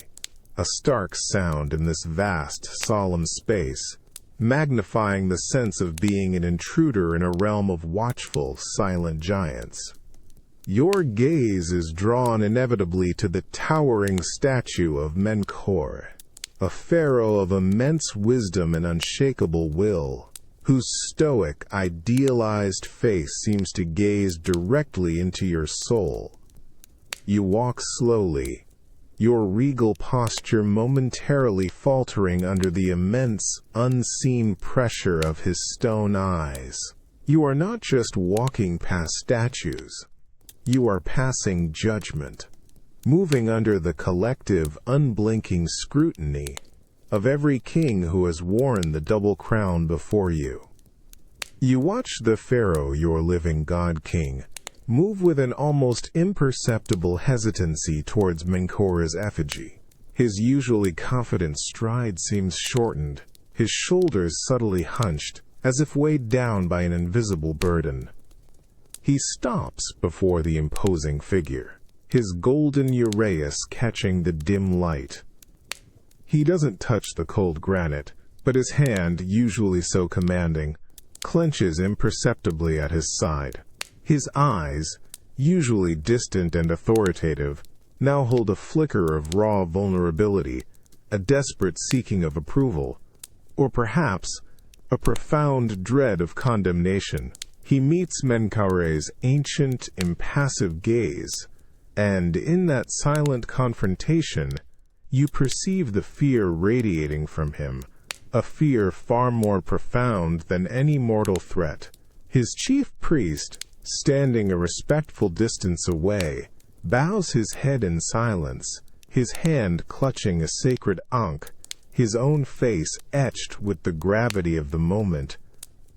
a stark sound in this vast, solemn space, magnifying the sense of being an intruder in a realm of watchful, silent giants. Your gaze is drawn inevitably to the towering statue of Menkaure, a pharaoh of immense wisdom and unshakable will, whose stoic, idealized face seems to gaze directly into your soul. You walk slowly, your regal posture momentarily faltering under the immense, unseen pressure of his stone eyes. You are not just walking past statues. You are passing judgment, moving under the collective, unblinking scrutiny of every king who has worn the double crown before you. You watch the pharaoh, your living god-king, move with an almost imperceptible hesitancy towards Menkaure's effigy. His usually confident stride seems shortened, his shoulders subtly hunched, as if weighed down by an invisible burden. He stops before the imposing figure, his golden uraeus catching the dim light. He doesn't touch the cold granite, but his hand, usually so commanding, clenches imperceptibly at his side. His eyes, usually distant and authoritative, now hold a flicker of raw vulnerability, a desperate seeking of approval, or perhaps a profound dread of condemnation. He meets Menkaure's ancient, impassive gaze, and in that silent confrontation, you perceive the fear radiating from him, a fear far more profound than any mortal threat. His chief priest, standing a respectful distance away, bows his head in silence, his hand clutching a sacred ankh, his own face etched with the gravity of the moment,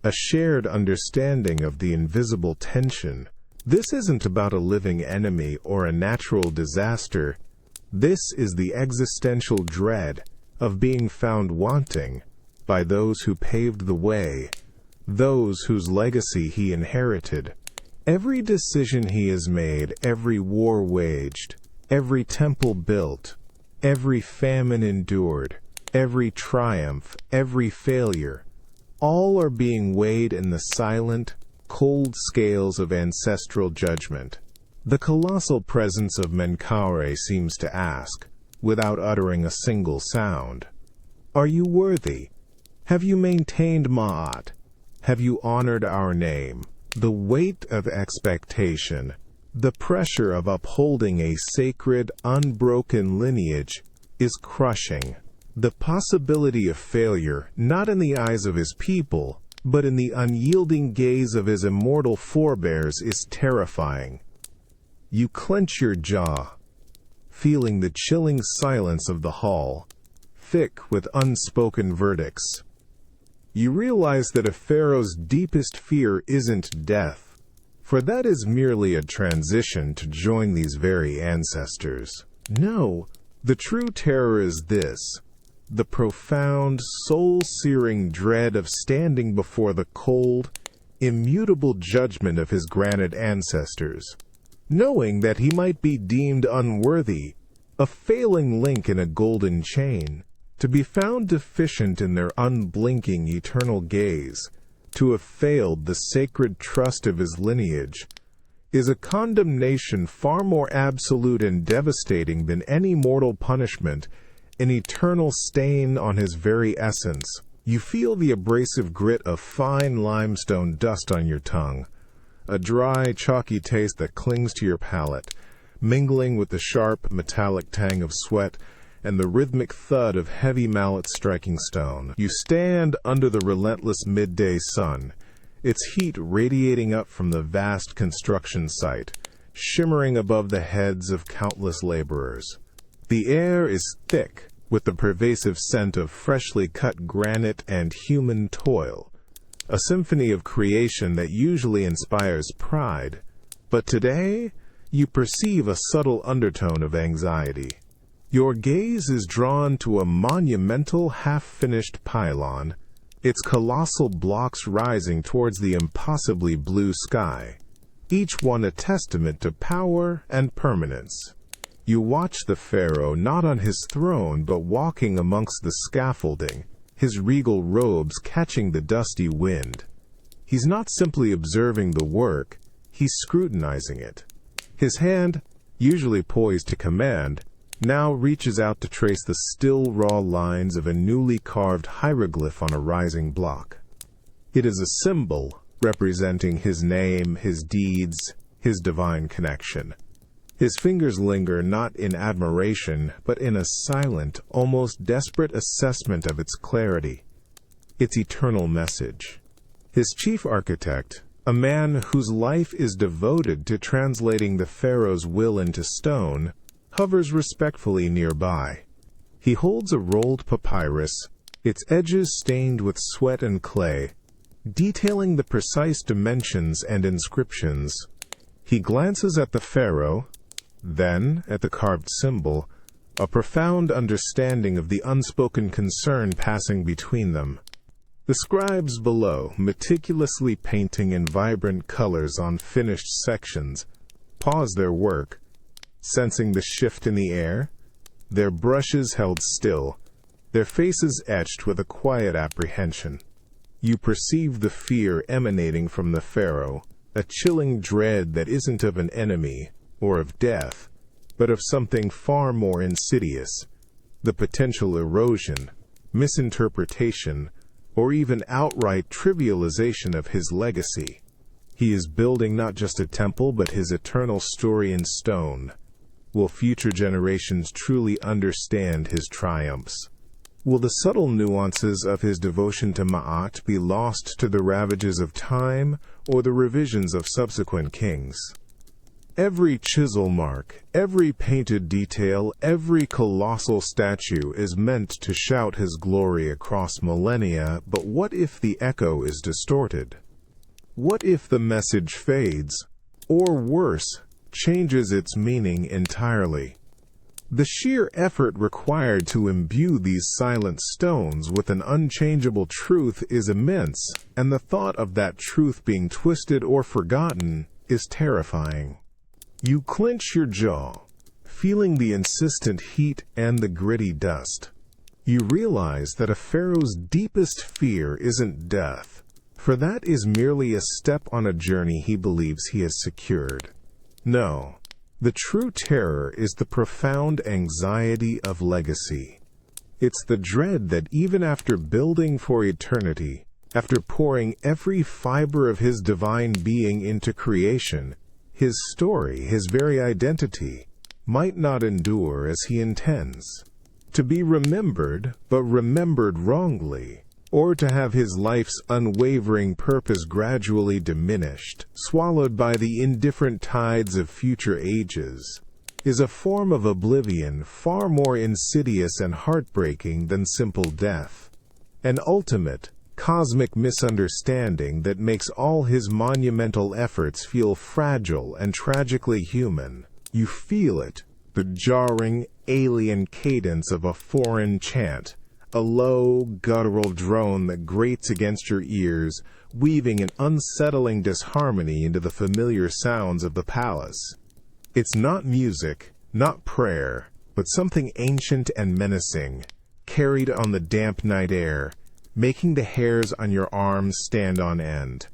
a shared understanding of the invisible tension. This isn't about a living enemy or a natural disaster. This is the existential dread of being found wanting by those who paved the way, those whose legacy he inherited. Every decision he has made, every war waged, every temple built, every famine endured, every triumph, every failure, all are being weighed in the silent, cold scales of ancestral judgment. The colossal presence of Menkaure seems to ask, without uttering a single sound, "Are you worthy? Have you maintained Ma'at? Have you honored our name?" The weight of expectation, the pressure of upholding a sacred, unbroken lineage, is crushing. The possibility of failure, not in the eyes of his people, but in the unyielding gaze of his immortal forebears, is terrifying. You clench your jaw, feeling the chilling silence of the hall, thick with unspoken verdicts. You realize that a pharaoh's deepest fear isn't death, for that is merely a transition to join these very ancestors. No, the true terror is this: the profound, soul-searing dread of standing before the cold, immutable judgment of his granite ancestors, knowing that he might be deemed unworthy, a failing link in a golden chain, to be found deficient in their unblinking eternal gaze, to have failed the sacred trust of his lineage, is a condemnation far more absolute and devastating than any mortal punishment, an eternal stain on his very essence. You feel the abrasive grit of fine limestone dust on your tongue, a dry, chalky taste that clings to your palate, mingling with the sharp, metallic tang of sweat and the rhythmic thud of heavy mallets striking stone. You stand under the relentless midday sun, its heat radiating up from the vast construction site, shimmering above the heads of countless laborers. The air is thick with the pervasive scent of freshly cut granite and human toil, a symphony of creation that usually inspires pride, but today you perceive a subtle undertone of anxiety. Your gaze is drawn to a monumental half-finished pylon, its colossal blocks rising towards the impossibly blue sky, each one a testament to power and permanence. You watch the pharaoh not on his throne but walking amongst the scaffolding, his regal robes catching the dusty wind. He's not simply observing the work, he's scrutinizing it. His hand, usually poised to command, now reaches out to trace the still raw lines of a newly carved hieroglyph on a rising block. It is a symbol representing his name, his deeds, his divine connection. His fingers linger not in admiration, but in a silent, almost desperate assessment of its clarity, its eternal message. His chief architect, a man whose life is devoted to translating the pharaoh's will into stone, hovers respectfully nearby. He holds a rolled papyrus, its edges stained with sweat and clay, detailing the precise dimensions and inscriptions. He glances at the pharaoh, then at the carved symbol, a profound understanding of the unspoken concern passing between them. The scribes below, meticulously painting in vibrant colors on finished sections, pause their work, sensing the shift in the air, their brushes held still, their faces etched with a quiet apprehension. You perceive the fear emanating from the pharaoh, a chilling dread that isn't of an enemy or of death, but of something far more insidious, the potential erosion, misinterpretation, or even outright trivialization of his legacy. He is building not just a temple, but his eternal story in stone. Will future generations truly understand his triumphs? Will the subtle nuances of his devotion to Ma'at be lost to the ravages of time or the revisions of subsequent kings? Every chisel mark, every painted detail, every colossal statue is meant to shout his glory across millennia, but what if the echo is distorted? What if the message fades, or worse, changes its meaning entirely? The sheer effort required to imbue these silent stones with an unchangeable truth is immense, and the thought of that truth being twisted or forgotten is terrifying. You clench your jaw, feeling the insistent heat and the gritty dust. You realize that a pharaoh's deepest fear isn't death, for that is merely a step on a journey he believes he has secured. No, the true terror is the profound anxiety of legacy. It's the dread that even after building for eternity, after pouring every fiber of his divine being into creation, his story, his very identity, might not endure as he intends. To be remembered, but remembered wrongly, or to have his life's unwavering purpose gradually diminished, swallowed by the indifferent tides of future ages, is a form of oblivion far more insidious and heartbreaking than simple death. An ultimate, cosmic misunderstanding that makes all his monumental efforts feel fragile and tragically human. You feel it, the jarring, alien cadence of a foreign chant, a low, guttural drone that grates against your ears, weaving an unsettling disharmony into the familiar sounds of the palace. It's not music, not prayer, but something ancient and menacing, carried on the damp night air, making the hairs on your arms stand on end.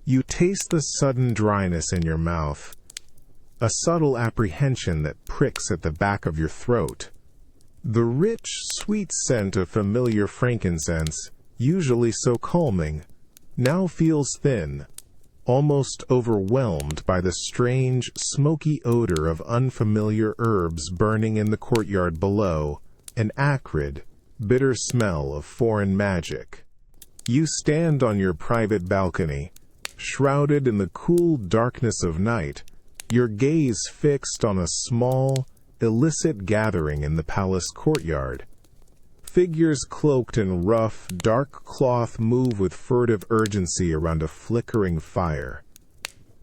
You taste the sudden dryness in your mouth, a subtle apprehension that pricks at the back of your throat. The rich, sweet scent of familiar frankincense, usually so calming, now feels thin, almost overwhelmed by the strange, smoky odor of unfamiliar herbs burning in the courtyard below, an acrid, bitter smell of foreign magic. You stand on your private balcony, shrouded in the cool darkness of night, your gaze fixed on a small, illicit gathering in the palace courtyard. Figures cloaked in rough, dark cloth move with furtive urgency around a flickering fire,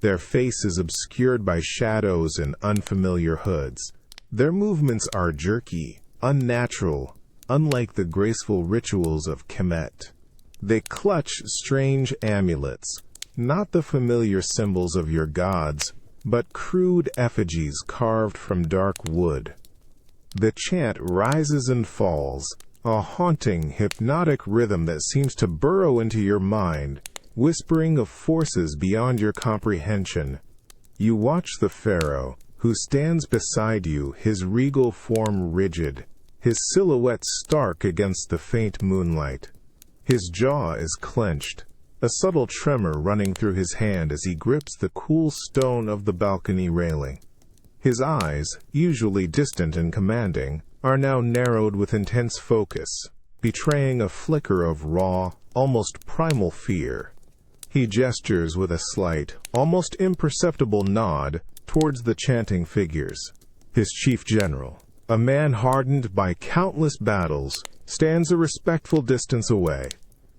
their faces obscured by shadows and unfamiliar hoods. Their movements are jerky, unnatural, unlike the graceful rituals of Kemet. They clutch strange amulets, not the familiar symbols of your gods, but crude effigies carved from dark wood. The chant rises and falls, a haunting, hypnotic rhythm that seems to burrow into your mind, whispering of forces beyond your comprehension. You watch the pharaoh, who stands beside you, his regal form rigid, his silhouette stark against the faint moonlight. His jaw is clenched, a subtle tremor running through his hand as he grips the cool stone of the balcony railing. His eyes, usually distant and commanding, are now narrowed with intense focus, betraying a flicker of raw, almost primal fear. He gestures with a slight, almost imperceptible nod towards the chanting figures. His chief general, a man hardened by countless battles, stands a respectful distance away,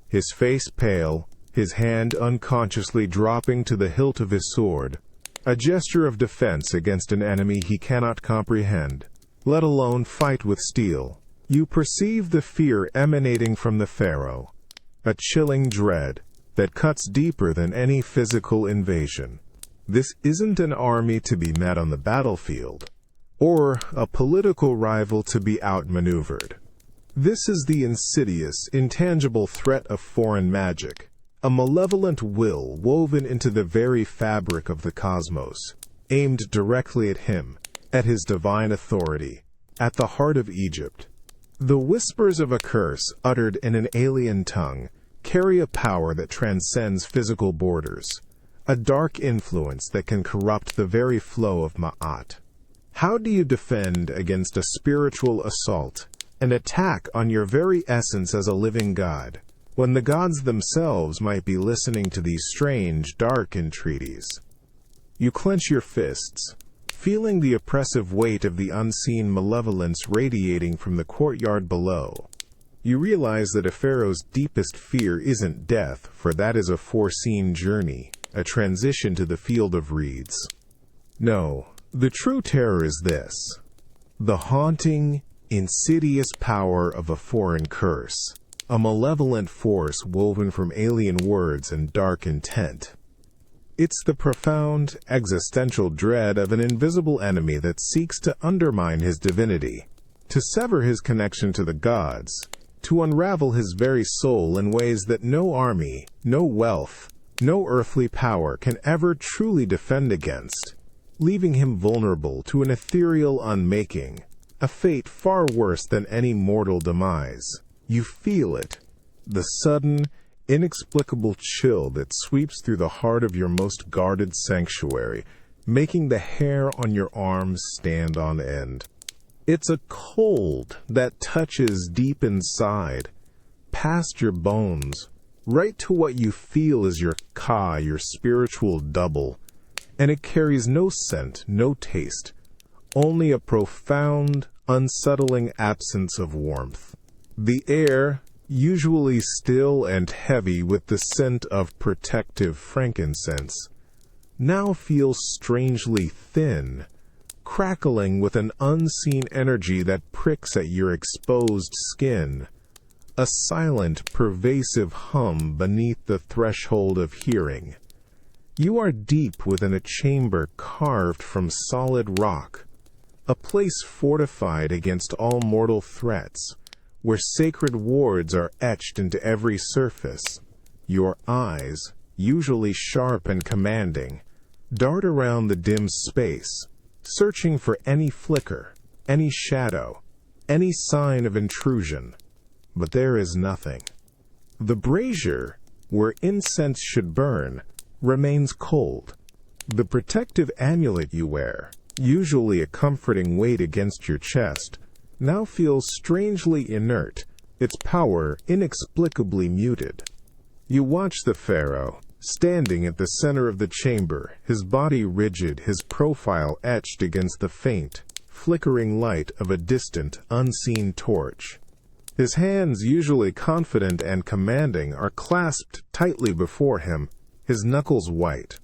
his face pale, his hand unconsciously dropping to the hilt of his sword, a gesture of defense against an enemy he cannot comprehend, let alone fight with steel. You perceive the fear emanating from the pharaoh, a chilling dread that cuts deeper than any physical invasion. This isn't an army to be met on the battlefield, or a political rival to be outmaneuvered. This is the insidious, intangible threat of foreign magic, a malevolent will woven into the very fabric of the cosmos, aimed directly at him, at his divine authority, at the heart of Egypt. The whispers of a curse, uttered in an alien tongue, carry a power that transcends physical borders, a dark influence that can corrupt the very flow of Ma'at. How do you defend against a spiritual assault, an attack on your very essence as a living god, when the gods themselves might be listening to these strange, dark entreaties? You clench your fists, feeling the oppressive weight of the unseen malevolence radiating from the courtyard below. You realize that a pharaoh's deepest fear isn't death, for that is a foreseen journey, a transition to the field of reeds. No, the true terror is this: the haunting, insidious power of a foreign curse, a malevolent force woven from alien words and dark intent. It's the profound, existential dread of an invisible enemy that seeks to undermine his divinity, to sever his connection to the gods, to unravel his very soul in ways that no army, no wealth, no earthly power can ever truly defend against, leaving him vulnerable to an ethereal unmaking, a fate far worse than any mortal demise. You feel it, the sudden, inexplicable chill that sweeps through the heart of your most guarded sanctuary, making the hair on your arms stand on end. It's a cold that touches deep inside, past your bones, right to what you feel is your Ka, your spiritual double, and it carries no scent, no taste, only a profound, unsettling absence of warmth. The air, usually still and heavy with the scent of protective frankincense, now feels strangely thin, crackling with an unseen energy that pricks at your exposed skin, a silent, pervasive hum beneath the threshold of hearing. You are deep within a chamber carved from solid rock, a place fortified against all mortal threats, where sacred wards are etched into every surface. Your eyes, usually sharp and commanding, dart around the dim space, searching for any flicker, any shadow, any sign of intrusion. But there is nothing. The brazier, where incense should burn, remains cold. The protective amulet you wear, usually a comforting weight against your chest, now feels strangely inert, its power inexplicably muted. You watch the pharaoh, standing at the center of the chamber, his body rigid, his profile etched against the faint, flickering light of a distant, unseen torch. His hands, usually confident and commanding, are clasped tightly before him, his knuckles white.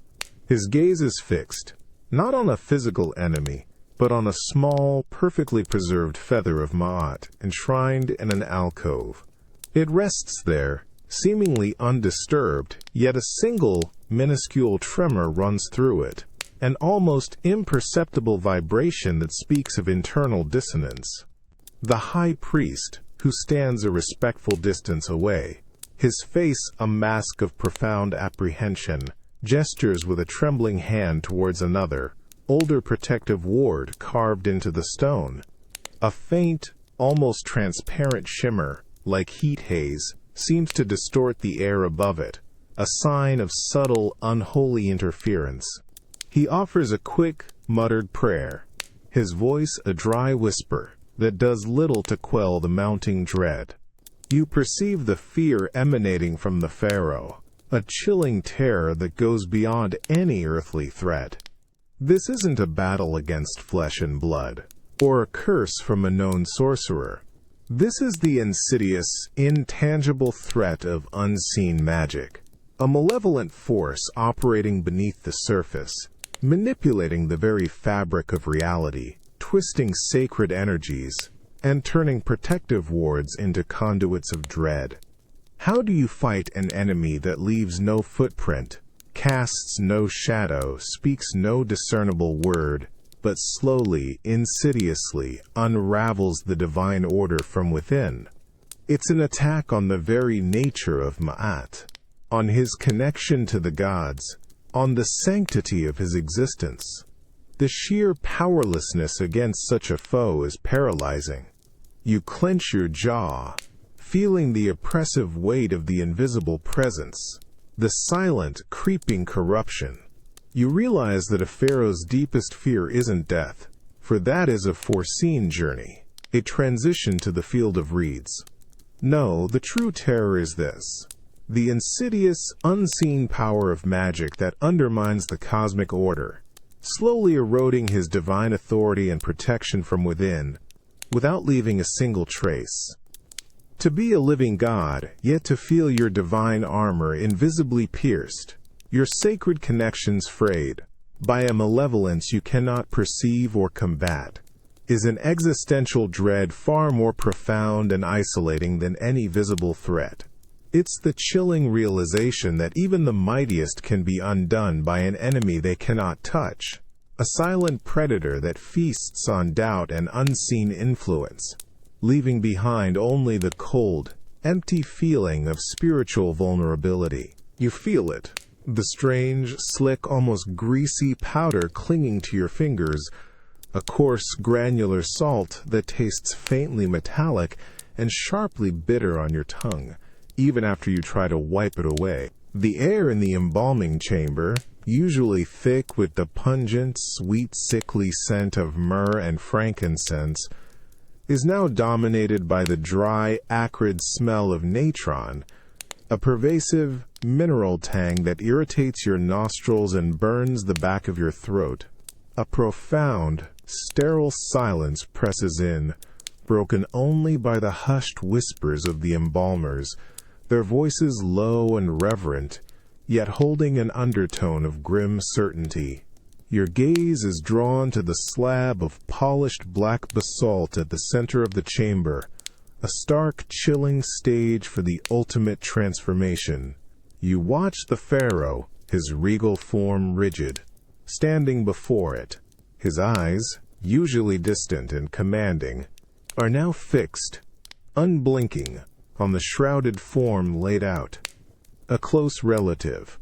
His gaze is fixed, not on a physical enemy, but on a small, perfectly preserved feather of Ma'at enshrined in an alcove. It rests there, seemingly undisturbed, yet a single, minuscule tremor runs through it, an almost imperceptible vibration that speaks of internal dissonance. The high priest, who stands a respectful distance away, his face a mask of profound apprehension, gestures with a trembling hand towards another, older protective ward carved into the stone. A faint, almost transparent shimmer, like heat haze, seems to distort the air above it, a sign of subtle, unholy interference. He offers a quick, muttered prayer, his voice a dry whisper that does little to quell the mounting dread. You perceive the fear emanating from the pharaoh, a chilling terror that goes beyond any earthly threat. This isn't a battle against flesh and blood, or a curse from a known sorcerer. This is the insidious, intangible threat of unseen magic, a malevolent force operating beneath the surface, manipulating the very fabric of reality, twisting sacred energies, and turning protective wards into conduits of dread. How do you fight an enemy that leaves no footprint, casts no shadow, speaks no discernible word, but slowly, insidiously unravels the divine order from within? It's an attack on the very nature of Ma'at, on his connection to the gods, on the sanctity of his existence. The sheer powerlessness against such a foe is paralyzing. You clench your jaw, feeling the oppressive weight of the invisible presence, the silent, creeping corruption. You realize that a pharaoh's deepest fear isn't death, for that is a foreseen journey, a transition to the field of reeds. No, the true terror is this: the insidious, unseen power of magic that undermines the cosmic order, slowly eroding his divine authority and protection from within, without leaving a single trace. To be a living God, yet to feel your divine armor invisibly pierced, your sacred connections frayed, by a malevolence you cannot perceive or combat, is an existential dread far more profound and isolating than any visible threat. It's the chilling realization that even the mightiest can be undone by an enemy they cannot touch, a silent predator that feasts on doubt and unseen influence, leaving behind only the cold, empty feeling of spiritual vulnerability. You feel it, the strange, slick, almost greasy powder clinging to your fingers, a coarse, granular salt that tastes faintly metallic and sharply bitter on your tongue, even after you try to wipe it away. The air in the embalming chamber, usually thick with the pungent, sweet, sickly scent of myrrh and frankincense, is now dominated by the dry, acrid smell of natron, a pervasive, mineral tang that irritates your nostrils and burns the back of your throat. A profound, sterile silence presses in, broken only by the hushed whispers of the embalmers, their voices low and reverent, yet holding an undertone of grim certainty. Your gaze is drawn to the slab of polished black basalt at the center of the chamber, a stark, chilling stage for the ultimate transformation. You watch the pharaoh, his regal form rigid, standing before it. His eyes, usually distant and commanding, are now fixed, unblinking, on the shrouded form laid out. A close relative,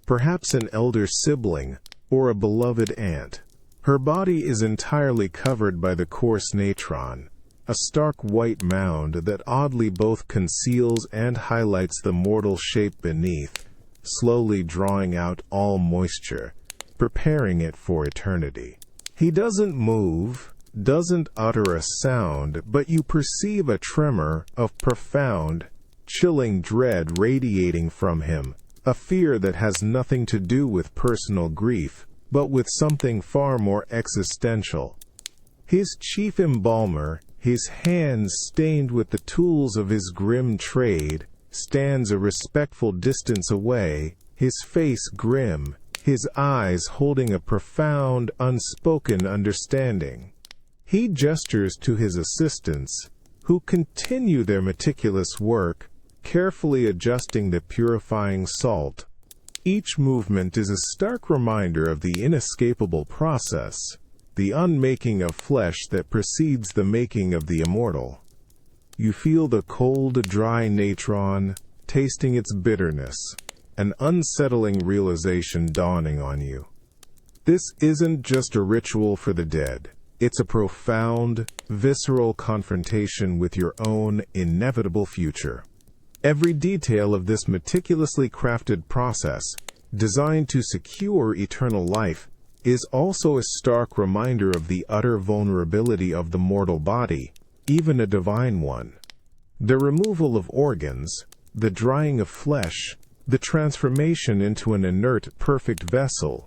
perhaps an elder sibling or a beloved aunt. Her body is entirely covered by the coarse natron, a stark white mound that oddly both conceals and highlights the mortal shape beneath, slowly drawing out all moisture, preparing it for eternity. He doesn't move, doesn't utter a sound, but you perceive a tremor of profound, chilling dread radiating from him, a fear that has nothing to do with personal grief, but with something far more existential. His chief embalmer, his hands stained with the tools of his grim trade, stands a respectful distance away, his face grim, his eyes holding a profound, unspoken understanding. He gestures to his assistants, who continue their meticulous work, carefully adjusting the purifying salt. Each movement is a stark reminder of the inescapable process, the unmaking of flesh that precedes the making of the immortal. You feel the cold, dry natron, tasting its bitterness, an unsettling realization dawning on you. This isn't just a ritual for the dead. It's a profound, visceral confrontation with your own inevitable future. Every detail of this meticulously crafted process, designed to secure eternal life, is also a stark reminder of the utter vulnerability of the mortal body, even a divine one. The removal of organs, the drying of flesh, the transformation into an inert, perfect vessel.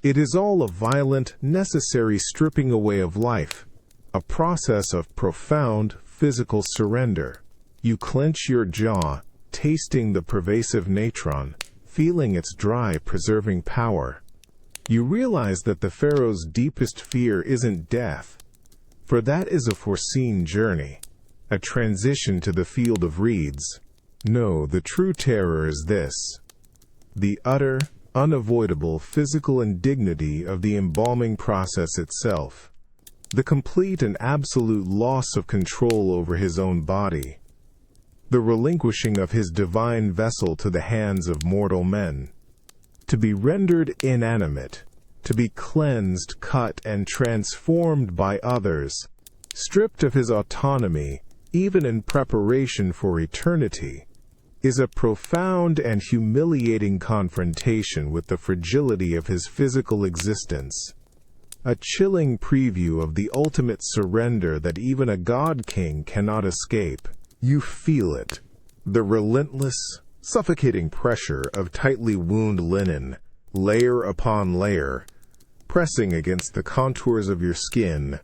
It is all a violent, necessary stripping away of life, a process of profound physical surrender. You clench your jaw, tasting the pervasive natron, feeling its dry, preserving power. You realize that the Pharaoh's deepest fear isn't death, for that is a foreseen journey, a transition to the field of reeds. No, the true terror is this: the utter, unavoidable physical indignity of the embalming process itself, the complete and absolute loss of control over his own body, the relinquishing of his divine vessel to the hands of mortal men, to be rendered inanimate, to be cleansed, cut, and transformed by others, stripped of his autonomy, even in preparation for eternity, is a profound and humiliating confrontation with the fragility of his physical existence, a chilling preview of the ultimate surrender that even a god-king cannot escape. You feel it, the relentless, suffocating pressure of tightly wound linen, layer upon layer, pressing against the contours of your skin,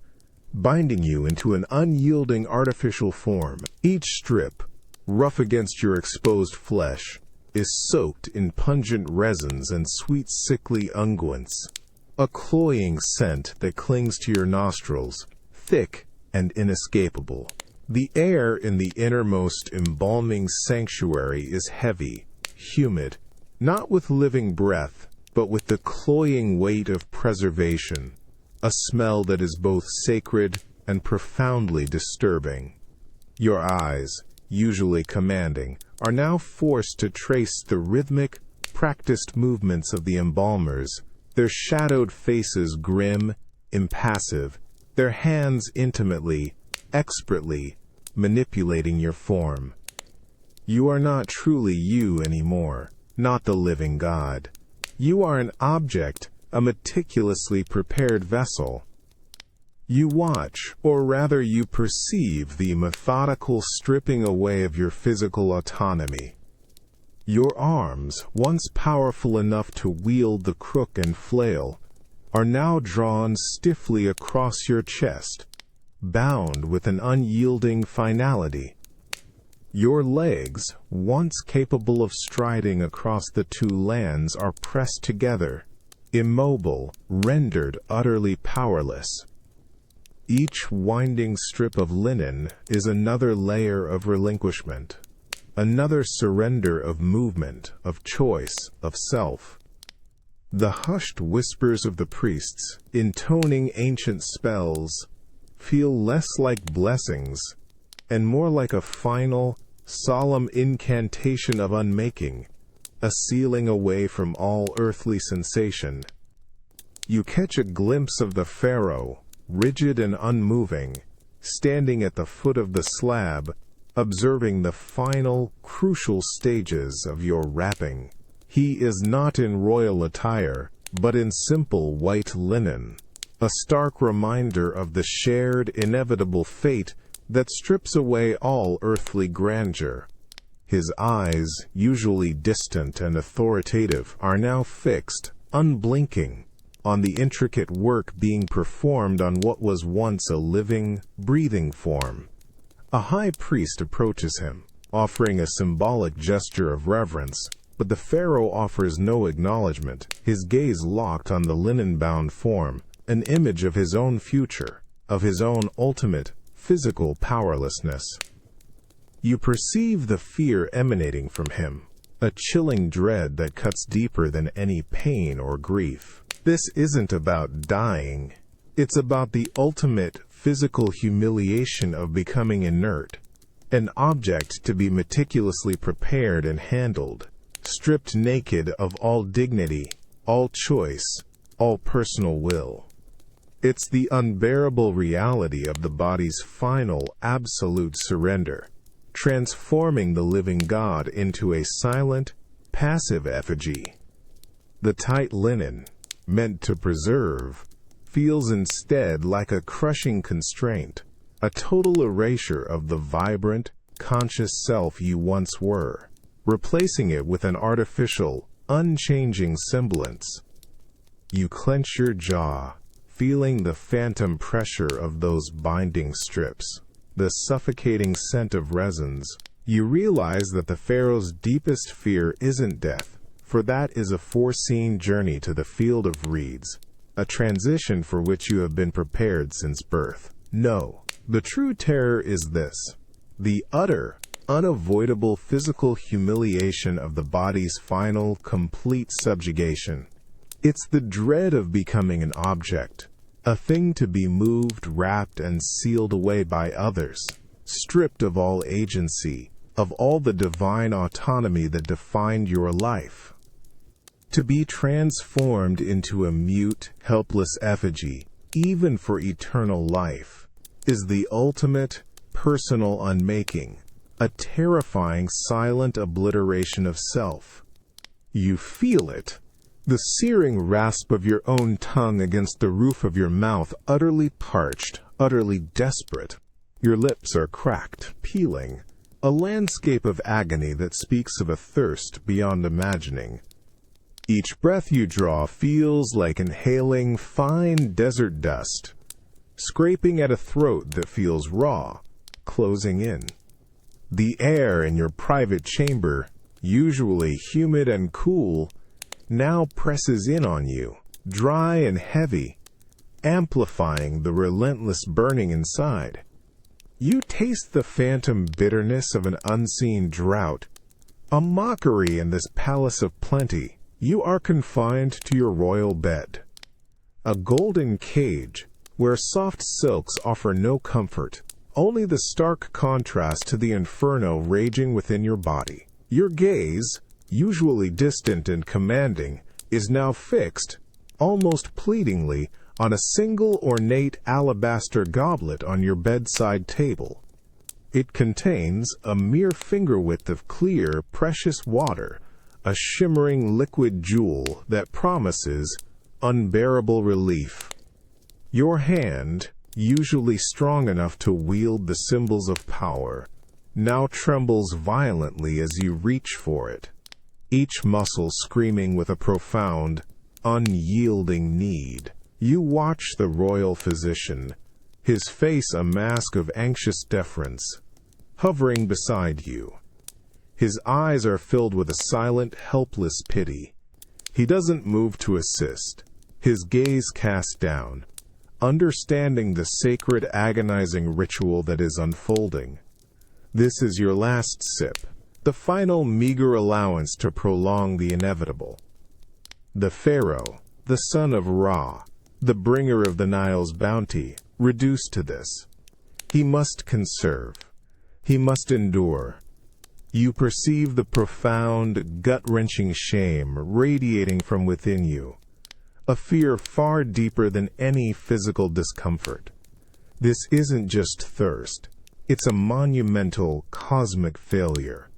binding you into an unyielding artificial form. Each strip, rough against your exposed flesh, is soaked in pungent resins and sweet sickly unguents, a cloying scent that clings to your nostrils, thick and inescapable. The air in the innermost embalming sanctuary is heavy, humid, not with living breath, but with the cloying weight of preservation, a smell that is both sacred and profoundly disturbing. Your eyes, usually commanding, are now forced to trace the rhythmic, practiced movements of the embalmers, their shadowed faces grim, impassive, their hands intimately, expertly, manipulating your form. You are not truly you anymore, not the living God. You are an object, a meticulously prepared vessel. You watch, or rather you perceive, the methodical stripping away of your physical autonomy. Your arms, once powerful enough to wield the crook and flail, are now drawn stiffly across your chest, bound with an unyielding finality. Your legs, once capable of striding across the two lands, are pressed together, immobile, rendered utterly powerless. Each winding strip of linen is another layer of relinquishment, another surrender of movement, of choice, of self. The hushed whispers of the priests, intoning ancient spells, feel less like blessings and more like a final, solemn incantation of unmaking, a sealing away from all earthly sensation. You catch a glimpse of the Pharaoh, rigid and unmoving, standing at the foot of the slab, observing the final, crucial stages of your wrapping. He is not in royal attire, but in simple white linen, a stark reminder of the shared, inevitable fate that strips away all earthly grandeur. His eyes, usually distant and authoritative, are now fixed, unblinking, on the intricate work being performed on what was once a living, breathing form. A high priest approaches him, offering a symbolic gesture of reverence, but the Pharaoh offers no acknowledgement, his gaze locked on the linen-bound form, an image of his own future, of his own ultimate, physical powerlessness. You perceive the fear emanating from him, a chilling dread that cuts deeper than any pain or grief. This isn't about dying. It's about the ultimate physical humiliation of becoming inert, an object to be meticulously prepared and handled, stripped naked of all dignity, all choice, all personal will. It's the unbearable reality of the body's final, absolute surrender, transforming the living God into a silent, passive effigy. The tight linen, meant to preserve, feels instead like a crushing constraint, a total erasure of the vibrant, conscious self you once were, replacing it with an artificial, unchanging semblance. You clench your jaw, feeling the phantom pressure of those binding strips, the suffocating scent of resins. You realize that the Pharaoh's deepest fear isn't death, for that is a foreseen journey to the field of reeds, a transition for which you have been prepared since birth. No, the true terror is this: the utter, unavoidable physical humiliation of the body's final, complete subjugation. It's the dread of becoming an object, a thing to be moved, wrapped, and sealed away by others, stripped of all agency, of all the divine autonomy that defined your life. To be transformed into a mute, helpless effigy, even for eternal life, is the ultimate, personal unmaking, a terrifying silent obliteration of self. You feel it, the searing rasp of your own tongue against the roof of your mouth, utterly parched, utterly desperate. Your lips are cracked, peeling, a landscape of agony that speaks of a thirst beyond imagining. Each breath you draw feels like inhaling fine desert dust, scraping at a throat that feels raw, closing in. The air in your private chamber, usually humid and cool, now presses in on you, dry and heavy, amplifying the relentless burning inside. You taste the phantom bitterness of an unseen drought, a mockery in this palace of plenty. You are confined to your royal bed, a golden cage where soft silks offer no comfort, only the stark contrast to the inferno raging within your body. Your gaze, usually distant and commanding, is now fixed, almost pleadingly, on a single ornate alabaster goblet on your bedside table. It contains a mere finger width of clear, precious water, a shimmering liquid jewel that promises unbearable relief. Your hand, usually strong enough to wield the symbols of power, now trembles violently as you reach for it, each muscle screaming with a profound, unyielding need. You watch the royal physician, his face a mask of anxious deference, hovering beside you. His eyes are filled with a silent, helpless pity. He doesn't move to assist, his gaze cast down, understanding the sacred, agonizing ritual that is unfolding. This is your last sip, the final meager allowance to prolong the inevitable. The Pharaoh, the son of Ra, the bringer of the Nile's bounty, reduced to this. He must conserve. He must endure. You perceive the profound, gut-wrenching shame radiating from within you, a fear far deeper than any physical discomfort. This isn't just thirst. It's a monumental, cosmic failure.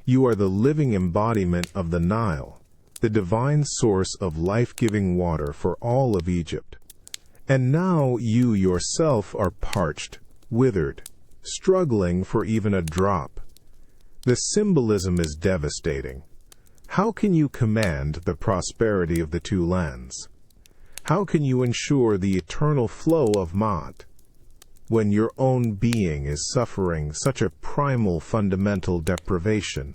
You are the living embodiment of the Nile, the divine source of life-giving water for all of Egypt. And now you yourself are parched, withered, struggling for even a drop. The symbolism is devastating. How can you command the prosperity of the two lands? How can you ensure the eternal flow of Ma'at, when your own being is suffering such a primal fundamental deprivation?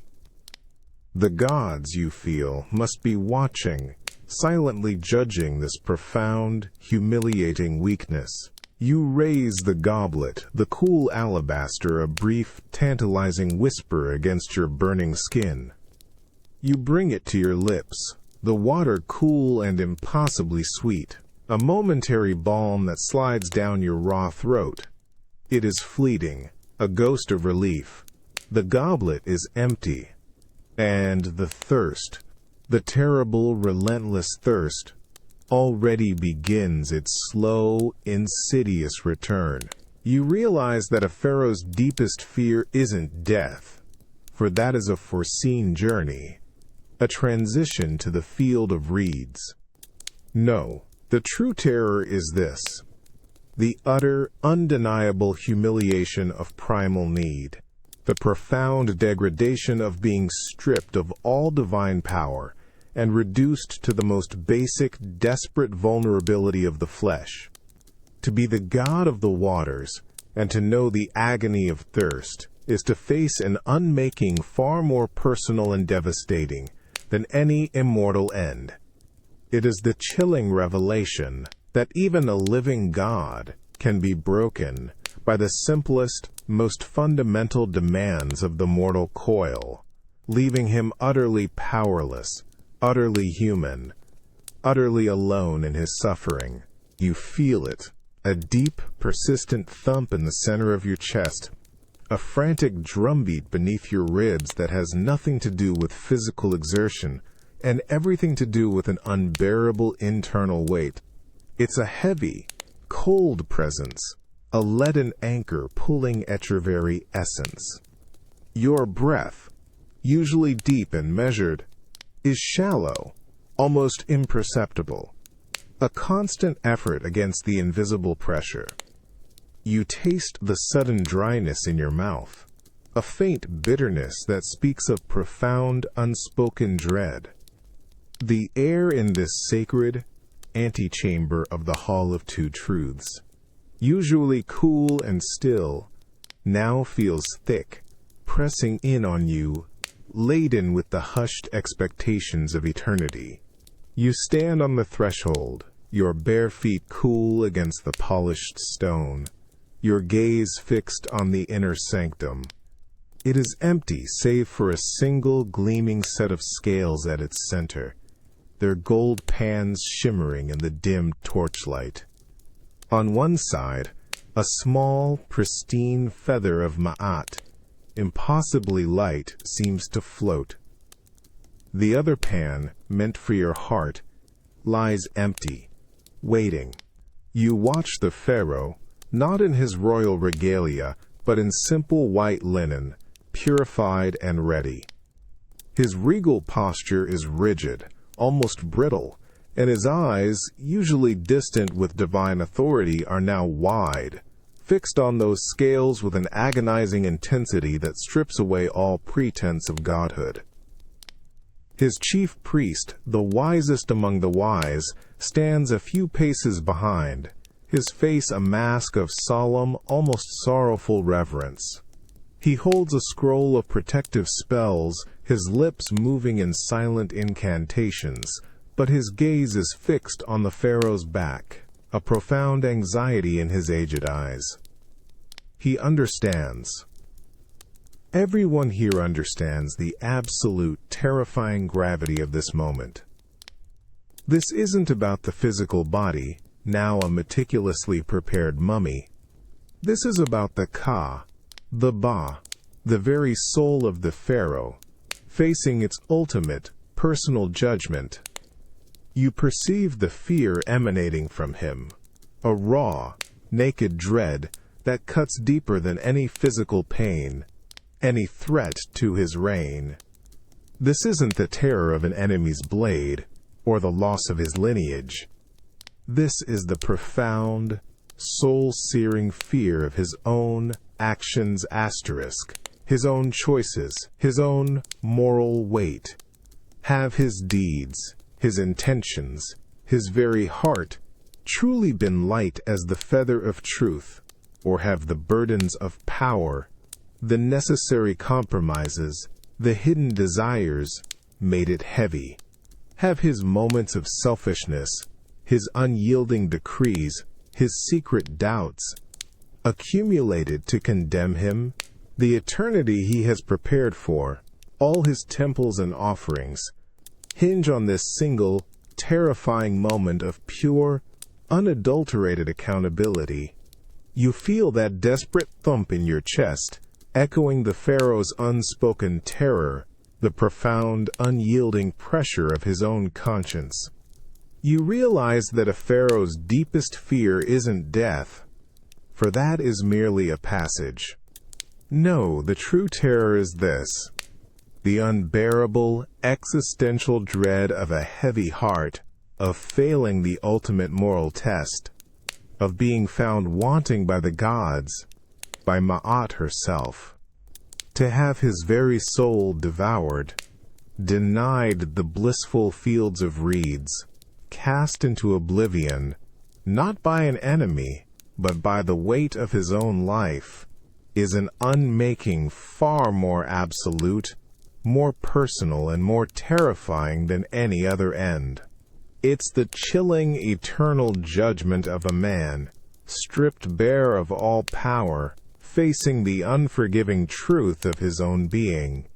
The gods, you feel, must be watching, silently judging this profound, humiliating weakness. You raise the goblet, the cool alabaster, a brief, tantalizing whisper against your burning skin. You bring it to your lips, the water cool and impossibly sweet, a momentary balm that slides down your raw throat. It is fleeting, a ghost of relief. The goblet is empty. And the thirst, the terrible, relentless thirst, already begins its slow, insidious return. You realize that a pharaoh's deepest fear isn't death, for that is a foreseen journey, a transition to the field of reeds. No, the true terror is this: the utter, undeniable humiliation of primal need, the profound degradation of being stripped of all divine power and reduced to the most basic, desperate vulnerability of the flesh. To be the god of the waters and to know the agony of thirst is to face an unmaking far more personal and devastating than any immortal end. It is the chilling revelation that even a living God can be broken by the simplest, most fundamental demands of the mortal coil, leaving him utterly powerless, utterly human, utterly alone in his suffering. You feel it, a deep, persistent thump in the center of your chest, a frantic drumbeat beneath your ribs that has nothing to do with physical exertion and everything to do with an unbearable internal weight. It's a heavy, cold presence, a leaden anchor pulling at your very essence. Your breath, usually deep and measured, is shallow, almost imperceptible, a constant effort against the invisible pressure. You taste the sudden dryness in your mouth, a faint bitterness that speaks of profound, unspoken dread. The air in this sacred antechamber of the Hall of Two Truths, usually cool and still, now feels thick, pressing in on you, laden with the hushed expectations of eternity. You stand on the threshold, your bare feet cool against the polished stone, your gaze fixed on the inner sanctum. It is empty save for a single gleaming set of scales at its center, their gold pans shimmering in the dim torchlight. On one side, a small, pristine feather of Ma'at, impossibly light, seems to float. The other pan, meant for your heart, lies empty, waiting. You watch the pharaoh, not in his royal regalia, but in simple white linen, purified and ready. His regal posture is rigid, almost brittle, and his eyes, usually distant with divine authority, are now wide, fixed on those scales with an agonizing intensity that strips away all pretense of godhood. His chief priest, the wisest among the wise, stands a few paces behind, his face a mask of solemn, almost sorrowful reverence. He holds a scroll of protective spells, his lips moving in silent incantations, but his gaze is fixed on the pharaoh's back, a profound anxiety in his aged eyes. He understands. Everyone here understands the absolute, terrifying gravity of this moment. This isn't about the physical body, now a meticulously prepared mummy. This is about the Ka, the Ba, the very soul of the Pharaoh, facing its ultimate, personal judgment. You perceive the fear emanating from him, a raw, naked dread that cuts deeper than any physical pain, any threat to his reign. This isn't the terror of an enemy's blade, or the loss of his lineage. This is the profound, soul-searing fear of his own actions asterisk, his own choices, his own moral weight. Have his deeds, his intentions, his very heart truly been light as the feather of truth, or have the burdens of power, the necessary compromises, the hidden desires, made it heavy? Have his moments of selfishness, his unyielding decrees, his secret doubts, accumulated to condemn him? The eternity he has prepared for, all his temples and offerings, hinge on this single, terrifying moment of pure, unadulterated accountability. You feel that desperate thump in your chest, echoing the Pharaoh's unspoken terror, the profound, unyielding pressure of his own conscience. You realize that a Pharaoh's deepest fear isn't death, for that is merely a passage. No, the true terror is this: the unbearable, existential dread of a heavy heart, of failing the ultimate moral test, of being found wanting by the gods, by Ma'at herself, to have his very soul devoured, denied the blissful fields of reeds, cast into oblivion, not by an enemy, but by the weight of his own life, is an unmaking far more absolute, more personal, and more terrifying than any other end. It's the chilling, eternal judgment of a man, stripped bare of all power, facing the unforgiving truth of his own being.